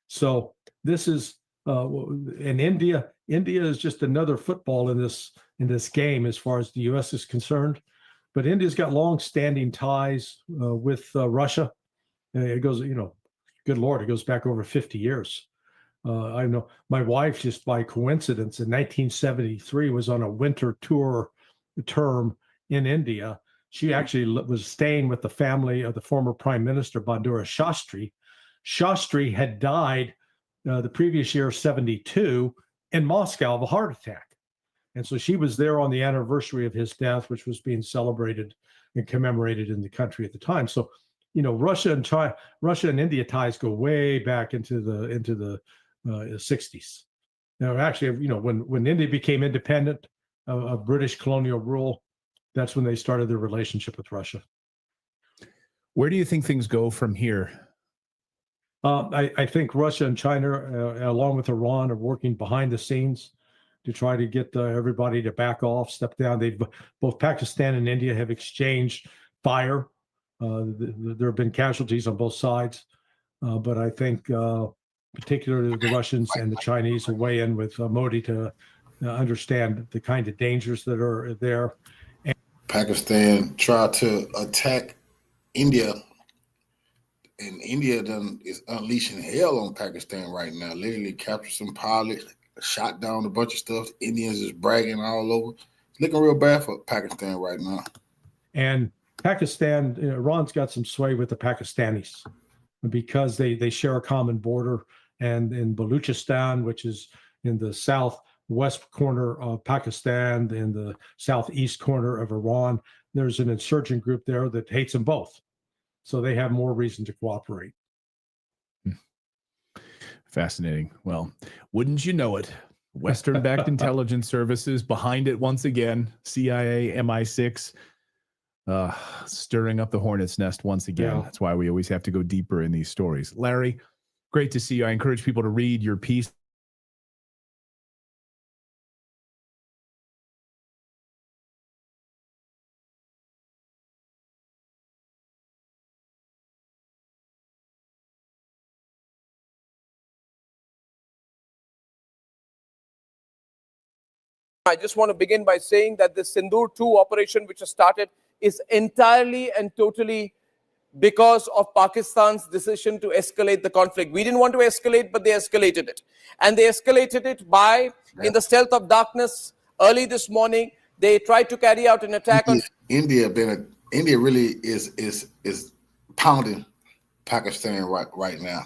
So this is, and India is just another football in this game as far as the U.S. is concerned. But India's got long-standing ties with Russia. It goes, good Lord, it goes back over 50 years. I know my wife, just by coincidence, in 1973 was on a winter term in India. She actually was staying with the family of the former Prime Minister Bandura Shastri. Shastri had died the previous year, 72, in Moscow of a heart attack. And so she was there on the anniversary of his death, which was being celebrated and commemorated in the country at the time. So, Russia and India ties go way back into the 60s. Now, actually, when India became independent of British colonial rule, that's when they started their relationship with Russia. Where do you think things go from here? I think Russia and China, along with Iran, are working behind the scenes to try to get everybody to back off, step down. Both Pakistan and India have exchanged fire. There have been casualties on both sides, but I think particularly the Russians and the Chinese will weigh in with Modi to understand the kind of dangers that are there. And Pakistan tried to attack India, and India is unleashing hell on Pakistan right now. Literally captured some pilots, shot down a bunch of stuff. Indians is bragging all over. It's looking real bad for Pakistan right now. And Pakistan, Iran's got some sway with the Pakistanis because they share a common border. And in Baluchistan, which is in the southwest corner of Pakistan, in the southeast corner of Iran, there's an insurgent group there that hates them both. So they have more reason to cooperate. Fascinating. Well, wouldn't you know it? Western-backed intelligence services behind it once again, CIA, MI6. Stirring up the hornet's nest once again. Yeah. That's why we always have to go deeper in these stories. Larry, great to see you. I encourage people to read your piece. I just want to begin by saying that the Sindoor 2 operation, which has started, is entirely and totally because of Pakistan's decision to escalate the conflict. We didn't want to escalate, but they escalated it. And they escalated it by, in the stealth of darkness, early this morning, they tried to carry out an attack on... India really is pounding Pakistan right now.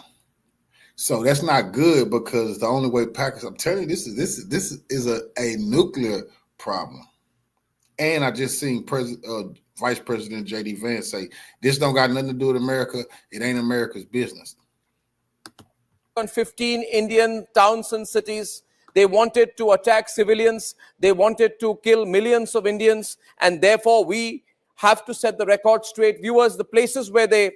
So that's not good, because the only way Pakistan, I'm telling you, this is a nuclear problem. And I just seen Vice President J.D. Vance say, this don't got nothing to do with America. It ain't America's business. On 15 Indian towns and cities, they wanted to attack civilians. They wanted to kill millions of Indians. And therefore, we have to set the record straight. Viewers, the places where they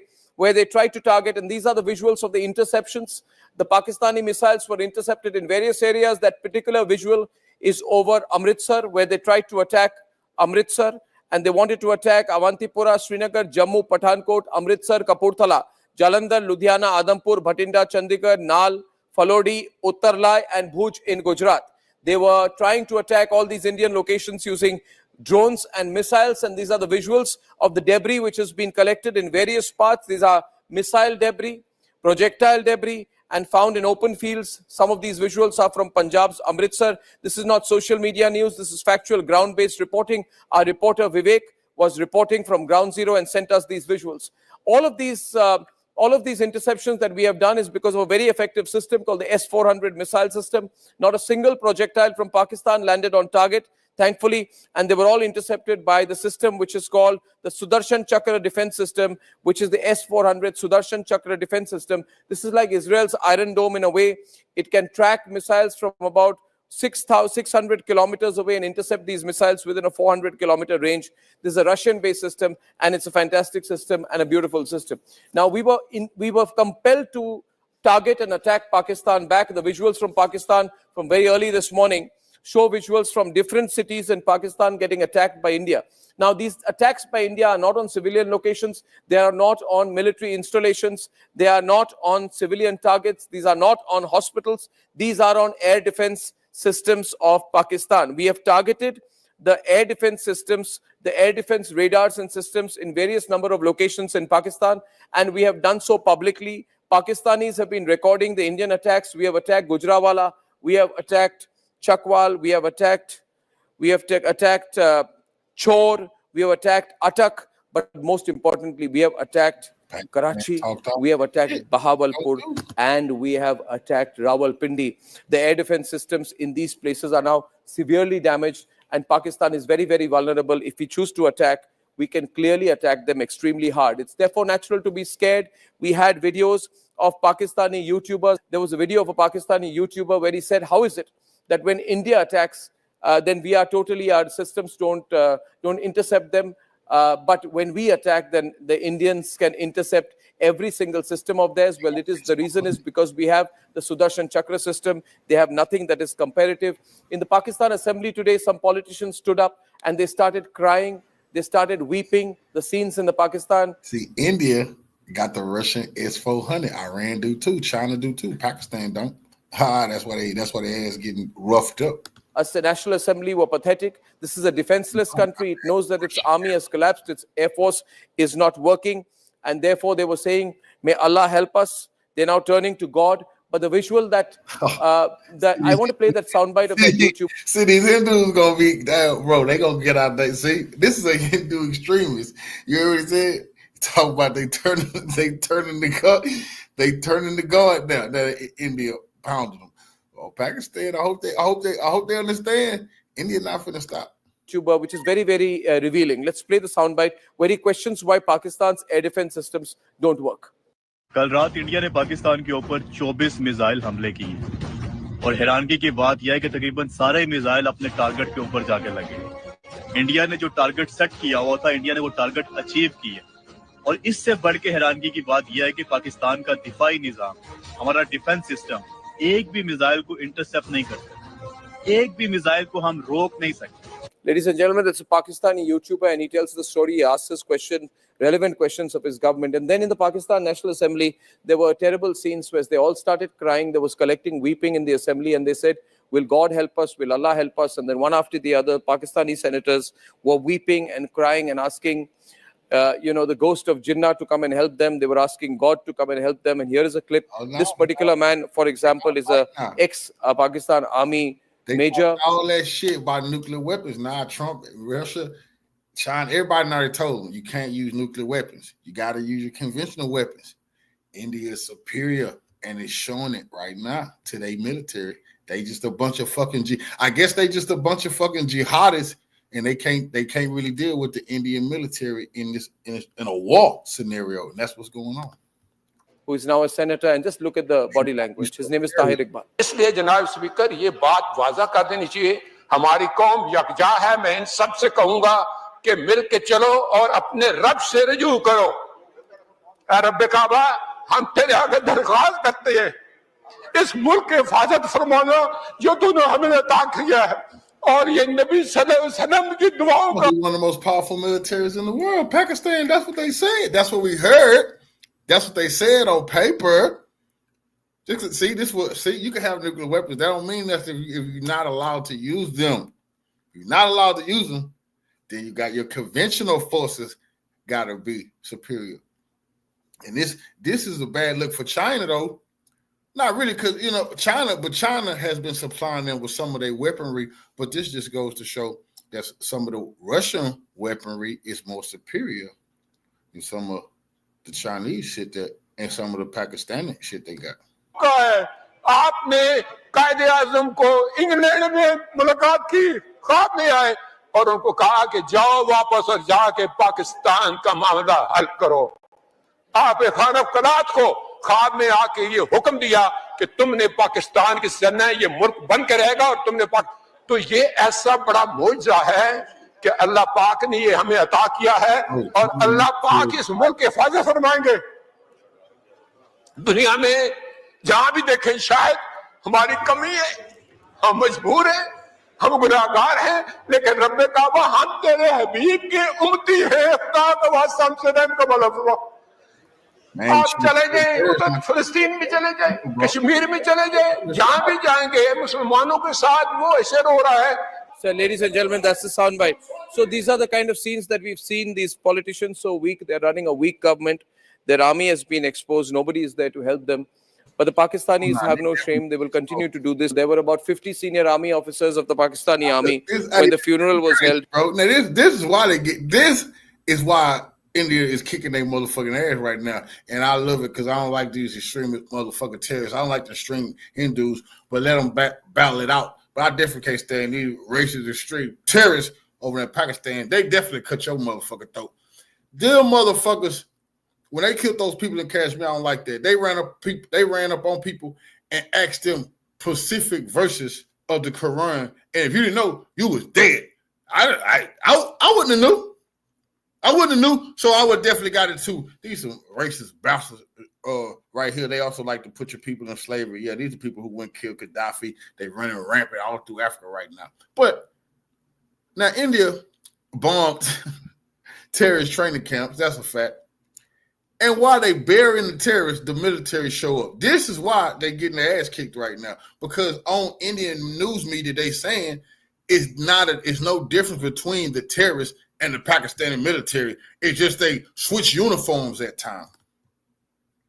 tried to target, and these are the visuals of the interceptions. The Pakistani missiles were intercepted in various areas. That particular visual is over Amritsar, where they tried to attack Amritsar, and they wanted to attack Avantipura, Srinagar, Jammu, Pathankot, Amritsar, Kapurthala, Jalandhar, Ludhiana, Adampur, Bhatinda, Chandigarh, Nal, Falodi, Uttarlai, and Bhuj in Gujarat. They were trying to attack all these Indian locations using drones and missiles, and these are the visuals of the debris which has been collected in various parts. These are missile debris, projectile debris, and found in open fields. Some of these visuals are from Punjab's Amritsar. This is not social media news. This is factual, ground-based reporting. Our reporter Vivek was reporting from Ground Zero and sent us these visuals. All of these interceptions that we have done is because of a very effective system called the S-400 missile system. Not a single projectile from Pakistan landed on target, thankfully, and they were all intercepted by the system which is called the Sudarshan Chakra defense system, which is the S-400 Sudarshan Chakra defense system. This is like Israel's Iron Dome in a way. It can track missiles from about 600 kilometers away and intercept these missiles within a 400-kilometer range. This is a Russian-based system, and it's a fantastic system and a beautiful system. Now, we were compelled to target and attack Pakistan back. The visuals from Pakistan from very early this morning show visuals from different cities in Pakistan getting attacked by India. Now, these attacks by India are not on civilian locations. They are not on military installations. They are not on civilian targets. These are not on hospitals. These are on air defense systems of Pakistan. We have targeted the air defense systems, the air defense radars and systems in various number of locations in Pakistan, and we have done so publicly. Pakistanis have been recording the Indian attacks. We have attacked Gujranwala. We have attacked Chakwal, we have attacked Chor, we have attacked Atak, but most importantly, we have attacked Karachi, we have attacked Bahawalpur, and we have attacked Rawalpindi. The air defense systems in these places are now severely damaged, and Pakistan is very, very vulnerable. If we choose to attack, we can clearly attack them extremely hard. It's therefore natural to be scared. We had videos of Pakistani YouTubers. There was a video of a Pakistani YouTuber where he said, how is it that when India attacks, then we are totally, our systems don't intercept them. But when we attack, then the Indians can intercept every single system of theirs. Well, the reason is because we have the Sudarshan Chakra system. They have nothing that is comparative. In the Pakistan Assembly today, some politicians stood up and they started crying. They started weeping. The scenes in the Pakistan. See, India got the Russian S-400. Iran do too. China do too. Pakistan don't. That's why they ass getting roughed up. As the National Assembly were pathetic. This is a defenseless country. It knows that its army has collapsed. Its air force is not working. And therefore, they were saying, may Allah help us. They're now turning to God. But the visual that I want to play that soundbite of that YouTube. See, these Hindus gonna be down, bro. They gonna get out there. See, this is a Hindu extremist. You already said. Talk about they turning the guard now. That India pounded them. Oh, Pakistan. I hope they understand. India not finna stop. YouTuber, which is very, very revealing. Let's play the soundbite where he questions why Pakistan's air defense systems don't work. कल रात India ने पाकिस्तान के ऊपर 24 missile हमले किए और हैरानगी की बात यह है कि तकरीबन सारे मिसाइल अपने टारगेट के ऊपर जाके लगे। इंडिया ने जो टारगेट सेट किया हुआ था, इंडिया ने वो टारगेट अचीव किया। और इससे बढ़ के हैरानगी की बात यह है कि पाकिस्तान का दिफाई निजाम, हमारा डिफेंस सिस्टम एक भी मिसाइल को इंटरसेप्ट नहीं कर सकता, एक भी मिसाइल को हम रोक नहीं सकते। Ladies and gentlemen, that's a Pakistani YouTuber, and he tells the story. He asks his relevant questions of his government. And then in the Pakistan National Assembly, there were terrible scenes where they all started crying. There was collecting weeping in the assembly, and they said, will God help us? Will Allah help us? And then one after the other, Pakistani senators were weeping and crying and asking, the ghost of Jinnah to come and help them. They were asking God to come and help them. And here is a clip. This particular man, for example, is a ex-Pakistan Army major. All that shit about nuclear weapons. Now Trump, Russia, China, everybody already told them you can't use nuclear weapons. You got to use your conventional weapons. India is superior, and it's showing it right now to their military. They just a bunch of fucking I guess they just a bunch of fucking jihadists, and they can't really deal with the Indian military in a war scenario, and that's what's going on. Who is now a senator, and just look at the body language. His name is Tahir Iqbal. इसलिए जनाब speaker ये बात वाजा कर देनी चाहिए, हमारी कौम यकजा है। मैं इन सब से कहूंगा कि मिल के चलो और अपने रब से रजू करो। रब काबा, हम तेरे आगे दरख्वास्त करते हैं, इस मुल्क की हिफाजत फरमाना जो तूने हमें अता किया है, और ये नबी सल्लल्लाहु अलैहि वसल्लम की दुआओं का। One of the most powerful militaries in the world, Pakistan. That's what they said. That's what we heard. That's what they said on paper. See, you can have nuclear weapons. That don't mean that if you're not allowed to use them. If you're not allowed to use them, then you got your conventional forces got to be superior. And this is a bad look for China, though. Not really, because China has been supplying them with some of their weaponry, but this just goes to show that some of the Russian weaponry is more superior than some of the Chinese shit and some of the Pakistani shit they got. आपने कायदे आजम को England में मुलाकात की, ख्वाब में आए और उनको कहा कि जाओ वापस और जाके पाकिस्तान का मामला हल करो। आप खान कलात को ख्वाब में आके ये हुक्म दिया कि तुमने पाकिस्तान की सेना ये मुल्क बन के रहेगा और तुमने तो ये ऐसा बड़ा मौजज़ा है कि अल्लाह पाक ने ये हमें अता किया है और अल्लाह पाक इस मुल्क की हिफाजत फरमाएंगे। दुनिया में जहां भी देखें शायद हमारी कमी है, हम मजबूर हैं, हम गुनाहगार हैं, लेकिन रब्बे काबा हम तेरे हबीब के उम्मती हैं, खुदा का वास्ता हमसे रहम का भला फरमा। आप चले जाए उधर फिलिस्तीन में चले जाए, कश्मीर में चले जाए, जहां भी जाएंगे मुसलमानों के साथ वो ऐसे रो रहा है। So, ladies and gentlemen, that's the soundbite. So these are the kind of scenes that we've seen. These politicians so weak, they're running a weak government. Their army has been exposed. Nobody is there to help them. But the Pakistanis have no shame. They will continue to do this. There were about 50 senior army officers of the Pakistani army when the funeral was held. Bro, now this is why this is why India is kicking their motherfucking ass right now. And I love it because I don't like these extreme motherfucking terrorists. I don't like the extreme Hindus, but let them battle it out. But I definitely can't stand these racist extreme terrorists over in Pakistan. They definitely cut your motherfucking throat. Them motherfuckers, when they killed those people in Kashmir, I don't like that. They ran up on people and asked them specific verses of the Quran. And if you didn't know, you was dead. I wouldn't have knew. I wouldn't have knew. So I would definitely got it too. These are racist bastards right here. They also like to put your people in slavery. Yeah, these are people who went and killed Gaddafi. They running rampant all through Africa right now. But now India bombed terrorist training camps. That's a fact. And while they burying the terrorists, the military show up. This is why they getting their ass kicked right now. Because on Indian news media, they saying it's no difference between the terrorists and the Pakistani military. It's just they switch uniforms at times.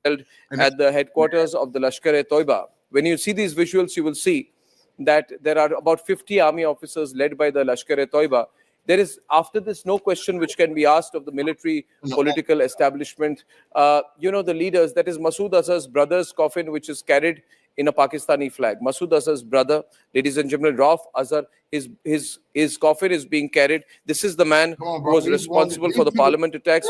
At the headquarters of the Lashkar-e-Toiba. When you see these visuals, you will see that there are about 50 army officers led by the Lashkar-e-Toiba. There is, after this, no question which can be asked of the military political establishment. The leaders, that is Masood Azhar's brother's coffin, which is carried in a Pakistani flag. Masood Azhar's brother, ladies and gentlemen, Rauf Azhar, his coffin is being carried. This is the man who was responsible for the parliament attacks.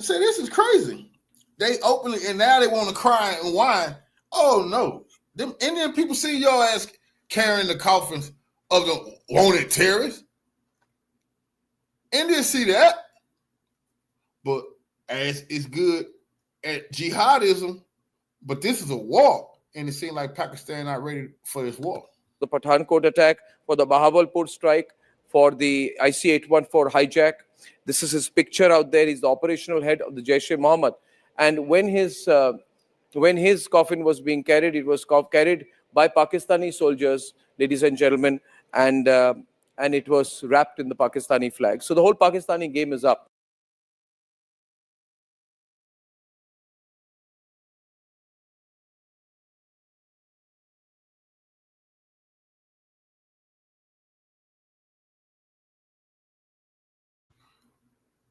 Say this is crazy. They openly, and now they want to cry and whine. Oh no, them Indian people see your ass carrying the coffins of the wanted terrorists. India see that, but as it's good at jihadism, but this is a war, and it seems like Pakistan not ready for this war. The Pathankot attack, for the Bahawalpur strike, for the IC-814 hijack. This is his picture out there. He's the operational head of the Jaish-e-Mohammed. And when his coffin was being carried, it was carried by Pakistani soldiers, ladies and gentlemen, and it was wrapped in the Pakistani flag. So the whole Pakistani game is up.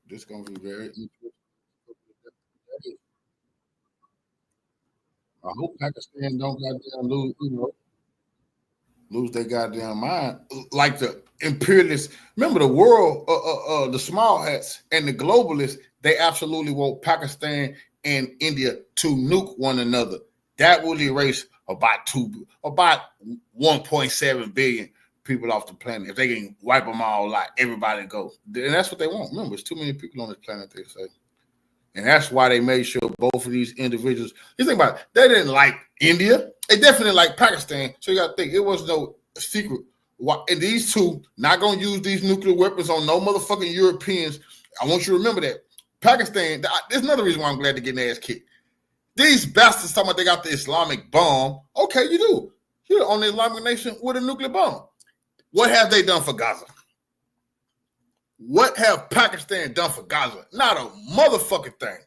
This is going to be very interesting. I hope Pakistan don't goddamn lose their goddamn mind. Like the imperialists. Remember the world, the small hats and the globalists, they absolutely want Pakistan and India to nuke one another. That will erase about 1.7 billion people off the planet. If they can wipe them all out, everybody go. And that's what they want. Remember, there's too many people on this planet, they say. And that's why they made sure both of these individuals, you think about it, they didn't like India. They definitely like Pakistan. So you got to think, it was no secret. And these two not going to use these nuclear weapons on no motherfucking Europeans. I want you to remember that. Pakistan, there's another reason why I'm glad they're getting their ass kicked. These bastards talking about they got the Islamic bomb. Okay, you do. You're on the Islamic nation with a nuclear bomb. What have they done for Gaza? What have Pakistan done for Gaza? Not a motherfucking thing.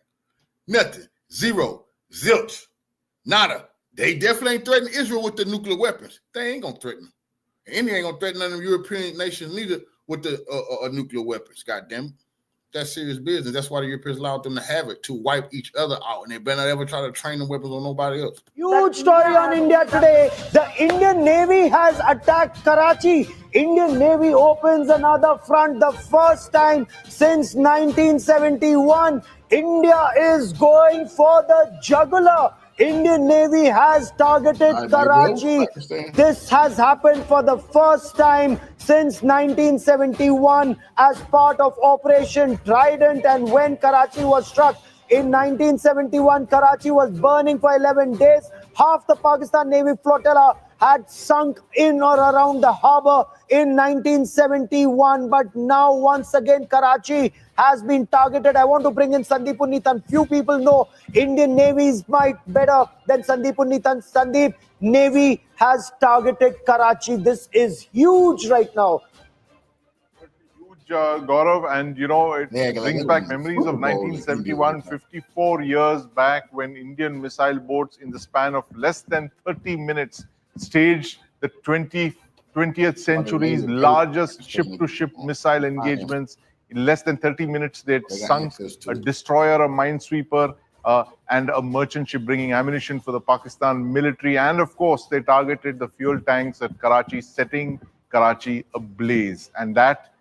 Nothing. Zero. Zilch. Nada. They definitely ain't threatening Israel with the nuclear weapons. They ain't gonna threaten them. India ain't gonna threaten none of them European nations neither with the nuclear weapons. God damn it. That's serious business. That's why the Europeans allowed them to have it, to wipe each other out. And they better not ever try to train the weapons on nobody else. Huge story on India today. The Indian Navy has attacked Karachi. Indian Navy opens another front, the first time since 1971. India is going for the jugular. Indian Navy has targeted Karachi. This has happened for the first time since 1971 as part of Operation Trident. And when Karachi was struck in 1971, Karachi was burning for 11 days. Half the Pakistan Navy flotilla had sunk in or around the harbor in 1971. But now, once again, Karachi has been targeted. I want to bring in Sandeep Punnithan. Few people know Indian Navy is might better than Sandeep Punnithan. Sandeep, Navy has targeted Karachi. This is huge right now. Gaurav, and you know, it brings back memories of 1971, 54 years back, when Indian missile boats in the span of less than 30 minutes staged the 20th century's largest ship-to-ship missile engagements. In less than 30 minutes, they had sunk a destroyer, a minesweeper, and a merchant ship bringing ammunition for the Pakistan military. And of course, they targeted the fuel tanks at Karachi, setting Karachi ablaze. And that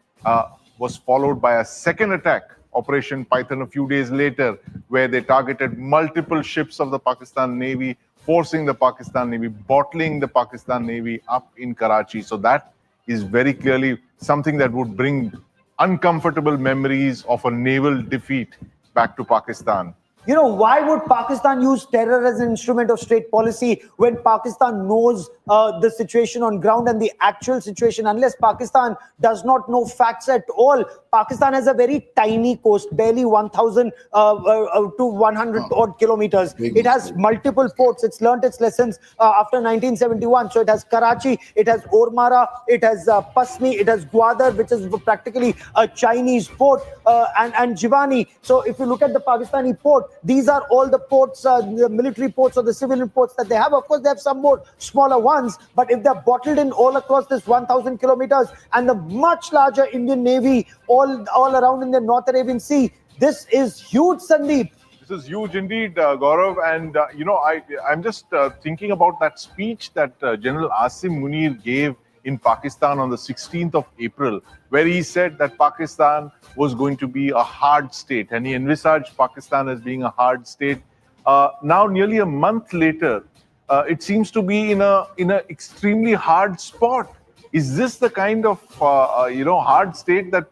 was followed by a second attack, Operation Python, a few days later, where they targeted multiple ships of the Pakistan Navy, forcing the Pakistan Navy, bottling the Pakistan Navy up in Karachi. So that is very clearly something that would bring uncomfortable memories of a naval defeat back to Pakistan. You know, why would Pakistan use terror as an instrument of state policy when Pakistan knows the situation on ground and the actual situation? Unless Pakistan does not know facts at all. Pakistan has a very tiny coast, barely 1,000 to 100 odd kilometers. It has multiple ports. It's learnt its lessons after 1971. So it has Karachi, it has Ormara, it has Pasni, it has Gwadar, which is practically a Chinese port, and Jivani. So if you look at the Pakistani port, these are all the ports, the military ports or the civilian ports that they have. Of course, they have some more smaller ones, but if they're bottled in all across this 1,000 kilometers and the much larger Indian Navy all around in the North Arabian Sea, this is huge, Sandeep. This is huge indeed, Gaurav. And, you know, I'm just thinking about that speech that General Asim Munir gave in Pakistan on the 16th of April, where he said that Pakistan was going to be a hard state, and he envisaged Pakistan as being a hard state. Now, nearly a month later, it seems to be in an extremely hard spot. Is this the kind of hard state that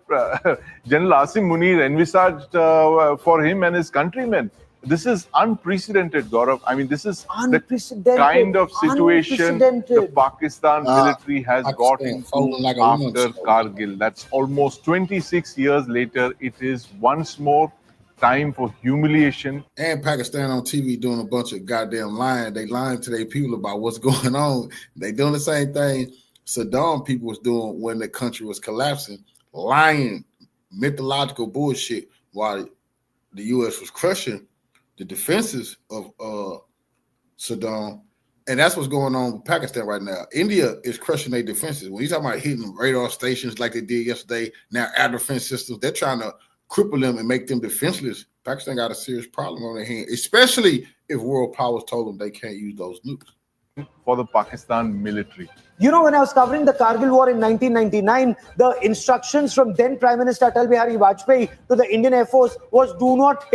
General Asim Munir envisaged for him and his countrymen? This is unprecedented, Gaurav. I mean, this is the kind of situation the Pakistan military has got into after Kargil. That's almost 26 years later. It is once more time for humiliation. And Pakistan on TV doing a bunch of goddamn lying. They lying to their people about what's going on. They doing the same thing Saddam people was doing when the country was collapsing, lying, mythological bullshit, while the U.S. was crushing the defenses of Saddam. And that's what's going on with Pakistan right now. India is crushing their defenses. When you're talking about hitting radar stations like they did yesterday, now air defense systems, they're trying to cripple them and make them defenseless. Pakistan got a serious problem on their hands, especially if world powers told them they can't use those nukes. For the Pakistan military. You know, when I was covering the Kargil war in 1999, the instructions from then Prime Minister Atal Bihari Vajpayee to the Indian Air Force was do not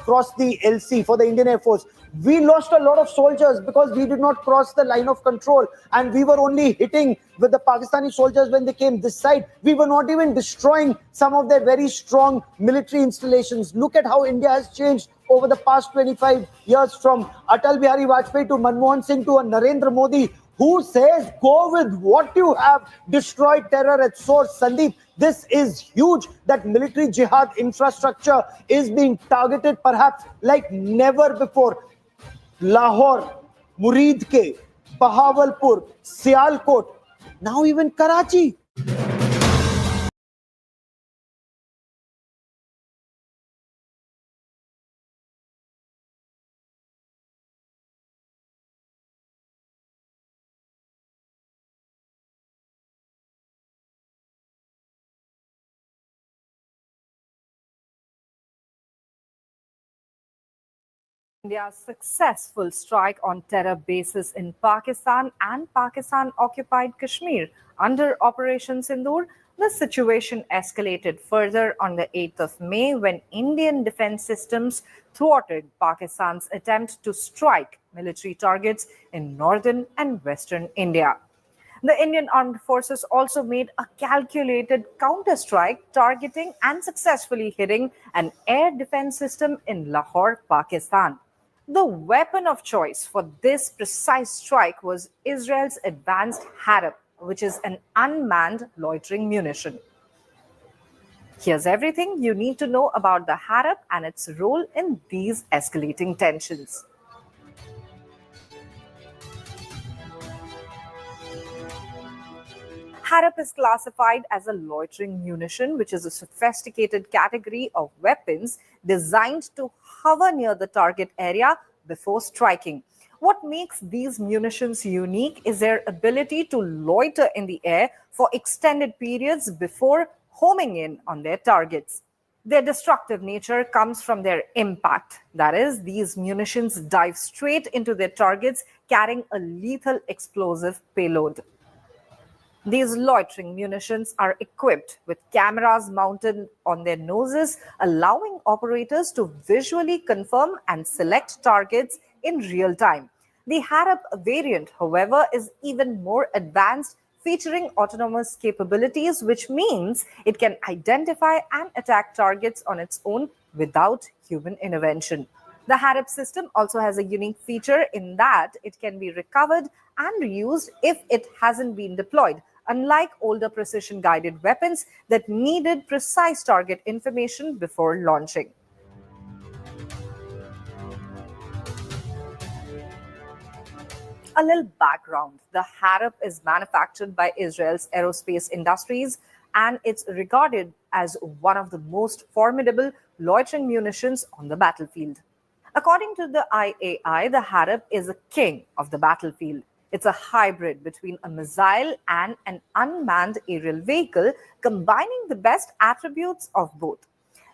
cross the LC for the Indian Air Force. We lost a lot of soldiers because we did not cross the line of control, and we were only hitting with the Pakistani soldiers when they came this side. We were not even destroying some of their very strong military installations. Look at how India has changed over the past 25 years, from Atal Bihari Vajpayee to Manmohan Singh to a Narendra Modi, who says, go with what you have, destroy terror at source. Sandeep, this is huge that military jihad infrastructure is being targeted perhaps like never before. Lahore, Muridke, Bahawalpur, Sialkot, now even Karachi. India's successful strike on terror bases in Pakistan and Pakistan-occupied Kashmir under Operation Sindoor, the situation escalated further on the 8th of May when Indian defense systems thwarted Pakistan's attempt to strike military targets in northern and western India. The Indian Armed Forces also made a calculated counter-strike targeting and successfully hitting an air defense system in Lahore, Pakistan. The weapon of choice for this precise strike was Israel's advanced Harop, which is an unmanned loitering munition. Here's everything you need to know about the Harop and its role in these escalating tensions. Harop is classified as a loitering munition, which is a sophisticated category of weapons designed to hover near the target area before striking. What makes these munitions unique is their ability to loiter in the air for extended periods before homing in on their targets. Their destructive nature comes from their impact. That is, these munitions dive straight into their targets carrying a lethal explosive payload. These loitering munitions are equipped with cameras mounted on their noses, allowing operators to visually confirm and select targets in real time. The Harop variant, however, is even more advanced, featuring autonomous capabilities, which means it can identify and attack targets on its own without human intervention. The Harop system also has a unique feature in that it can be recovered and reused if it hasn't been deployed, unlike older precision-guided weapons that needed precise target information before launching. A little background. The Harop is manufactured by Israel's aerospace industries, and it's regarded as one of the most formidable loitering munitions on the battlefield. According to the IAI, the Harop is a king of the battlefield. It's a hybrid between a missile and an unmanned aerial vehicle, combining the best attributes of both.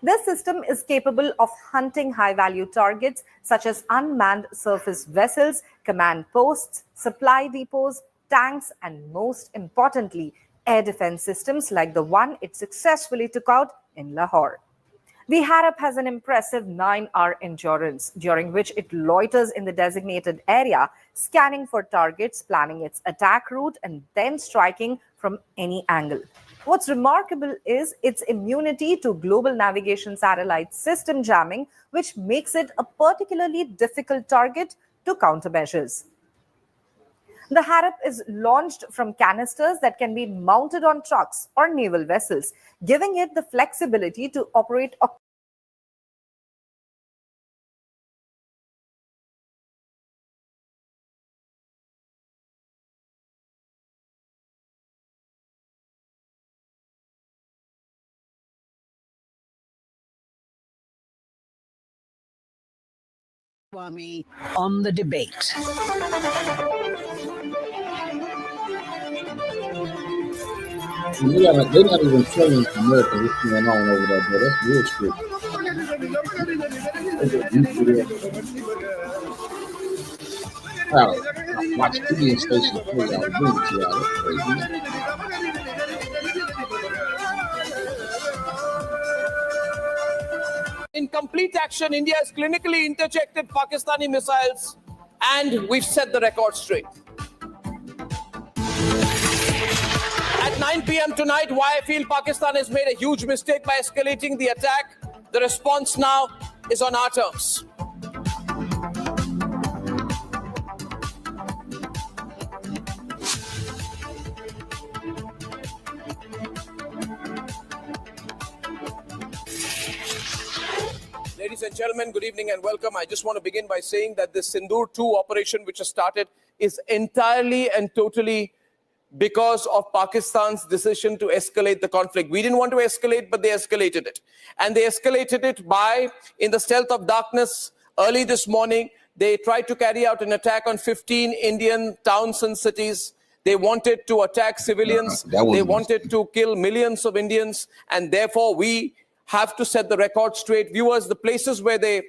This system is capable of hunting high-value targets such as unmanned surface vessels, command posts, supply depots, tanks, and most importantly, air defense systems like the one it successfully took out in Lahore. The Harap has an impressive 9-hour endurance, during which it loiters in the designated area, scanning for targets, planning its attack route, and then striking from any angle. What's remarkable is its immunity to global navigation satellite system jamming, which makes it a particularly difficult target to countermeasures. The Harap is launched from canisters that can be mounted on trucks or naval vessels, giving it the flexibility to operate on the debate. They're not even telling America what's going on over there, bro. That's real shit. Watch Indian stations play out. That's crazy. In complete action, India has clinically intercepted Pakistani missiles, and we've set the record straight. At 9 p.m. tonight, why I feel Pakistan has made a huge mistake by escalating the attack. The response now is on our terms. Ladies and gentlemen, good evening and welcome. I just want to begin by saying that this Sindoor 2 operation, which has started, is entirely and totally because of Pakistan's decision to escalate the conflict. We didn't want to escalate, but they escalated it. And they escalated it by, in the stealth of darkness, early this morning, they tried to carry out an attack on 15 Indian towns and cities. They wanted to attack civilians. They wanted to kill millions of Indians. And therefore, we have to set the record straight. Viewers, the places where they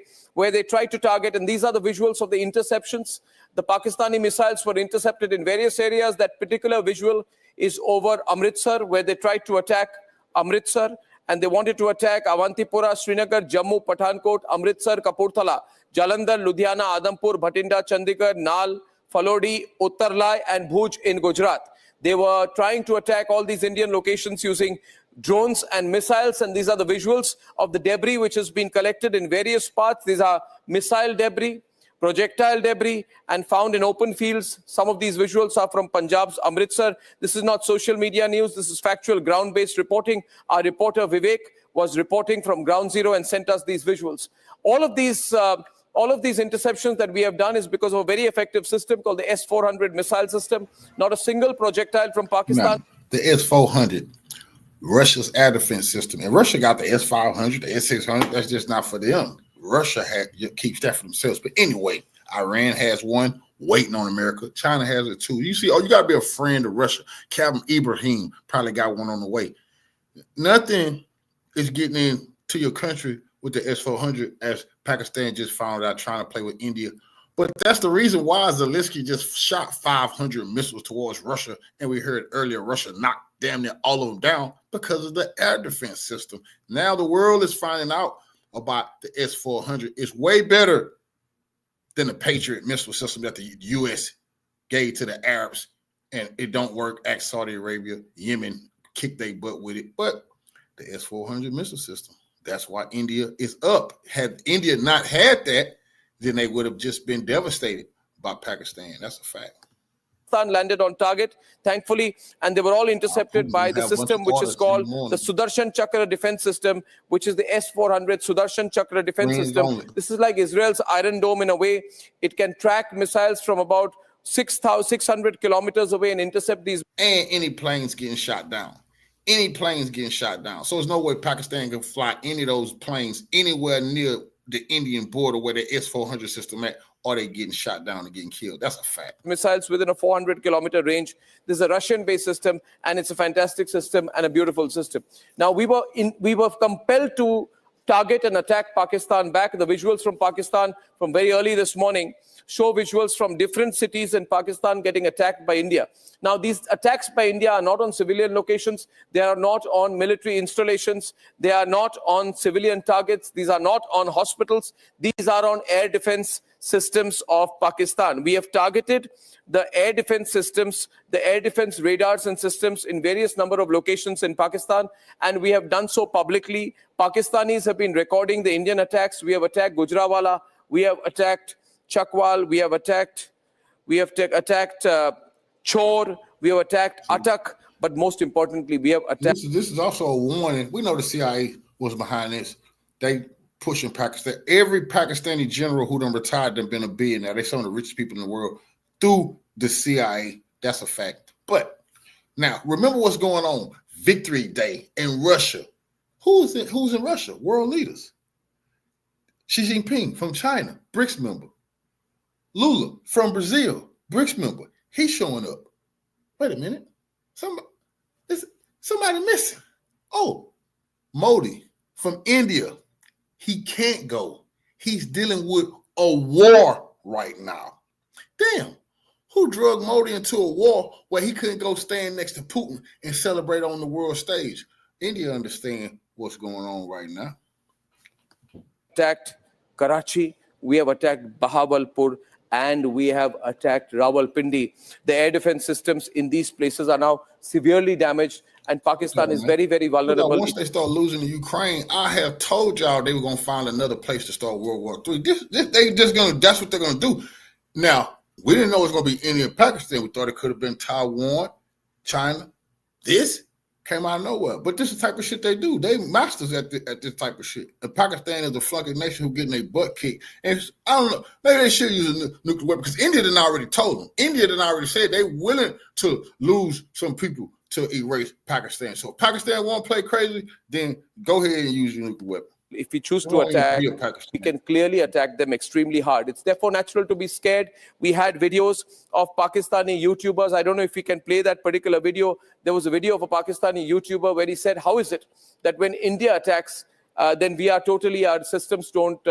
tried to target, and these are the visuals of the interceptions. The Pakistani missiles were intercepted in various areas. That particular visual is over Amritsar, where they tried to attack Amritsar, and they wanted to attack Avantipura, Srinagar, Jammu, Pathankot, Amritsar, Kapurthala, Jalandhar, Ludhiana, Adampur, Bhatinda, Chandigarh, Nal, Falodi, Uttarlai, and Bhuj in Gujarat. They were trying to attack all these Indian locations using drones and missiles, and these are the visuals of the debris which has been collected in various parts. These are missile debris, projectile debris, and found in open fields. Some of these visuals are from Punjab's Amritsar. This is not social media news. This is factual, ground-based reporting. Our reporter Vivek was reporting from Ground Zero and sent us these visuals. All of these interceptions that we have done is because of a very effective system called the S-400 missile system. Not a single projectile from Pakistan. Now, the S-400, Russia's air defense system, and Russia got the S-500, the S-600. That's just not for them. Russia keeps that for themselves. But anyway, Iran has one waiting on America. China has it too. You see, you got to be a friend of Russia. Captain Ibrahim probably got one on the way. Nothing is getting into your country with the S-400, as Pakistan just found out trying to play with India. But that's the reason why Zelensky just shot 500 missiles towards Russia. And we heard earlier, Russia knocked damn near all of them down because of the air defense system. Now the world is finding out about the S-400. It's way better than the Patriot missile system that the U.S. gave to the Arabs. And it don't work. Ask Saudi Arabia, Yemen, kick their butt with it. But the S-400 missile system, that's why India is up. Had India not had that, then they would have just been devastated by Pakistan. That's a fact. Landed on target, thankfully, and they were all intercepted by the system which is called the Sudarshan Chakra defense system, which is the S-400 Sudarshan Chakra defense system. This is like Israel's Iron Dome in a way. It can track missiles from about 6,600 kilometers away and intercept these. And any planes getting shot down. Any planes getting shot down. So there's no way Pakistan can fly any of those planes anywhere near the Indian border where the S-400 system at, or they getting shot down and getting killed. That's a fact. Missiles within a 400-kilometer range. This is a Russian-based system, and it's a fantastic system and a beautiful system. Now, we were compelled to target and attack Pakistan back. The visuals from Pakistan from very early this morning show visuals from different cities in Pakistan getting attacked by India. Now, these attacks by India are not on civilian locations. They are not on military installations. They are not on civilian targets. These are not on hospitals. These are on air defense systems of Pakistan. We have targeted the air defense systems, the air defense radars and systems in various number of locations in Pakistan, and we have done so publicly. Pakistanis have been recording the Indian attacks. We have attacked Gujranwala. We have attacked Chakwal, we have attacked Chor, we have attacked Atak, but most importantly, we have attacked. This is also a warning. We know the CIA was behind this. They pushing Pakistan. Every Pakistani general who done retired done been a billionaire. They're some of the richest people in the world through the CIA. That's a fact. But now, remember what's going on. Victory Day in Russia. Who's in Russia? World leaders. Xi Jinping from China, BRICS member. Lula from Brazil, BRICS member. He's showing up. Wait a minute. Somebody missing. Oh, Modi from India. He can't go. He's dealing with a war right now. Damn. Who drugged Modi into a war where he couldn't go stand next to Putin and celebrate on the world stage? India understands what's going on right now. Attacked Karachi, we have attacked Bahawalpur, and we have attacked Rawalpindi. The air defense systems in these places are now severely damaged, and Pakistan is very, very vulnerable. Once they start losing the Ukraine, I have told y'all they were going to find another place to start World War III. That's what they're going to do. Now, we didn't know it was going to be India and Pakistan. We thought it could have been Taiwan, China. This came out of nowhere. But this is the type of shit they do. They masters at this type of shit. And Pakistan is a flunky nation who getting their butt kicked. And I don't know, maybe they should use a nuclear weapon because India done already told them. India done already said they willing to lose some people to erase Pakistan. So if Pakistan won't play crazy, then go ahead and use your nuclear weapon. If we choose to attack, we can clearly attack them extremely hard. It's therefore natural to be scared. We had videos of Pakistani YouTubers. I don't know if we can play that particular video. There was a video of a Pakistani YouTuber where he said, how is it that when India attacks, then we are totally, our systems don't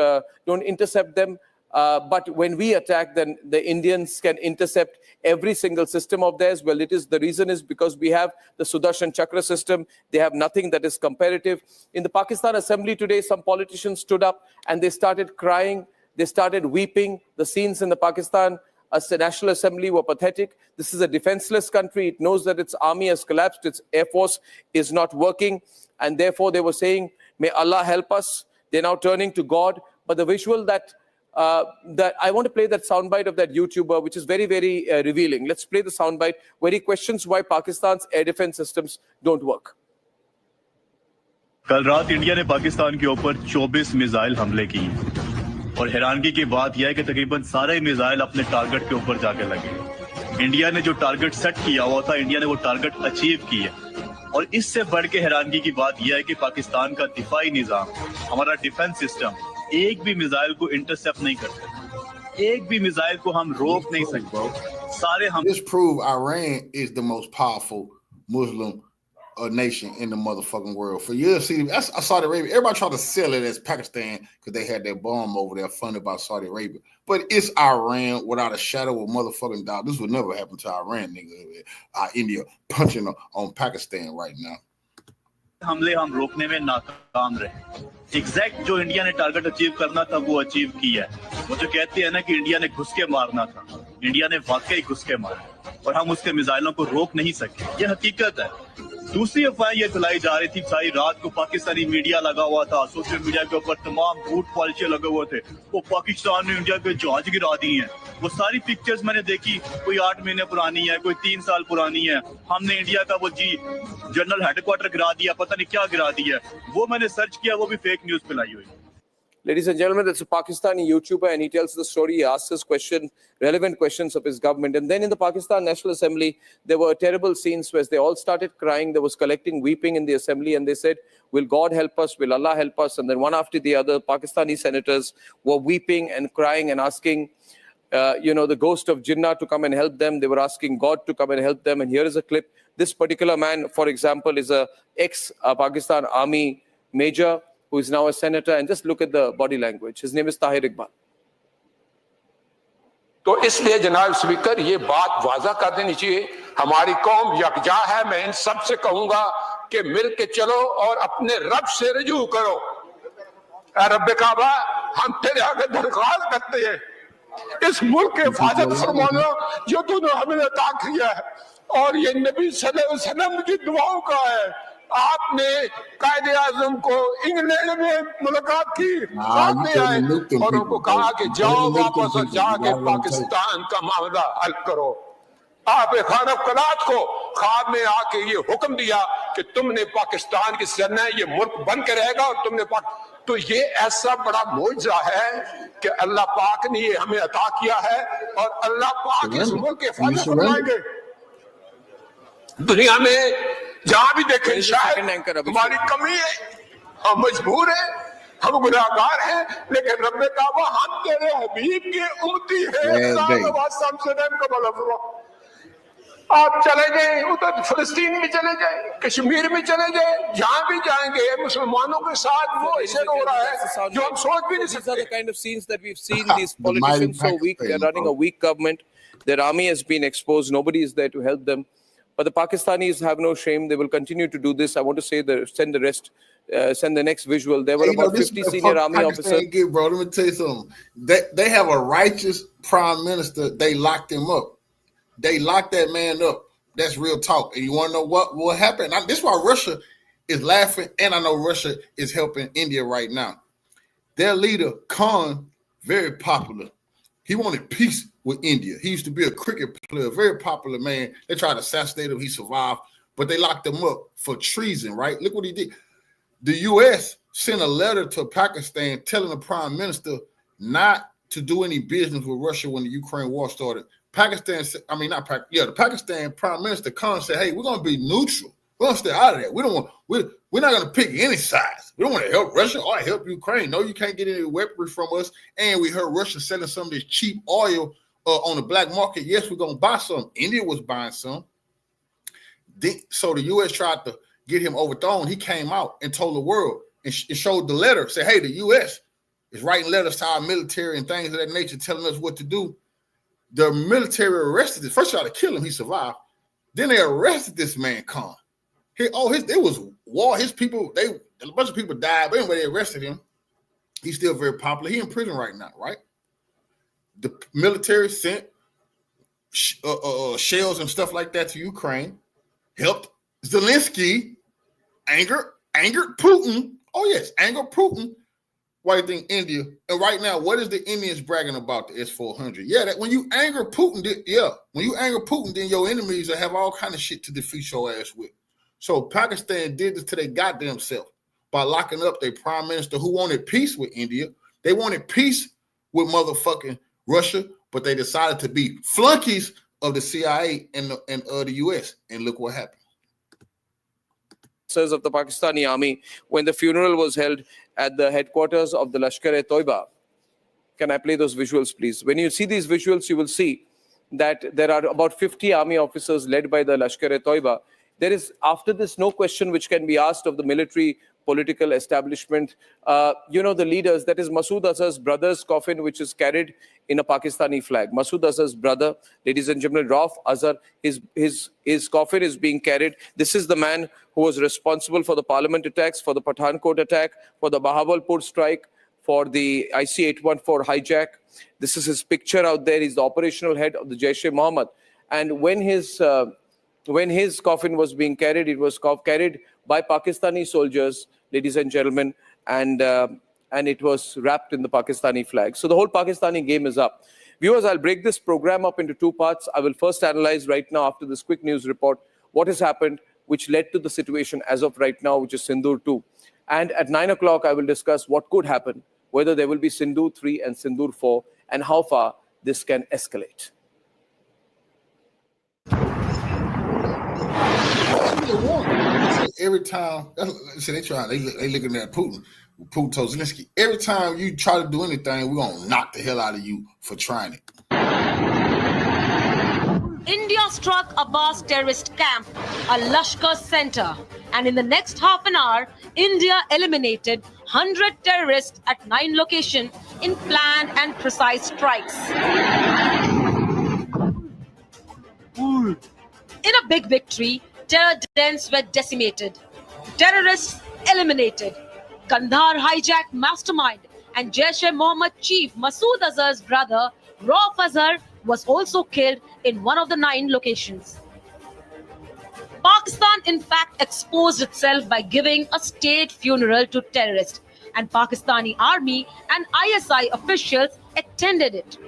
intercept them. But when we attack, then the Indians can intercept every single system of theirs. Well, the reason is because we have the Sudarshan Chakra system. They have nothing that is comparative. In the Pakistan Assembly today, some politicians stood up and they started crying. They started weeping. The scenes in the Pakistan National Assembly were pathetic. This is a defenseless country. It knows that its army has collapsed. Its air force is not working. And therefore, they were saying, may Allah help us. They're now turning to God. But the visual that I want to play that soundbite of that YouTuber, which is very, very revealing. Let's play the soundbite where he questions why Pakistan's air defense systems don't work. कल रात India ने पाकिस्तान के ऊपर 24 missile हमले किए और हैरानगी की बात यह है कि तकरीबन सारे मिसाइल अपने टारगेट के ऊपर जाके लगे। इंडिया ने जो टारगेट सेट किया हुआ था, इंडिया ने वो टारगेट अचीव किया। और इससे बढ़ के हैरानगी की बात यह है कि पाकिस्तान का दिफाई निजाम, हमारा डिफेंस सिस्टम एक भी मिसाइल को इंटरसेप्ट नहीं कर सकते, एक भी मिसाइल को हम रोक नहीं सकते। सारे हम This prove Iran is the most powerful Muslim nation in the motherfucking world. For years, see, I Saudi Arabia, everybody tried to sell it as Pakistan because they had their bomb over there funded by Saudi Arabia. But it's Iran without a shadow of motherfucking doubt. This would never happen to Iran, nigga. India punching on Pakistan right now. हमले हम रोकने में नाकाम रहे। Exact जो India ने target achieve करना था वो अचीव किया है। वो जो कहते हैं ना कि इंडिया ने घुस के मारना था, इंडिया ने वाकई घुस के मारा और हम उसके मिसाइलों को रोक नहीं सके। ये हकीकत है। दूसरी अफवाह ये फैलाई जा रही थी, सारी रात को पाकिस्तानी मीडिया लगा हुआ था, सोशल मीडिया के ऊपर तमाम झूठ पॉलिसी लगे हुए थे। वो पाकिस्तान ने इंडिया के जहाज गिरा दी हैं। वो सारी पिक्चर्स मैंने देखी, कोई 8 महीने पुरानी है, कोई 3 साल पुरानी है। हमने इंडिया का वो जनरल हेडक्वार्टर गिरा दिया, पता नहीं क्या गिरा दिया। वो मैंने सर्च किया, वो भी फेक न्यूज फैलाई हुई। Ladies and gentlemen, that's a Pakistani YouTuber, and he tells the story. He asks us relevant questions of his government. And then in the Pakistan National Assembly, there were terrible scenes where they all started crying. There was collecting weeping in the assembly, and they said, will God help us? Will Allah help us? And then one after the other, Pakistani senators were weeping and crying and asking, the ghost of Jinnah to come and help them. They were asking God to come and help them. And here is a clip. This particular man, for example, is a ex-Pakistan Army major who is now a senator, and just look at the body language. His name is Tahir Iqbal. तो इसलिए जनाब speaker ये बात वाजा कर देनी चाहिए, हमारी कौम यकजा है। मैं इन सब से कहूंगा कि मिल के चलो और अपने रब से रजू करो। रब काबा, हम तेरे आगे दरख्वास्त करते हैं, इस मुल्क के हिफाजत फरमाना जो तूने हमें अता किया है, और ये नबी सल्लल्लाहु अलैहि वसल्लम की दुआओं का है। आपने कायदे आजम को इंग्लैंड में मुलाकात की, आपने आए और उनको कहा कि जाओ वापस और जाके पाकिस्तान का मामला हल करो। आप खान कलात को ख्वाब में आके ये हुक्म दिया कि तुमने पाकिस्तान की सरना ये मुल्क बन के रहेगा और तुमने तो ये ऐसा बड़ा मोजा है कि अल्लाह पाक ने ये हमें अता किया है और अल्लाह पाक इस मुल्क के हिफाजत फरमाएंगे। दुनिया में जहां भी देखें शायद हमारी कमी है, हम मजबूर हैं, हम गुनाहगार हैं, लेकिन रब्बे काबा हम तेरे हबीब के उम्मती हैं। आप चले जाएं उधर फिलिस्तीन में चले जाएं, कश्मीर में चले जाएं, जहां भी जाएंगे मुसलमानों के साथ वो ऐसे हो रहा है जो हम सोच भी नहीं सकते। These are the kind of scenes that we've seen. These politicians so weak, they're running a weak government. Their army has been exposed. Nobody is there to help them. But the Pakistanis have no shame. They will continue to do this. I want to say send the rest, send the next visual. There were about 50 senior army officers. Bro, let me tell you something. They have a righteous prime minister. They locked him up. They locked that man up. That's real talk. And you want to know what happened? This is why Russia is laughing, and I know Russia is helping India right now. Their leader, Khan, very popular. He wanted peace with India. He used to be a cricket player, very popular man. They tried to assassinate him. He survived, but they locked him up for treason, right? Look what he did. The U.S. sent a letter to Pakistan telling the prime minister not to do any business with Russia when the Ukraine war started. The Pakistan prime minister Khan said, hey, we're going to be neutral. We're going to stay out of that. We're not going to pick any sides. We don't want to help Russia or help Ukraine. No, you can't get any weaponry from us. And we heard Russia selling some of this cheap oil on the black market. Yes, we're going to buy some. India was buying some. So the U.S. tried to get him overthrown. He came out and told the world and showed the letter. Said, hey, the U.S. is writing letters to our military and things of that nature telling us what to do. The military arrested him. First, tried to kill him. He survived. Then they arrested this man, Khan. It was war. His people, a bunch of people died. But anyway, they arrested him. He's still very popular. He's in prison right now, right? The military sent shells and stuff like that to Ukraine. Helped Zelensky. Angered Putin. Oh, yes, angered Putin. Why do you think India? And right now, what is the Indians bragging about the S-400? Yeah, that when you anger Putin, then your enemies will have all kind of shit to defeat your ass with. So Pakistan did this to their goddamn self by locking up their prime minister who wanted peace with India. They wanted peace with motherfucking Russia, but they decided to be flunkies of the CIA and the U.S. And look what happened. Of the Pakistani army when the funeral was held at the headquarters of the Lashkar-e-Toiba. Can I play those visuals, please? When you see these visuals, you will see that there are about 50 army officers led by the Lashkar-e-Toiba. There is, after this, no question which can be asked of the military political establishment. The leaders, that is Masood Azhar's brother's coffin, which is carried in a Pakistani flag. Masood Azhar's brother, ladies and gentlemen, Rauf Azhar, his coffin is being carried. This is the man who was responsible for the parliament attacks, for the Pathankot attack, for the Bahawalpur strike, for the IC-814 hijack. This is his picture out there. He's the operational head of the Jaish-e-Mohammed. And when his coffin was being carried, it was carried by Pakistani soldiers, ladies and gentlemen, and it was wrapped in the Pakistani flag. So the whole Pakistani game is up. Viewers, I'll break this program up into two parts. I will first analyze right now, after this quick news report, what has happened, which led to the situation as of right now, which is Sindoor 2. And at 9 o'clock, I will discuss what could happen, whether there will be Sindoor 3 and Sindoor 4, and how far this can escalate. Every time, they looking at Putin. Putin told Zelensky, every time you try to do anything, we're going to knock the hell out of you for trying it. India struck Abbas terrorist camp, a Lashkar center. And in the next half an hour, India eliminated 100 terrorists at 9 locations in planned and precise strikes. In a big victory, terror dens were decimated, terrorists eliminated. Kandahar hijack mastermind and Jaish-e-Mohammed chief Masood Azhar's brother Rauf Azhar was also killed in one of the 9 locations. Pakistan, in fact, exposed itself by giving a state funeral to terrorists, and Pakistani army and ISI officials attended it.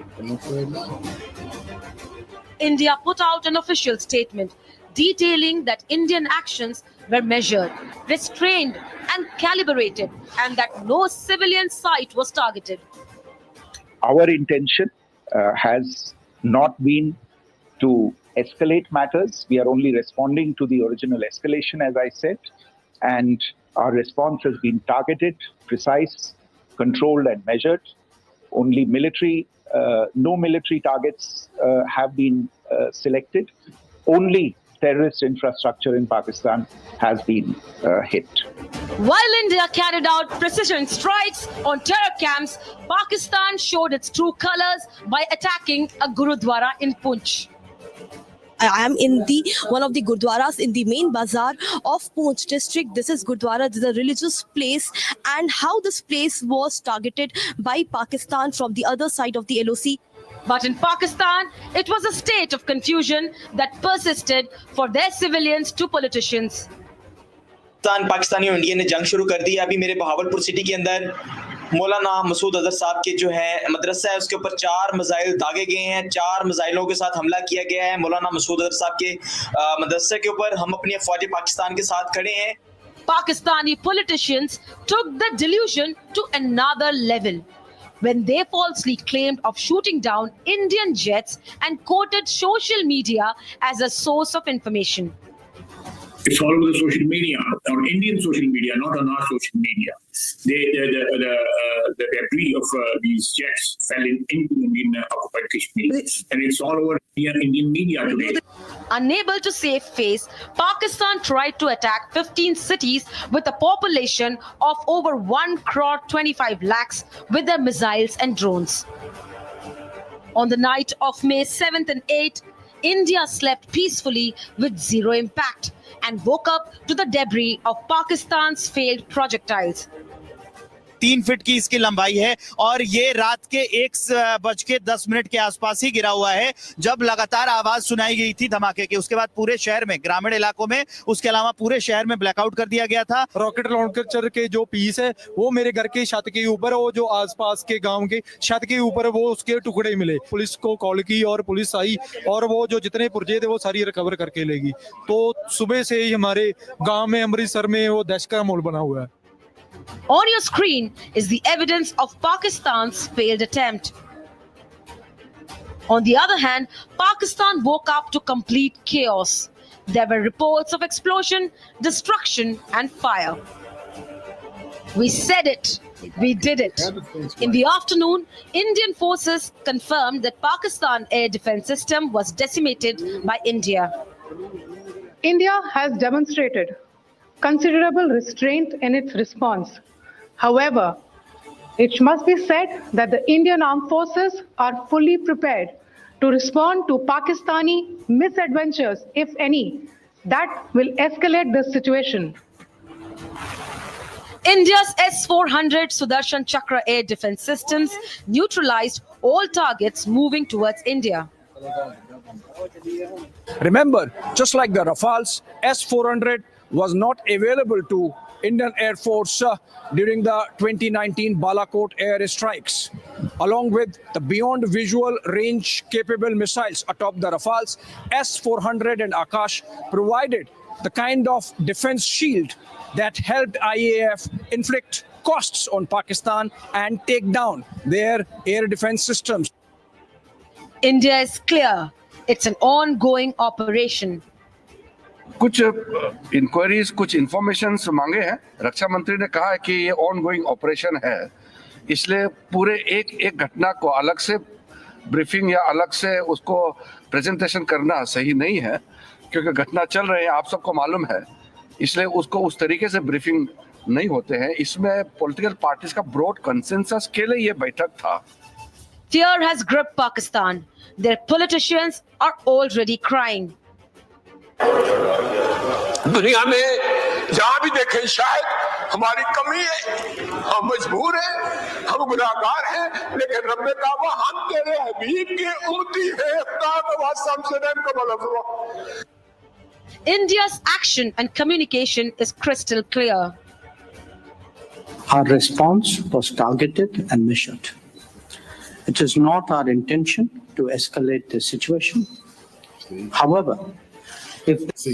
India put out an official statement detailing that Indian actions were measured, restrained, and calibrated, and that no civilian site was targeted. Our intention has not been to escalate matters. We are only responding to the original escalation, as I said, and our response has been targeted, precise, controlled, and measured. Only no military targets have been selected. Only terrorist infrastructure in Pakistan has been hit. While India carried out precision strikes on terror camps, Pakistan showed its true colors by attacking a Gurudwara in Poonch. I am in one of the Gurdwaras in the main bazaar of Poonch district. This is Gurdwara, this is a religious place, and how this place was targeted by Pakistan from the other side of the LOC. But in Pakistan, it was a state of confusion that persisted for their civilians to politicians. Pakistani और India ने जंग शुरू कर दी है। अभी मेरे Bahawalpur city के अंदर मौलाना मसूद अजहर साहब के जो है मदरसा है उसके ऊपर 4 मिसाइल दागे गए हैं। 4 मिसाइलों के साथ हमला किया गया है मौलाना मसूद अजहर साहब के मदरसे के ऊपर। हम अपनी फौज पाकिस्तान के साथ खड़े हैं। Pakistani politicians took the delusion to another level when they falsely claimed of shooting down Indian jets and quoted social media as a source of information. It's all over the social media, on Indian social media, not on our social media. The debris of these jets fell into Indian occupied Kashmir, and it's all over Indian media today. Unable to save face, Pakistan tried to attack 15 cities with a population of over 1 crore 25 lakhs with their missiles and drones. On the night of May 7th and 8th, India slept peacefully with zero impact and woke up to the debris of Pakistan's failed projectiles. 3 feet की इसकी लंबाई है और ये रात के 1:10 के आसपास ही गिरा हुआ है जब लगातार आवाज सुनाई गई थी धमाके की। उसके बाद पूरे शहर में, ग्रामीण इलाकों में, उसके अलावा पूरे शहर में ब्लैकआउट कर दिया गया था। रॉकेट लॉन्चर के जो पीस है वो मेरे घर के छत के ऊपर, वो जो आसपास के गांव के छत के ऊपर वो उसके टुकड़े मिले। पुलिस को कॉल की और पुलिस आई और वो जो जितने पुर्जे थे वो सारी रिकवर करके लेगी। तो सुबह से ही हमारे गाँव में, अमृतसर में वो दहशत का माहौल बना हुआ है। On your screen is the evidence of Pakistan's failed attempt. On the other hand, Pakistan woke up to complete chaos. There were reports of explosion, destruction, and fire. We said it. We did it. In the afternoon, Indian forces confirmed that Pakistan air defense system was decimated by India. India has demonstrated considerable restraint in its response. However, it must be said that the Indian armed forces are fully prepared to respond to Pakistani misadventures, if any, that will escalate the situation. India's S-400 Sudarshan Chakra air defense systems neutralized all targets moving towards India. Remember, just like the Rafales, S-400 was not available to Indian Air Force during the 2019 Balakot air strikes. Along with the beyond visual range capable missiles atop the Rafales, S-400 and Akash provided the kind of defense shield that helped IAF inflict costs on Pakistan and take down their air defense systems. India is clear. It's an ongoing operation. कुछ inquiries, कुछ information मांगे हैं। रक्षा मंत्री ने कहा है कि ये ऑनगोइंग ऑपरेशन है, इसलिए पूरे एक घटना को अलग से ब्रीफिंग या अलग से उसको प्रेजेंटेशन करना सही नहीं है, क्योंकि घटना चल रही है, आप सबको मालूम है, इसलिए उसको उस तरीके से ब्रीफिंग नहीं होते हैं, इसमें पॉलिटिकल पार्टीज का ब्रॉड कंसेंसस के लिए ये बैठक था। Fear has gripped Pakistan. Their politicians are already crying. दुनिया में जहां भी देखें शायद हमारी कमी है, हम मजबूर हैं, हम गुनाहगार हैं, लेकिन रब ने कहा हम तेरे हबीब के उम्मती हैं, India's action and communication is crystal clear. Our response was targeted and measured. It is not our intention to escalate the situation. However,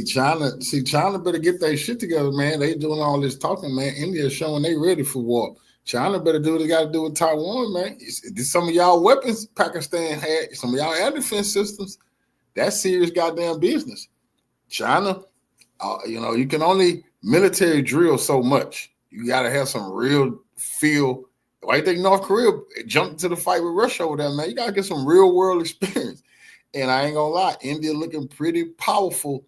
China better get their shit together, man. They doing all this talking, man. India's showing they ready for war. China better do what they got to do with Taiwan, man. Some of y'all weapons Pakistan had, some of y'all air defense systems. That's serious goddamn business. China, you can only military drill so much. You got to have some real feel. Why you think North Korea jumped to the fight with Russia over there, man? You got to get some real world experience. And I ain't gonna lie, India looking pretty powerful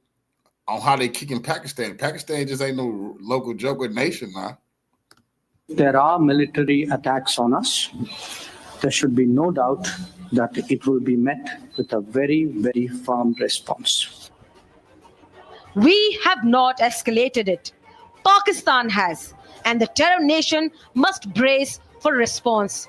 on how they kicking Pakistan. Pakistan just ain't no local joker nation now. there are military attacks on us. There should be no doubt that it will be met with a very, very firm response. We have not escalated it. Pakistan has, and the terror nation must brace for response.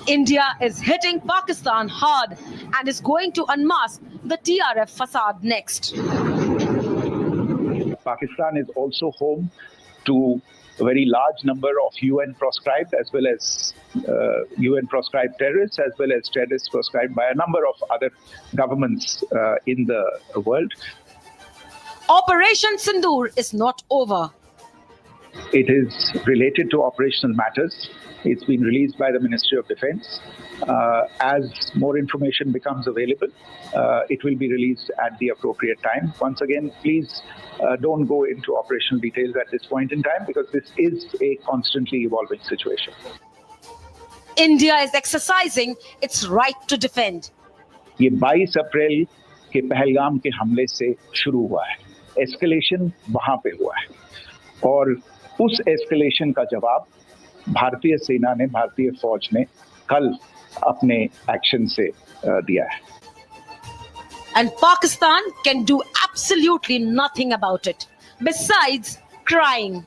India is hitting Pakistan hard and is going to unmask the TRF facade next. Pakistan is also home to a very large number of UN proscribed as well as UN proscribed terrorists, as well as terrorists proscribed by a number of other governments in the world. Operation Sindoor is not over. It is related to operational matters. It's been released by the Ministry of Defense. As more information becomes available, it will be released at the appropriate time. Once again, please don't go into operational details at this point in time because this is a constantly evolving situation. India is exercising its right to defend. ये 22 अप्रैल के पहलगाम के हमले से शुरू हुआ है. Escalation वहां पे हुआ है और उस एस्केलेशन का जवाब भारतीय सेना ने, भारतीय फौज ने कल अपने एक्शन से दिया है. And Pakistan can do absolutely nothing about it, besides crying.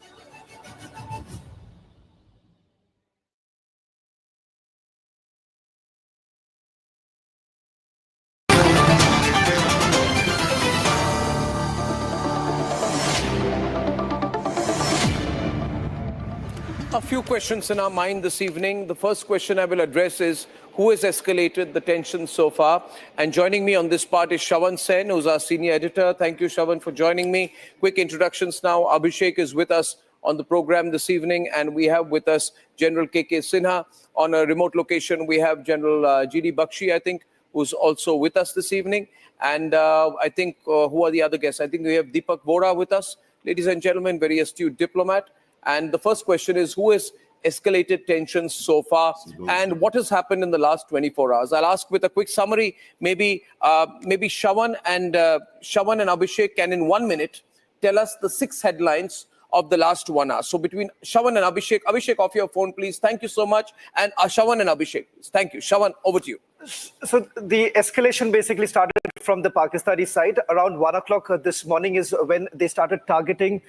A few questions in our mind this evening. The first question I will address is, who has escalated the tension so far? And joining me on this part is Shravan Sen, who's our senior editor. Thank you, Shravan, for joining me. Quick introductions now. Abhishek is with us on the program this evening, and we have with us General KK Sinha. On a remote location, we have General GD Bakshi, I think, who's also with us this evening. And I think, who are the other guests? I think we have Deepak Vora with us. Ladies and gentlemen, very astute diplomat. And the first question is, who has escalated tensions so far and what has happened in the last 24 hours? I'll ask with a quick summary. Maybe Shravan and Abhishek can in 1 minute tell us the 6 headlines of the last 1 hour. So between Shravan and Abhishek, off your phone, please. Thank you so much. And Shravan and Abhishek, please. Thank you. Shravan, over to you. So the escalation basically started from the Pakistani side. Around 1 o'clock this morning is when they started targeting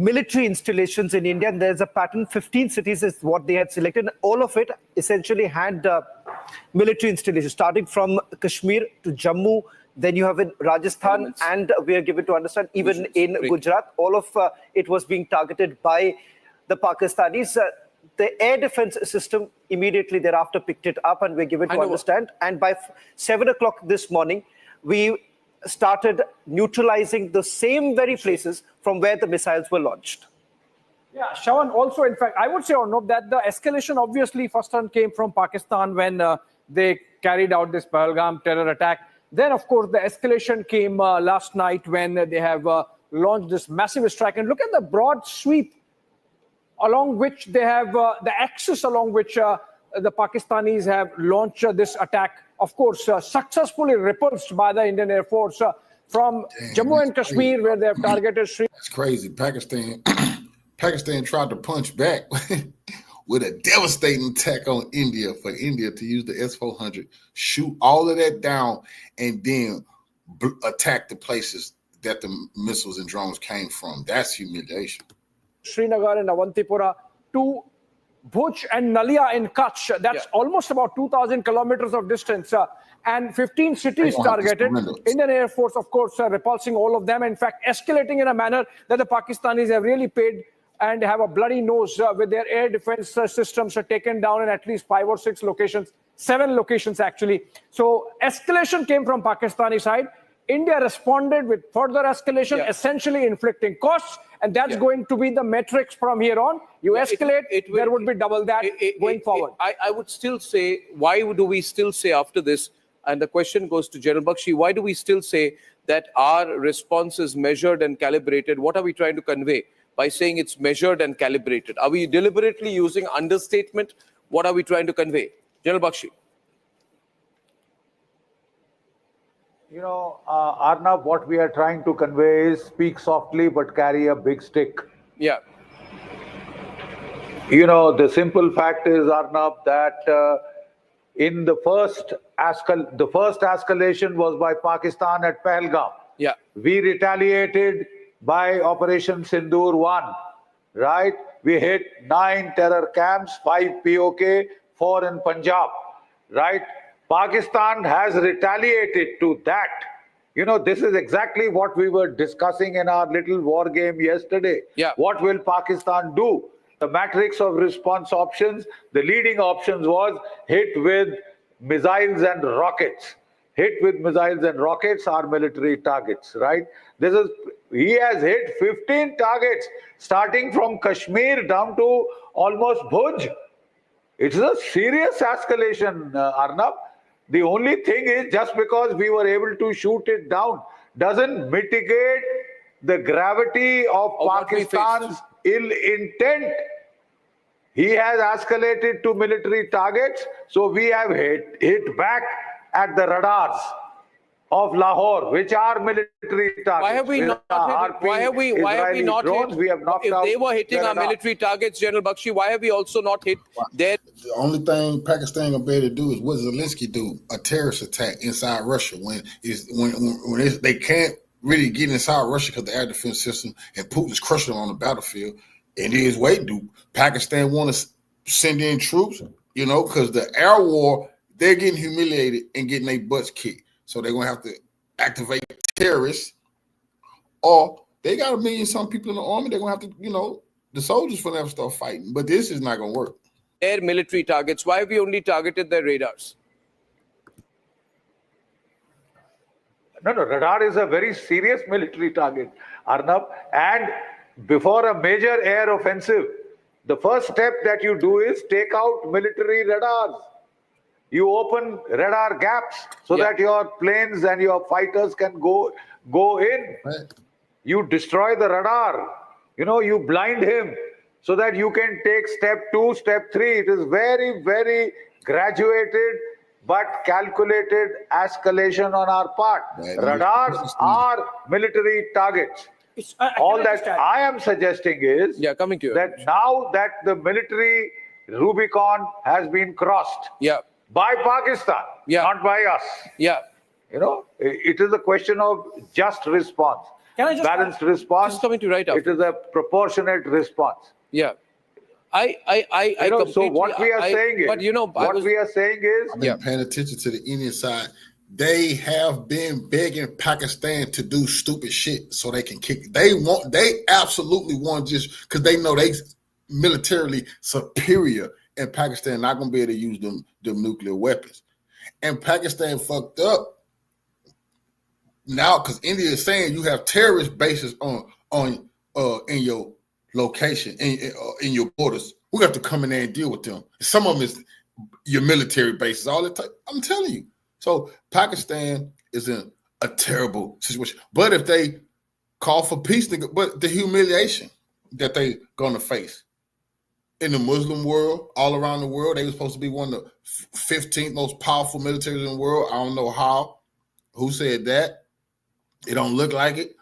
military installations in India, and there's a pattern. 15 cities is what they had selected. All of it essentially had military installations, starting from Kashmir to Jammu. Then you have in Rajasthan, and we are given to understand even in Gujarat. All of it was being targeted by the Pakistanis. The air defense system immediately thereafter picked it up, and we're given to understand. And by 7 o'clock this morning, we started neutralizing the same very places from where the missiles were launched. Yeah, Shravan, also, in fact, I would say, Arnab, that the escalation obviously first one came from Pakistan when they carried out this Pahalgam terror attack. Then, of course, the escalation came last night when they have launched this massive strike. And look at the broad sweep along which they have, the axis along which the Pakistanis have launched this attack. Of course, successfully repulsed by the Indian Air Force. from Jammu and Kashmir, where they have targeted Sri. That's crazy. Pakistan tried to punch back with a devastating attack on India for India to use the S-400, shoot all of that down, and then attack the places that the missiles and drones came from. That's humiliation. Srinagar and Avantipura to Bhuj and Nalia in Kutch. That's almost about 2,000 kilometers of distance. And 15 cities targeted. Indian Air Force, of course, repulsing all of them. In fact, escalating in a manner that the Pakistanis have really paid and have a bloody nose with their air defense systems taken down in at least 5 or 6 locations, 7 locations actually. So escalation came from Pakistani side. India responded with further escalation, essentially inflicting costs, and that's going to be the metrics from here on. You escalate, there would be double that going forward. I would still say, why do we still say after this, and the question goes to General Bakshi, why do we still say that our response is measured and calibrated? What are we trying to convey by saying it's measured and calibrated? Are we deliberately using understatement? What are we trying to convey? General Bakshi. You know, Arnab, what we are trying to convey is speak softly but carry a big stick. Yeah. You know, the simple fact is, Arnab, that in the first escalation was by Pakistan at Pahalgam. Yeah. We retaliated by Operation Sindoor 1, right? We hit 9 terror camps, 5 POK, 4 in Punjab, right? Pakistan has retaliated to that. You know, this is exactly what we were discussing in our little war game yesterday. Yeah. What will Pakistan do? The matrix of response options, the leading options was hit with missiles and rockets. Hit with missiles and rockets are military targets, right? He has hit 15 targets, starting from Kashmir down to almost Bhuj. It's a serious escalation, Arnab. The only thing is, just because we were able to shoot it down doesn't mitigate the gravity of Pakistan's ill intent. He has escalated to military targets, so we have hit back at the radars of Lahore, which are military targets. Why have we not hit? Why have we not hit? We have knocked out if they were hitting our military targets, General Bakshi, why have we also not hit their? The only thing Pakistan gonna be able to do is what Zelensky do: a terrorist attack inside Russia. When they can't really get inside Russia because the air defense system and Putin's crushing them on the battlefield. And his way, do Pakistan want to send in troops? You know, because the air war, they're getting humiliated and getting their butts kicked. So they're going to have to activate terrorists, or they got 1 million some people in the army. They're going to have to, you know, the soldiers for them to start fighting. But this is not going to work. Their military targets. Why have we only targeted their radars? No, radar is a very serious military target, Arnab. And before a major air offensive, the first step that you do is take out military radars. You open radar gaps so that your planes and your fighters can go in. Right. You destroy the radar. You know, you blind him so that you can take step 2, step 3. It is very, very graduated but calculated escalation on our part. Right. Radars are military targets. All that I am suggesting is coming to you. that now that the military Rubicon has been crossed by Pakistan, not by us. Yeah. You know, it is a question of just response. Balanced response. Just coming to right up. It is a proportionate response. Yeah. So what we are saying is, but you know, we are saying is, I've been paying attention to the Indian side. They have been begging Pakistan to do stupid shit so they can kick. They absolutely want, just because they know they militarily superior, and Pakistan not gonna be able to use them nuclear weapons. And Pakistan fucked up now because India is saying you have terrorist bases in your location, in your borders. We have to come in there and deal with them. Some of them is your military bases. I'm telling you. So Pakistan is in a terrible situation. But if they call for peace, but the humiliation that they're going to face in the Muslim world, all around the world, they were supposed to be one of the 15th most powerful militaries in the world. I don't know how. Who said that? It don't look like it.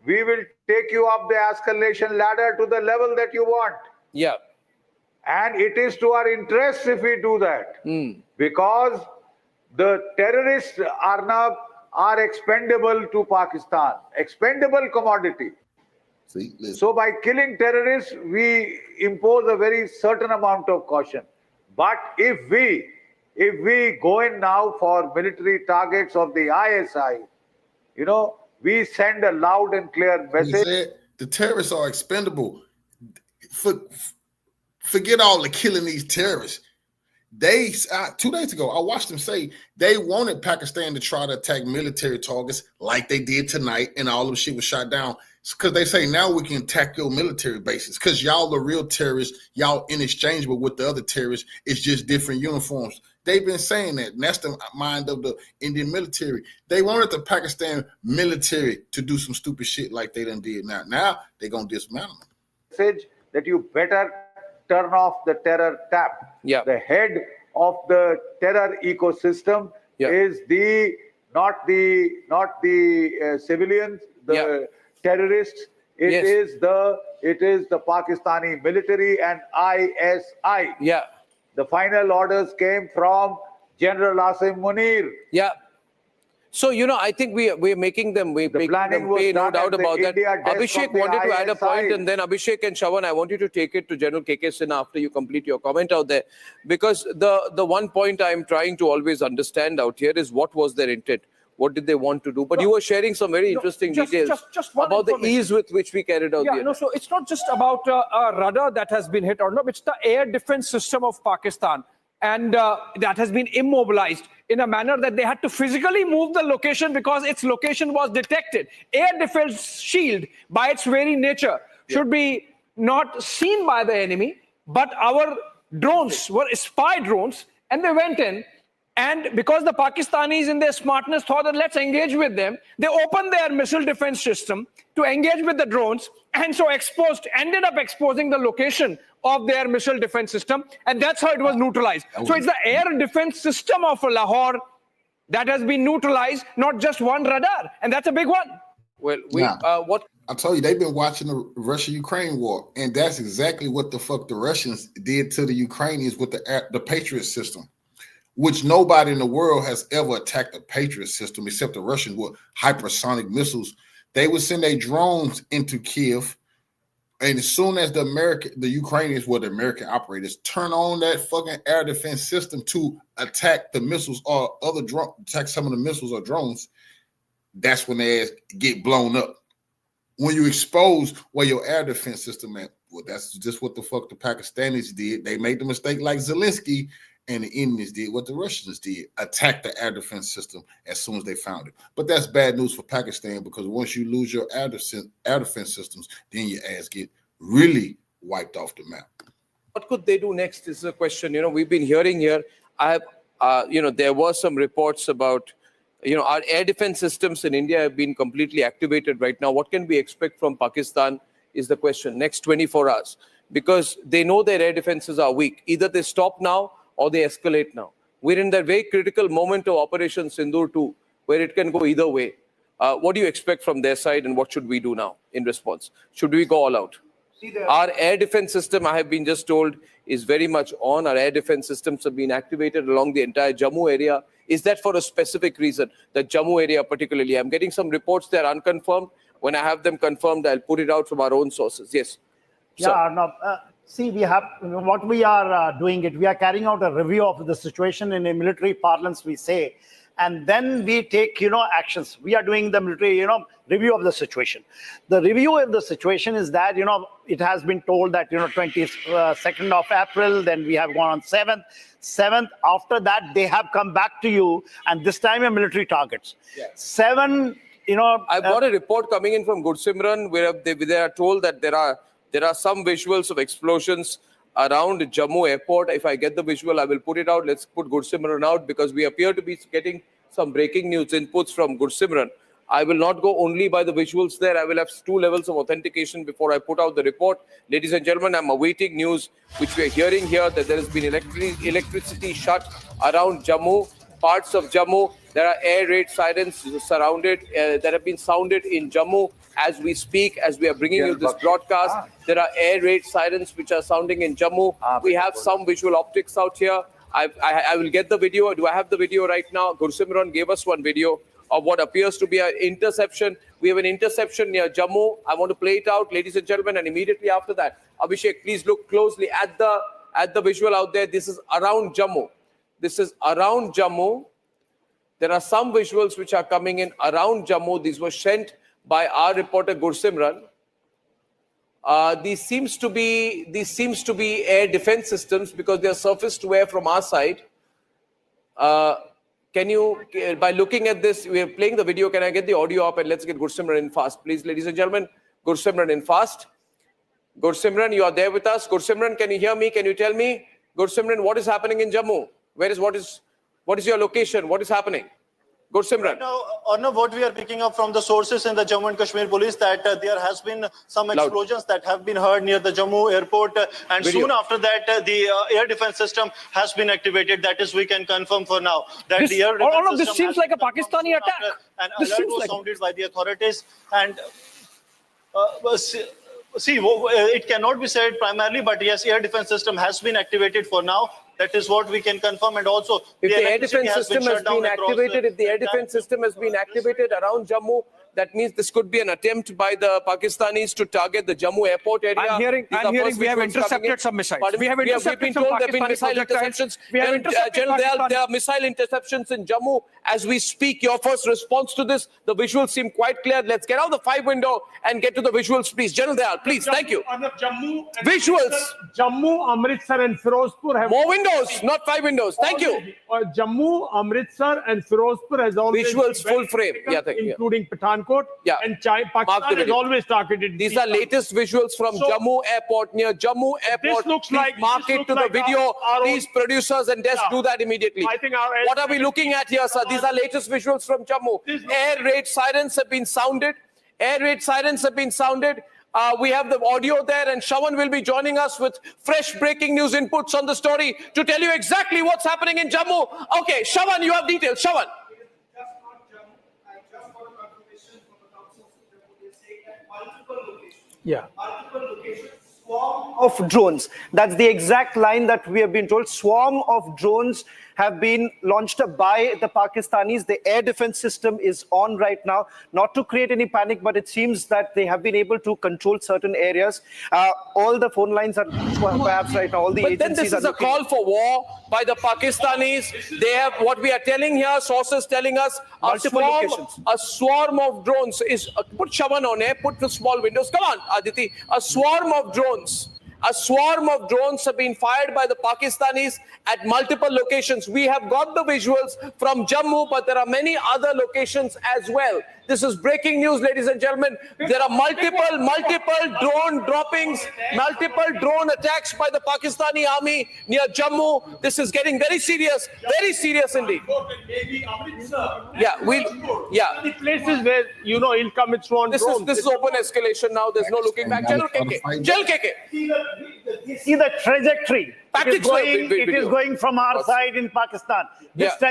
We will take you up the escalation ladder to the level that you want. Yeah. And it is to our interest if we do that. Because the terrorists, Arnab, are expendable to Pakistan. Expendable commodity. So by killing terrorists, we impose a very certain amount of caution. But if we go in now for military targets of the ISI, you know, we send a loud and clear message. The terrorists are expendable. Forget all the killing these terrorists. 2 days ago, I watched them say they wanted Pakistan to try to attack military targets like they did tonight, and all of shit was shot down. Because they say now we can attack your military bases because y'all the real terrorists, y'all interchangeable with the other terrorists. It's just different uniforms. They've been saying that, and that's the mind of the Indian military. They wanted the Pakistan military to do some stupid shit like they done did now. Now they're going to dismantle them. Message that you better turn off the terror tap. Yeah. The head of the terror ecosystem is not the civilians, the terrorists. It is the Pakistani military and ISI. Yeah. The final orders came from General Asim Munir. Yeah. So, you know, I think we're making them pay, no doubt about that. Abhishek wanted to add a point, and then Abhishek and Shravan, I want you to take it to General KK Sinha after you complete your comment out there. Because the one point I'm trying to always understand out here is what was their intent? What did they want to do? But you were sharing some very interesting details about the ease with which we carried out the so it's not just about a rudder that has been hit or not. It's the air defense system of Pakistan. And that has been immobilized in a manner that they had to physically move the location because its location was detected. Air defense shield, by its very nature, should be not seen by the enemy, but our drones were spy drones, and they went in. And because the Pakistanis in their smartness thought that let's engage with them, they opened their missile defense system to engage with the drones, and so ended up exposing the location of their missile defense system, and that's how it was neutralized. So it's the air defense system of Lahore that has been neutralized, not just one radar, and that's a big one. Well, I told you, they've been watching the Russia-Ukraine war, and that's exactly what the fuck the Russians did to the Ukrainians with the Patriot system, which nobody in the world has ever attacked the Patriot system except the Russians with hypersonic missiles. They would send their drones into Kiev, and as soon as the Ukrainians, the American operators, turn on that fucking air defense system to attack the missiles or attack some of the missiles or drones, that's when they get blown up. When you expose where your air defense system at, well, that's just what the fuck the Pakistanis did. They made the mistake like Zelensky, and the Indians did what the Russians did, attack the air defense system as soon as they found it. But that's bad news for Pakistan, because once you lose your air defense systems, then your ass get really wiped off the map. What could they do next is the question. You know, we've been hearing here, there were some reports about, our air defense systems in India have been completely activated right now. What can we expect from Pakistan is the question, next 24 hours. Because they know their air defenses are weak. Either they stop now or they escalate now. We're in that very critical moment of Operation Sindoor 2, where it can go either way. What do you expect from their side, and what should we do now in response? Should we go all out? Our air defense system, I have been just told, is very much on. Our air defense systems have been activated along the entire Jammu area. Is that for a specific reason, the Jammu area particularly? I'm getting some reports that are unconfirmed. When I have them confirmed, I'll put it out from our own sources. Yes. Yeah, no. See, we are doing it. We are carrying out a review of the situation in a military parlance, we say, and then we take, actions. We are doing the military, review of the situation. The review of the situation is that, it has been told that, 22nd of April, then we have gone on 7th. 7th, after that, they have come back to you, and this time a military targets. Yes. 7, I've got a report coming in from Gursimran where they are told that there are some visuals of explosions around Jammu airport. If I get the visual, I will put it out. Let's put Gursimran out, because we appear to be getting some breaking news inputs from Gursimran. I will not go only by the visuals there. I will have 2 levels of authentication before I put out the report. Ladies and gentlemen, I'm awaiting news which we are hearing here, that there has been electricity shut around Jammu, parts of Jammu. There are air raid sirens surrounded that have been sounded in Jammu as we speak, as we are bringing you this broadcast. There are air raid sirens which are sounding in Jammu. We have some visual optics out here. I will get the video. Do I have the video right now? Gursimran gave us one video of what appears to be an interception. We have an interception near Jammu. I want to play it out, ladies and gentlemen, and immediately after that, Abhishek, please look closely at the visual out there. This is around Jammu. This is around Jammu. There are some visuals which are coming in around Jammu. These were sent by our reporter Gursimran. These seems to be air defense systems because they are surface to air from our side. Can you, by looking at this, we are playing the video. Can I get the audio up and let's get Gursimran in fast, please, ladies and gentlemen. Gursimran in fast. Gursimran, you are there with us. Gursimran, can you hear me? Can you tell me, Gursimran, what is happening in Jammu? What is your location? What is happening? Gursimran. Now, what we are picking up from the sources in the Jammu and Kashmir police that there has been some explosions that have been heard near the Jammu airport, and soon after that, the air defense system has been activated. That is, we can confirm for now that the air defense all of this system seems like a Pakistani attack. An alert was sounded by the authorities, and it cannot be said primarily, but yes, air defense system has been activated for now. That is what we can confirm, and also if the air defense system has been activated, if the air defense system has been activated around Jammu, that means this could be an attempt by the Pakistanis to target the Jammu airport area. I'm hearing we have intercepted some missiles. We've been told there have been missile interceptions. General, there are missile interceptions in Jammu as we speak. Your first response to this, the visuals seem quite clear. Let's get out the 5 window and get to the visuals, please. General Dayal, please. Thank you. Visuals. Jammu, Amritsar and Firozpur have... More windows, not 5 windows. Thank you. Jammu, Amritsar and Firozpur has always... Visuals full frame. Yeah, thank you. Including Pathankot. And Pakistan has always targeted. These are latest visuals from Jammu Airport, near Jammu Airport. This looks like... Mark it to the video. Please, producers and desk, do that immediately. What are we looking at here, sir? These are latest visuals from Jammu. Air raid sirens have been sounded. Air raid sirens have been sounded. We have the audio there, and Shawan will be joining us with fresh breaking news inputs on the story to tell you exactly what's happening in Jammu. Okay, Shawan, you have details. Shawan. Yeah. Swarm of drones. That's the exact line that we have been told. Swarm of drones have been launched by the Pakistanis. The air defense system is on right now. Not to create any panic, but it seems that they have been able to control certain areas. All the phone lines are perhaps right now. All the agencies then this is a call for war by the Pakistanis. They have, what we are telling here, sources telling us, a swarm of drones is, put Shawan on air, put the small windows. Come on, Aditi. A swarm of drones. A swarm of drones have been fired by the Pakistanis at multiple locations. We have got the visuals from Jammu, but there are many other locations as well. This is breaking news, ladies and gentlemen. There are multiple drone droppings, multiple drone attacks by the Pakistani army near Jammu. This is getting very serious indeed. Yeah, the places where, it'll come its own drones. This is open escalation now. There's no looking back. General KK. See the trajectory. It is going from our side in Pakistan.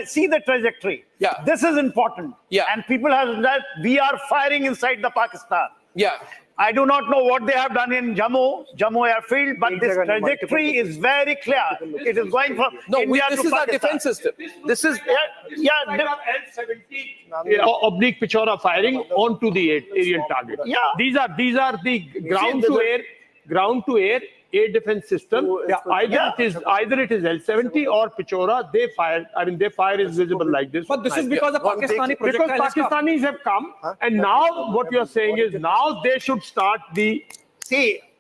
See the trajectory. Yeah. This is important. Yeah. And people have that we are firing inside the Pakistan. Yeah. I do not know what they have done in Jammu airfield, but this trajectory is very clear. It is going from India to Pakistan. This is our defense system. This is L-70 oblique Pichora firing onto the aerial target. Yeah. These are the ground to air air defense system. Either it is L-70 or Pichora. They fire. I mean, their fire is visible like this. But this is because the Pakistani projectile because Pakistanis have come, and now what you are saying is now they should start the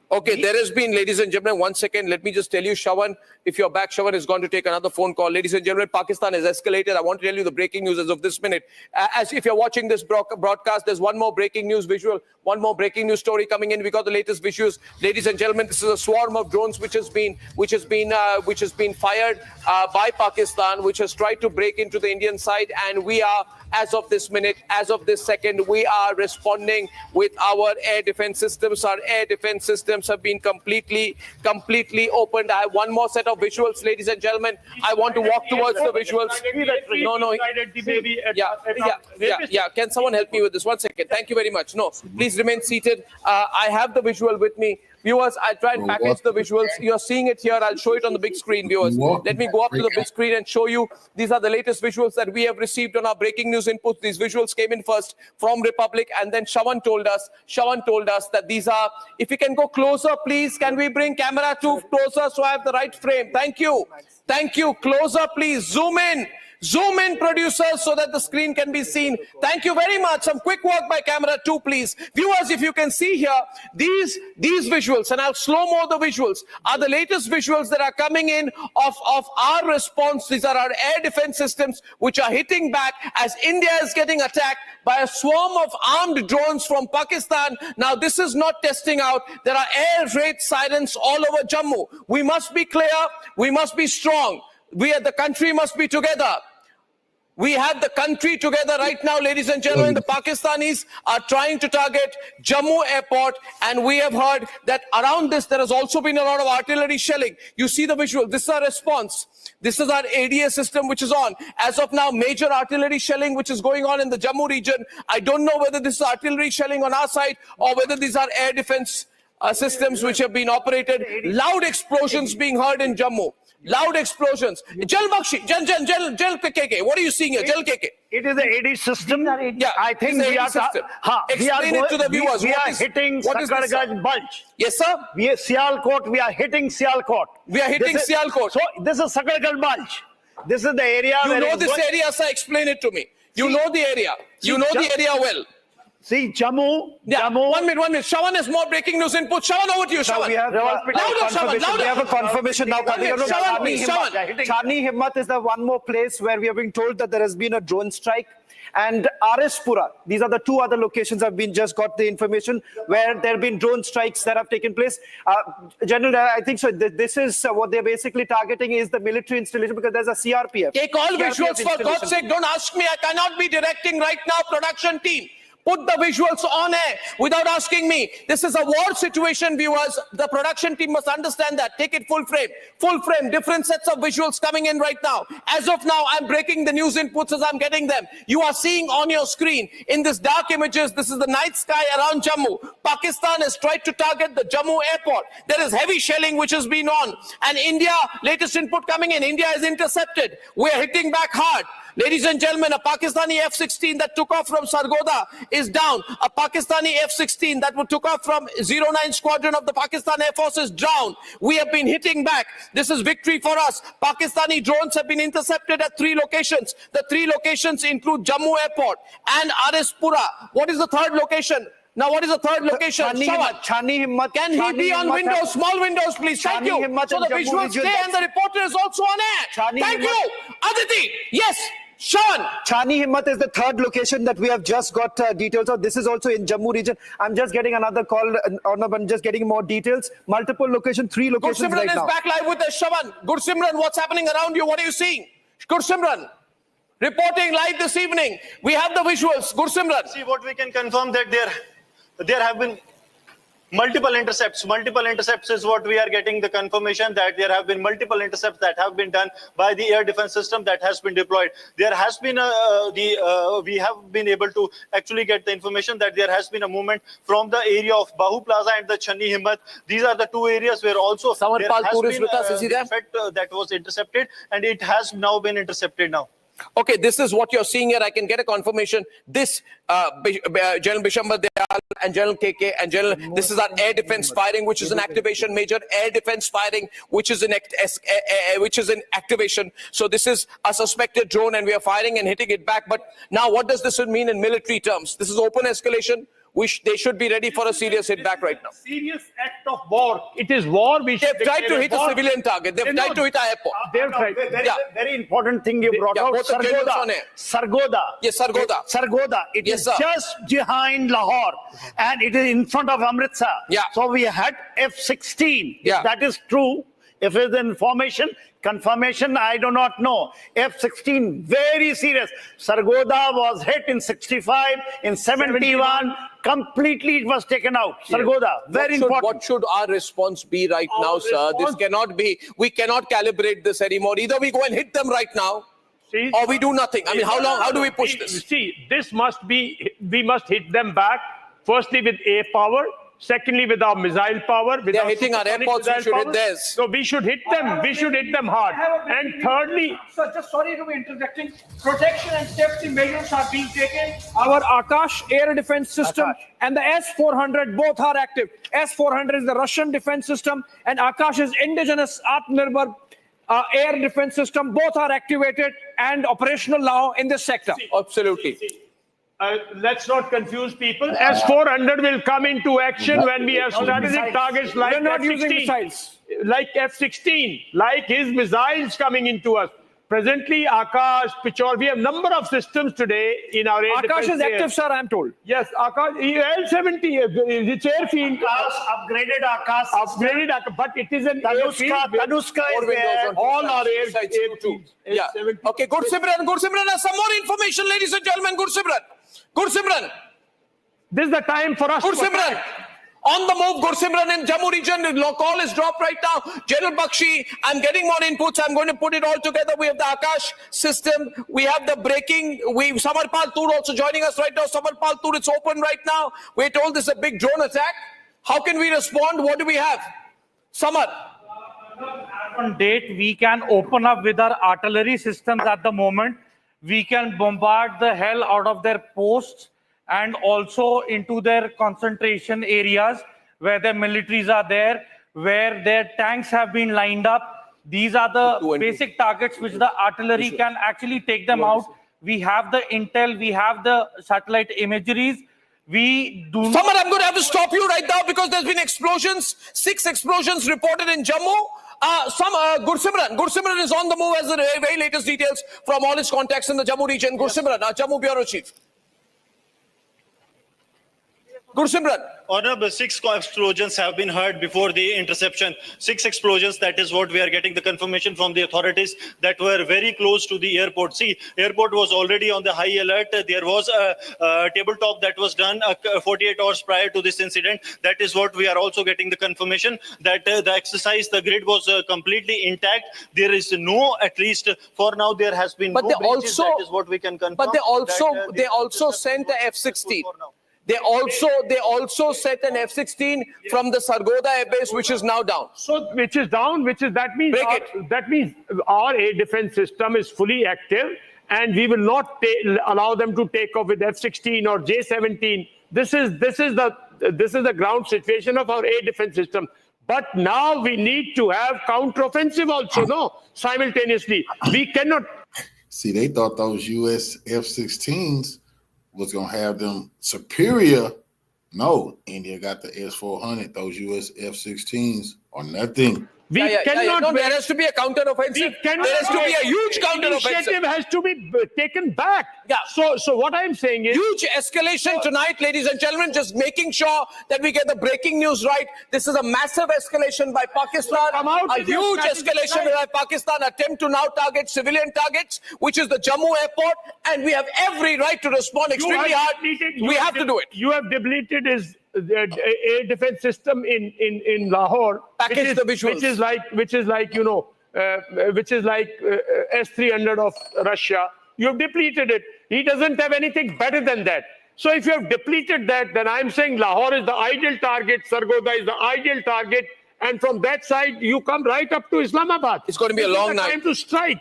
Okay, there has been, ladies and gentlemen, 1 second. Let me just tell you, Shawan, if you're back, Shawan is going to take another phone call. Ladies and gentlemen, Pakistan has escalated. I want to tell you the breaking news as of this minute. As if you're watching this broadcast, there's one more breaking news visual, one more breaking news story coming in. We got the latest visuals. Ladies and gentlemen, this is a swarm of drones which has been fired by Pakistan, which has tried to break into the Indian side, and we are, as of this minute, as of this second, we are responding with our air defense systems. Our air defense systems systems have been completely opened. I have one more set of visuals, ladies and gentlemen. I want to walk towards the visuals. No. Yeah. Can someone help me with this? 1 second. Thank you very much. No, please remain seated. I have the visual with me. Viewers, I try and package the visuals. You're seeing it here. I'll show it on the big screen, viewers. Let me go up to the big screen and show you. These are the latest visuals that we have received on our breaking news input. These visuals came in first from Republic, and then Shawan told us that these are, if you can go closer, please. Can we bring camera 2 closer so I have the right frame? Thank you. Closer, please. Zoom in, producers, so that the screen can be seen. Thank you very much. Some quick work by camera 2, please. Viewers, if you can see here, these visuals, and I'll slow-mo the visuals, are the latest visuals that are coming in of our response. These are our air defense systems, which are hitting back as India is getting attacked by a swarm of armed drones from Pakistan. Now, this is not testing out. There are air raid sirens all over Jammu. We must be clear. We must be strong. The country must be together. We have the country together right now, ladies and gentlemen. The Pakistanis are trying to target Jammu airport, and we have heard that around this there has also been a lot of artillery shelling. You see the visual. This is our response. This is our ADA system which is on. As of now, major artillery shelling which is going on in the Jammu region. I don't know whether this is artillery shelling on our side or whether these are air defense systems which have been operated. Loud explosions being heard in Jammu. Loud explosions. Jal Bakshi, Jal KK. What are you seeing here? Jal KK. It is the AD system. Yeah, I think we are Explain it to the viewers. We are hitting Sakargaj Bulge. Yes, sir. We are Sialkot. We are hitting Sialkot. Sialkot. So this is Sakargaj Bulge. This is the area. You know this area, sir. Explain it to me. You know the area. You know the area well. See, Jammu. 1 minute. Shawan has more breaking news input. Shawan, over to you, Shawan. We have a confirmation now. Chani Himmat is the one more place where we have been told that there has been a drone strike. And Arispura, these are the 2 other locations I've been just got the information where there have been drone strikes that have taken place. General, I think so. This is what they're basically targeting is the military installation because there's a CRPF. Take all visuals for God's sake. Don't ask me. I cannot be directing right now, production team. Put the visuals on air without asking me. This is a war situation, viewers. The production team must understand that. Take it full frame. Full frame. Different sets of visuals coming in right now. As of now, I'm breaking the news inputs as I'm getting them. You are seeing on your screen in this dark images, this is the night sky around Jammu. Pakistan has tried to target the Jammu airport. There is heavy shelling which has been on. And India, latest input coming in, India is intercepted. We're hitting back hard. Ladies and gentlemen, a Pakistani F-16 that took off from Sargodha is down. A Pakistani F-16 that took off from 09 Squadron of the Pakistan Air Force is down. We have been hitting back. This is victory for us. Pakistani drones have been intercepted at 3 locations. The 3 locations include Jammu Airport and Arispura. What is the third location? Now, what is the third location? Chani Himmat. Can he be on windows? Small windows, please. Thank you. So the visuals stay and the reporter is also on air. Thank you. Aditi. Yes. Sean. Chani Himmat is the third location that we have just got details of. This is also in Jammu region. I'm just getting another call. I'm just getting more details. Multiple locations, 3 locations right now. Gursimran is back live with us. Shawan. Gursimran, what's happening around you? What are you seeing? Gursimran. Reporting live this evening. We have the visuals. Gursimran. See what we can confirm that there have been multiple intercepts. Multiple intercepts is what we are getting the confirmation that there have been multiple intercepts that have been done by the air defense system that has been deployed. There has been we have been able to actually get the information that there has been a movement from the area of Bahu Plaza and the Chani Himmat. These are the 2 areas where also there has been effect that was intercepted, and it has now been intercepted now. Okay, this is what you're seeing here. I can get a confirmation. This, General Bishambar Dayal and General KK and General, this is our air defense firing, which is an activation, major air defense firing, which is in activation. So this is a suspected drone and we are firing and hitting it back. But now what does this mean in military terms? This is open escalation. They should be ready for a serious hit back right now. Serious act of war. It is war. They've tried to hit a civilian target. They've tried to hit our airport. They've tried. Very important thing you brought out. Sargodha. Yes, Sargodha. Sargodha. It is just behind Lahore, and it is in front of Amritsar. Yeah. So we had F-16. Yeah. If that is true, If it's information, confirmation, I do not know. F-16, very serious. Sargodha was hit in 65, in 71, completely it was taken out. Sargodha, very important. What should our response be right now, sir? This cannot be, we cannot calibrate this anymore. Either we go and hit them right now, or we do nothing. I mean, how do we push this? See, this must be, we must hit them back, firstly with air power, secondly with our missile power. They are hitting our airports, we should hit theirs. So we should hit them, we should hit them hard. And thirdly... Sir, just sorry to be interjecting. Protection and safety measures are being taken. Our Akash air defense system and the S-400 both are active. S-400 is the Russian defense system and Akash is indigenous Atmanirbhar air defense system. Both are activated and operational now in this sector. Absolutely. Let's not confuse people. S-400 will come into action when we have strategic targets like We're not using F-16, missiles. like F-16, like his missiles coming into us. Presently, Akash, Pichor, we have number of systems today in our air defense. Akash is active, sir, I'm told. Yes, Akash, L-70, it's airfield. Upgraded Akash. Upgraded Akash, but it is an airfield. Tanuska is there. All our airfields. Yeah. Okay, Gursimran has some more information, ladies and gentlemen. Gursimran. This is the time for us. Gursimran. On the move, Gursimran in Jammu region. The call is dropped right now. General Bakshi, I'm getting more inputs. I'm going to put it all together. We have the Akash system. We have the breaking. Samarpal Tur also joining us right now. Samarpal Tur, it's open right now. We're told this is a big drone attack. How can we respond? What do we have? Samar. On date, we can open up with our artillery systems at the moment. We can bombard the hell out of their posts and also into their concentration areas where their militaries are there, where their tanks have been lined up. These are the basic targets which the artillery can actually take them out. We have the intel, we have the satellite imageries. We do Samar, I'm going to have to stop you right now because there's been explosions, 6 explosions reported in Jammu. Gursimran is on the move as the very latest details from all his contacts in the Jammu region. Gursimran, our Jammu Bureau Chief. Gursimran. Honorable, 6 explosions have been heard before the interception. 6 explosions, that is what we are getting the confirmation from the authorities that were very close to the airport. See, airport was already on the high alert. There was a tabletop that was done 48 hours prior to this incident. That is what we are also getting the confirmation that the exercise, the grid was completely intact. There is no, at least for now, there has been no breaches. That is what we can confirm. But they also sent the F-16. They also set an F-16 from the Sargodha air base, which is now down. So, that means our air defense system is fully active, and we will not allow them to take off with F-16 or J-17. This is the ground situation of our air defense system. But now we need to have counteroffensive also, simultaneously. We cannot. See, they thought those U.S. F-16s was going to have them superior. No, India got the S-400. Those U.S. F-16s are nothing. There has to be a counter-offensive. There has to be a huge counter-offensive. Initiative has to be taken back. Yeah. So what I'm saying is... Huge escalation tonight, ladies and gentlemen, just making sure that we get the breaking news right. This is a massive escalation by Pakistan. A huge escalation by Pakistan, attempt to now target civilian targets, which is the Jammu airport, and we have every right to respond extremely hard. We have to do it. You have depleted his air defense system in Lahore, which is like S-300 of Russia. You have depleted it. He doesn't have anything better than that. So if you have depleted that, then I'm saying Lahore is the ideal target, Sargodha is the ideal target, and from that side you come right up to Islamabad. It's going to be a long night. This is the time to strike.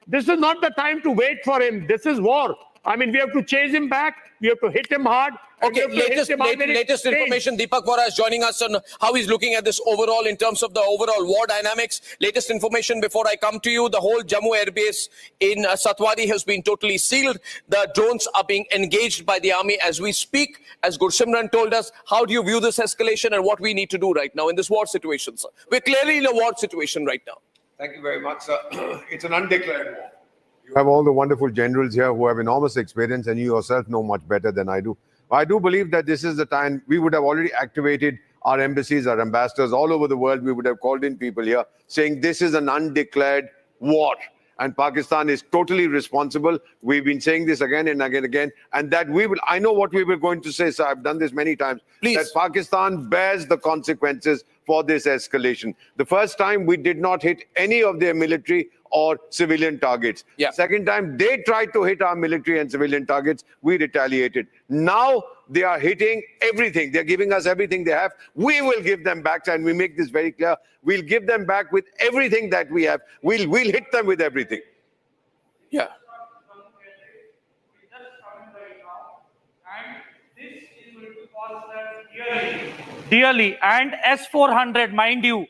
This is not the time to wait for him. This is war. I mean, we have to chase him back. We have to hit him hard. Okay, latest information. Deepak Vora is joining us on how he's looking at this overall in terms of the overall war dynamics. Latest information before I come to you. The whole Jammu airbase in Satwadi has been totally sealed. The drones are being engaged by the army as we speak. As Gursimran told us, how do you view this escalation and what we need to do right now in this war situation, sir? We're clearly in a war situation right now. Thank you very much, sir. It's an undeclared war. You have all the wonderful generals here who have enormous experience, and you yourself know much better than I do. I do believe that this is the time we would have already activated our embassies, our ambassadors all over the world, we would have called in people here saying this is an undeclared war. And Pakistan is totally responsible. We've been saying this again and again, and that we will, I know what we were going to say, so I've done this many times, that Pakistan bears the consequences for this escalation. The first time we did not hit any of their military or civilian targets. Second time they tried to hit our military and civilian targets, we retaliated. Now they are hitting everything. They're giving us everything they have. We will give them back, and we make this very clear. We'll give them back with everything that we have. We'll hit them with everything. Yeah. Dearly, and S-400, mind you,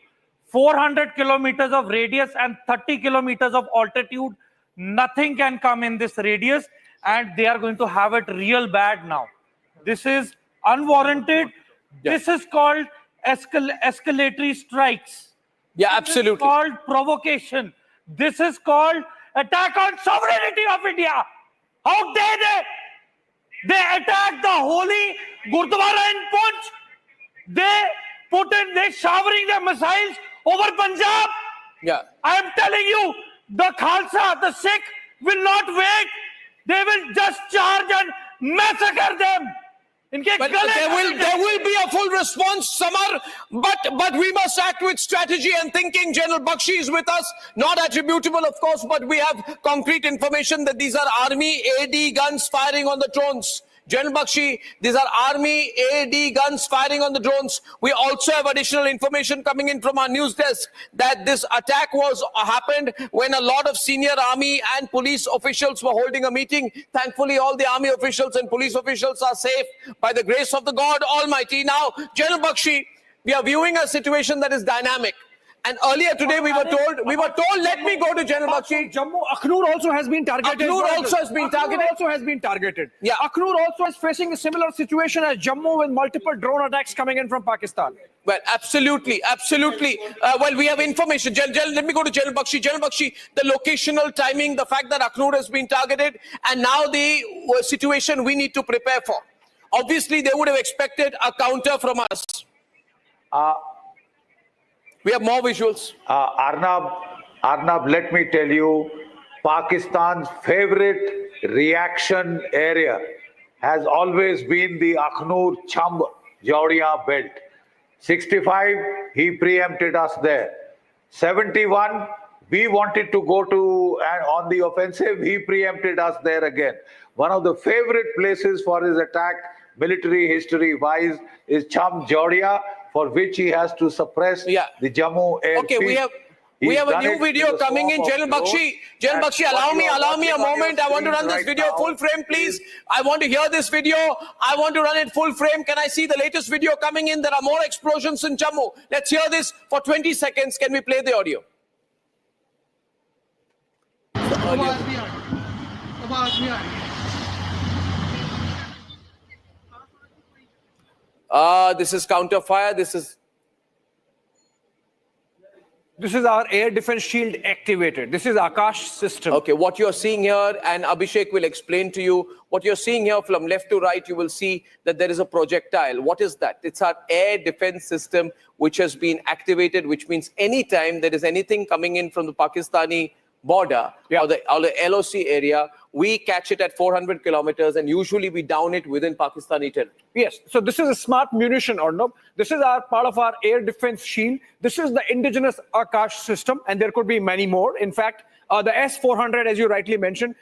400 kilometers of radius and 30 kilometers of altitude, nothing can come in this radius, and they are going to have it real bad now. This is unwarranted. This is called escalatory strikes. Yeah, absolutely. This is called provocation. This is called attack on sovereignty of India. How dare they? They attacked the holy Gurdwara in Punch. They're showering their missiles over Punjab. Yeah. I am telling you, the Khalsa, the Sikh will not wait. They will just charge and massacre them. But there will be a full response, Samar, but we must act with strategy and thinking. General Bakshi is with us, not attributable, of course, but we have concrete information that these are army AD guns firing on the drones. General Bakshi, these are army AD guns firing on the drones. We also have additional information coming in from our news desk that this attack happened when a lot of senior army and police officials were holding a meeting. Thankfully, all the army officials and police officials are safe by the grace of the God Almighty. Now, General Bakshi, we are viewing a situation that is dynamic. And earlier today we were told, let me go to General Bakshi. Jammu, Akhnur also has been targeted. Yeah. Akhnur also is facing a similar situation as Jammu with multiple drone attacks coming in from Pakistan. Well, absolutely. Well, we have information. Let me go to General Bakshi. General Bakshi, the locational timing, the fact that Akhnur has been targeted, and now the situation we need to prepare for. Obviously, they would have expected a counter from us. We have more visuals. Arnab, let me tell you, Pakistan's favorite reaction area has always been the Akhnur Chamb Jauria belt. 65, he preempted us there. 71, we wanted to go to on the offensive, he preempted us there again. One of the favorite places for his attack, military history-wise, is Chamb Jauria, for which he has to suppress the Jammu airfield. Okay, we have a new video coming in. General Bakshi, allow me a moment. I want to run this video full frame, please. I want to hear this video. I want to run it full frame. Can I see the latest video coming in? There are more explosions in Jammu. Let's hear this for 20 seconds. Can we play the audio? This is counter fire. This is our air defense shield activated. This is Akash system. Okay, what you're seeing here, and Abhishek will explain to you, what you're seeing here from left to right, you will see that there is a projectile. What is that? It's our air defense system which has been activated, which means anytime there is anything coming in from the Pakistani border or the LOC area, we catch it at 400 kilometers and usually we down it within Pakistani territory. Yes, so this is a smart munition, Arnab. This is our part of our air defense shield. This is the indigenous Akash system, and there could be many more. In fact, the S-400, as you rightly mentioned,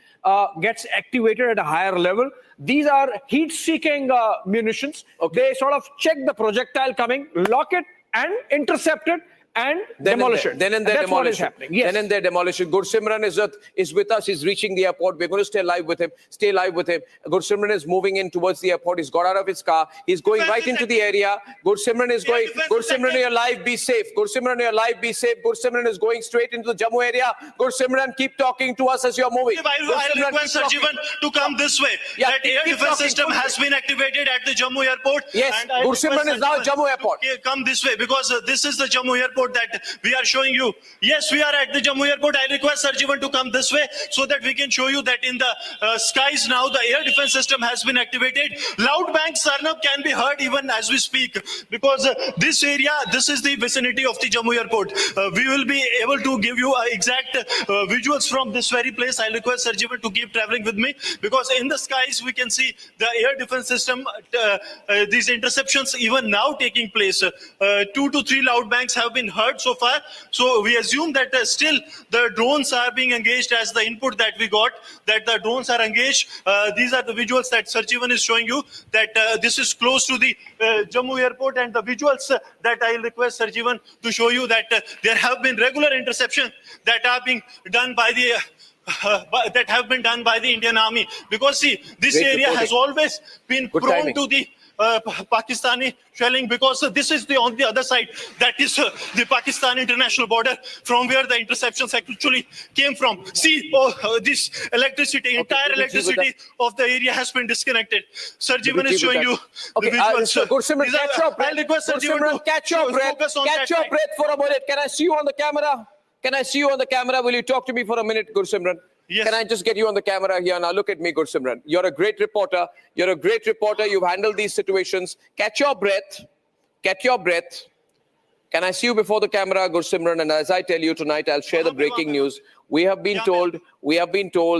gets activated at a higher level. These are heat-seeking munitions. Okay. They sort of check the projectile coming, lock it, and intercept it, and demolish it. Then and there, that's what is happening. Yes. Then and there, demolition. Gursimran is with us. He's reaching the airport. We're going to stay live with him. Gursimran is moving in towards the airport. He's got out of his car. He's going right into the area. Gursimran is going. Gursimran, you're live. Be safe. Gursimran, you're live. Be safe. Gursimran is going straight into the Jammu area. Gursimran, keep talking to us as you're moving. I request Sarjivan to come this way. Yeah, that air defense system has been activated at the Jammu airport. Yes, Gursimran is now at Jammu airport. Come this way because this is the Jammu airport. Airport that we are showing you. Yes, we are at the Jammu Airport. I request Sarjivan to come this way so that we can show you that in the skies now the air defense system has been activated. Loud bangs, Sarnab, can be heard even as we speak, because this area, this is the vicinity of the Jammu Airport. We will be able to give you exact visuals from this very place. I request Sarjivan to keep traveling with me, because in the skies we can see the air defense system, these interceptions even now taking place. 2 to 3 loud bangs have been heard so far. So we assume that still the drones are being engaged as the input that we got, that the drones are engaged. These are the visuals that Sarjivan is showing you, that this is close to the Jammu Airport, and the visuals that I request Sarjivan to show you, that there have been regular interceptions that are being done by the that have been done by the Indian Army, because see, this area has always been prone to the Pakistani shelling, because this is on the other side, that is the Pakistan international border, from where the interceptions actually came from. See, this electricity, entire electricity of the area has been disconnected. Sarjivan is showing you the visuals. Gursimran, catch your breath. I'll request Sarjivan to catch your breath. Catch your breath for a minute. Can I see you on the camera? Can I see you on the camera? Will you talk to me for a minute, Gursimran? Yes. Can I just get you on the camera here? Now look at me, Gursimran. You're a great reporter. You're a great reporter. You've handled these situations. Catch your breath. Catch your breath. Can I see you before the camera, Gursimran? And as I tell you tonight, I'll share the breaking news. We have been told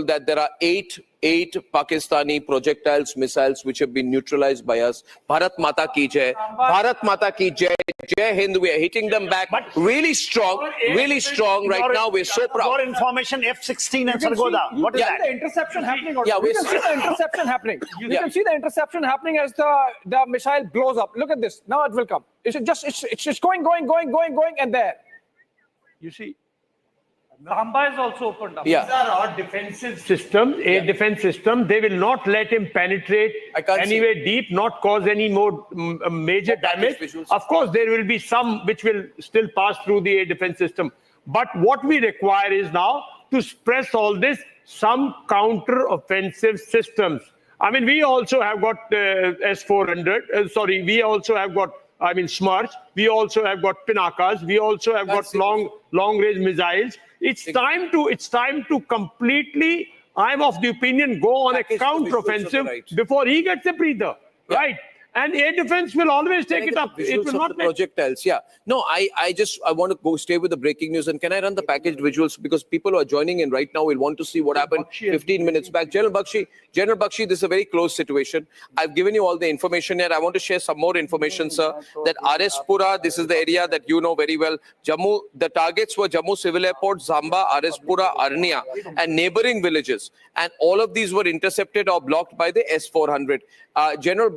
that there are eight Pakistani projectiles, missiles, which have been neutralized by us. Bharat Mata ki jai. Bharat Mata ki jai. Jai Hind. We are hitting them back really strong right now. We're so proud. For information, F-16 and Sargodha. What is that? The interception happening. Yeah, you can see the interception happening. You can see the interception happening as the missile blows up. Look at this. Now it will come. It's just going, and there. You see. Zamba is also opened up. Yeah. These are our defensive systems, air defense system. They will not let him penetrate anywhere deep, not cause any more major damage. Of course, there will be some which will still pass through the air defense system. But what we require is now to press all this, some counter-offensive systems. I mean, we also have got S-400. We also have got, Smarch. We also have got Pinakas. We also have got long-range missiles. It's time to completely, I'm of the opinion, go on a counter-offensive before he gets a breather, right? And air defense will always take it up. It will not projectiles. Yeah. No, I want to stay with the breaking news. And can I run the packaged visuals? Because people who are joining in right now will want to see what happened 15 minutes back. General Bakshi, this is a very close situation. I've given you all the information here. I want to share some more information, sir. That RS Pura, this is the area that you know very well. Jammu, the targets were Jammu Civil Airport, Zamba, RS Pura, Arnia, and neighboring villages. And all of these were intercepted or blocked by the S-400. General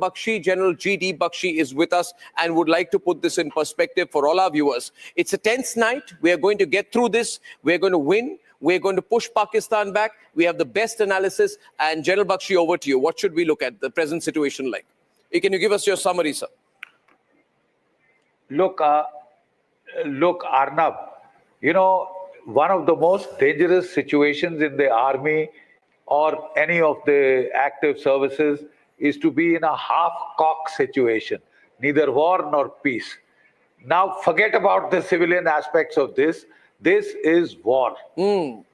GD Bakshi is with us and would like to put this in perspective for all our viewers. It's a tense night. We are going to get through this. We're going to win. We're going to push Pakistan back. We have the best analysis. And General Bakshi, over to you. What should we look at the present situation like? Can you give us your summary, sir? Look, Arnab, one of the most dangerous situations in the army or any of the active services is to be in a half-cock situation, neither war nor peace. Now, forget about the civilian aspects of this. This is war.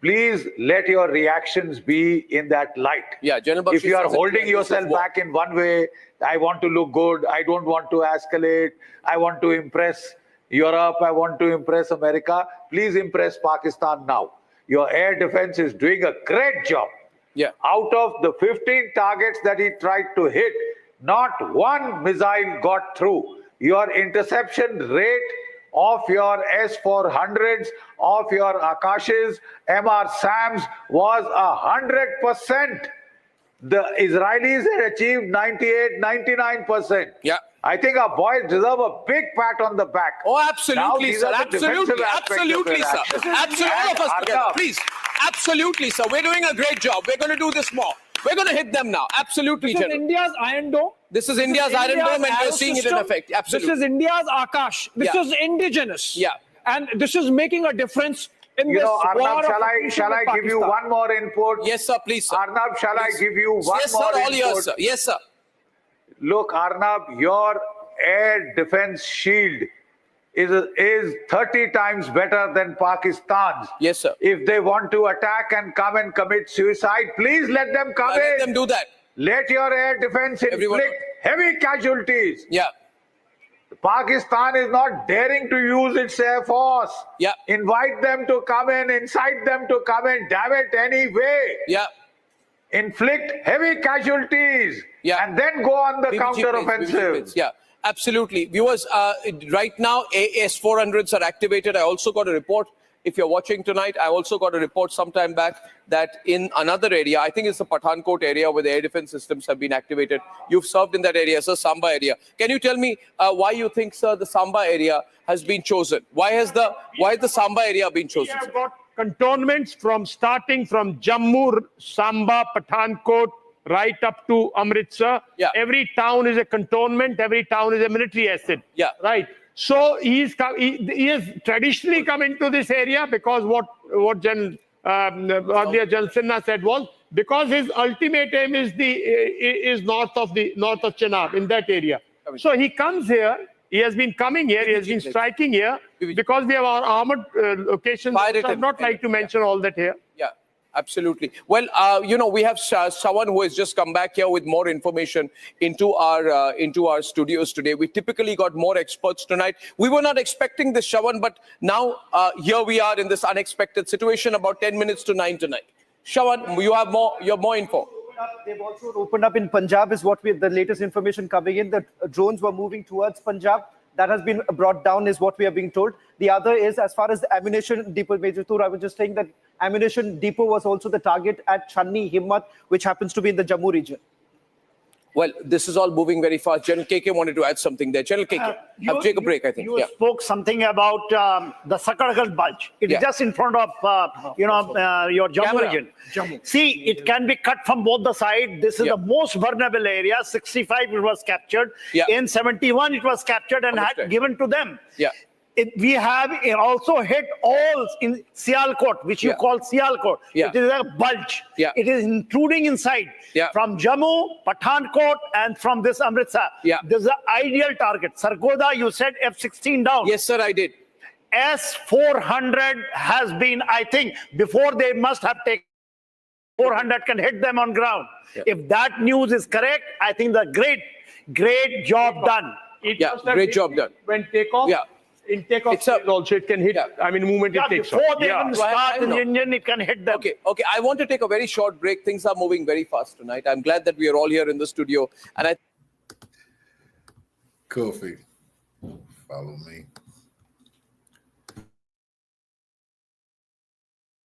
Please let your reactions be in that light. Yeah, General Bakshi, if you are holding yourself back in one way, I want to look good, I don't want to escalate, I want to impress Europe, I want to impress America, please impress Pakistan now. Your air defense is doing a great job. Yeah. Out of the 15 targets that he tried to hit, not one missile got through. Your interception rate of your S-400s, of your Akashes, MR Sams was 100%. The Israelis had achieved 98, 99%. Yeah. I think our boys deserve a big pat on the back. Oh, absolutely, sir. Absolutely, sir. Please. Absolutely, sir. We're doing a great job. We're going to do this more. We're going to hit them now. Absolutely, This is India's Iron Dome. This is India's Iron Dome, and we're seeing it in effect. Absolutely. This is India's Akash. This is indigenous. Yeah. And this is making a difference in this Arnab, war. shall I give you one more input? Yes, sir. Please, sir. Arnab, shall I give you one more input? Yes, sir. All yours, sir. Yes, sir. Look, Arnab, your air defense shield is 30 times better than Pakistan's. Yes, sir. If they want to attack and come and commit suicide, please let them come in. Let them do that. Let your air defense inflict heavy casualties. Yeah. Pakistan is not daring to use its air force. Yeah. Invite them to come in, incite them to come in, damn it anyway. Yeah. Inflict heavy casualties. Yeah. And then go on the counter-offensive. Yeah. Absolutely. Viewers, right now, AS-400s are activated. I also got a report. If you're watching tonight, I also got a report sometime back that in another area, I think it's the Pathankot area where the air defense systems have been activated. You've served in that area, sir, Samba area. Can you tell me why you think, sir, the Samba area has been chosen? Why has the Samba area been chosen? We have got cantonments starting from Jammu, Samba, Pathankot, right up to Amritsar. Yeah. Every town is a cantonment. Every town is a military asset. Yeah. Right. So he has traditionally come into this area because what earlier General Sinha said was because his ultimate aim is north of Chenab, in that area. So he comes here. He has been coming here. He has been striking here because we have our armored locations. I would not like to mention all that here. Yeah. Absolutely. Well, we have someone who has just come back here with more information into our studios today. We typically got more experts tonight. We were not expecting this, Shawan, but now here we are in this unexpected situation. About 10 minutes to 9 tonight. Shawan, you have more info. They've also opened up in Punjab, is what the latest information coming in. The drones were moving towards Punjab. That has been brought down, is what we are being told. The other is, as far as the ammunition depot, Major Tur, I was just saying that ammunition depot was also the target at Channi, Himmat, which happens to be in the Jammu region. Well, this is all moving very fast. General KK wanted to add something there. General KK, take a break, I think. You spoke something about the Sakargal Bulge. It is just in front of, your Jammu region. See, it can be cut from both the sides. This is the most vulnerable area. 65, it was captured. In 71, it was captured and had given to them. Yeah. We have also hit all in Sialkot, which you call Sialkot. It is a bulge. It is intruding inside from Jammu, Pathankot, and from this Amritsar. This is the ideal target. Sargodha, you said F-16 down. Yes, sir, I did. S-400 has been, I think, before they must have taken 400 can hit them on ground. If that news is correct, I think the great job done. Great job done. When takeoff. In takeoff also, it can hit. I mean, movement it takes off. Before they even start in the engine, it can hit them. Okay. I want to take a very short break. Things are moving very fast tonight. I'm glad that we are all here in the studio. And Kofi, follow me.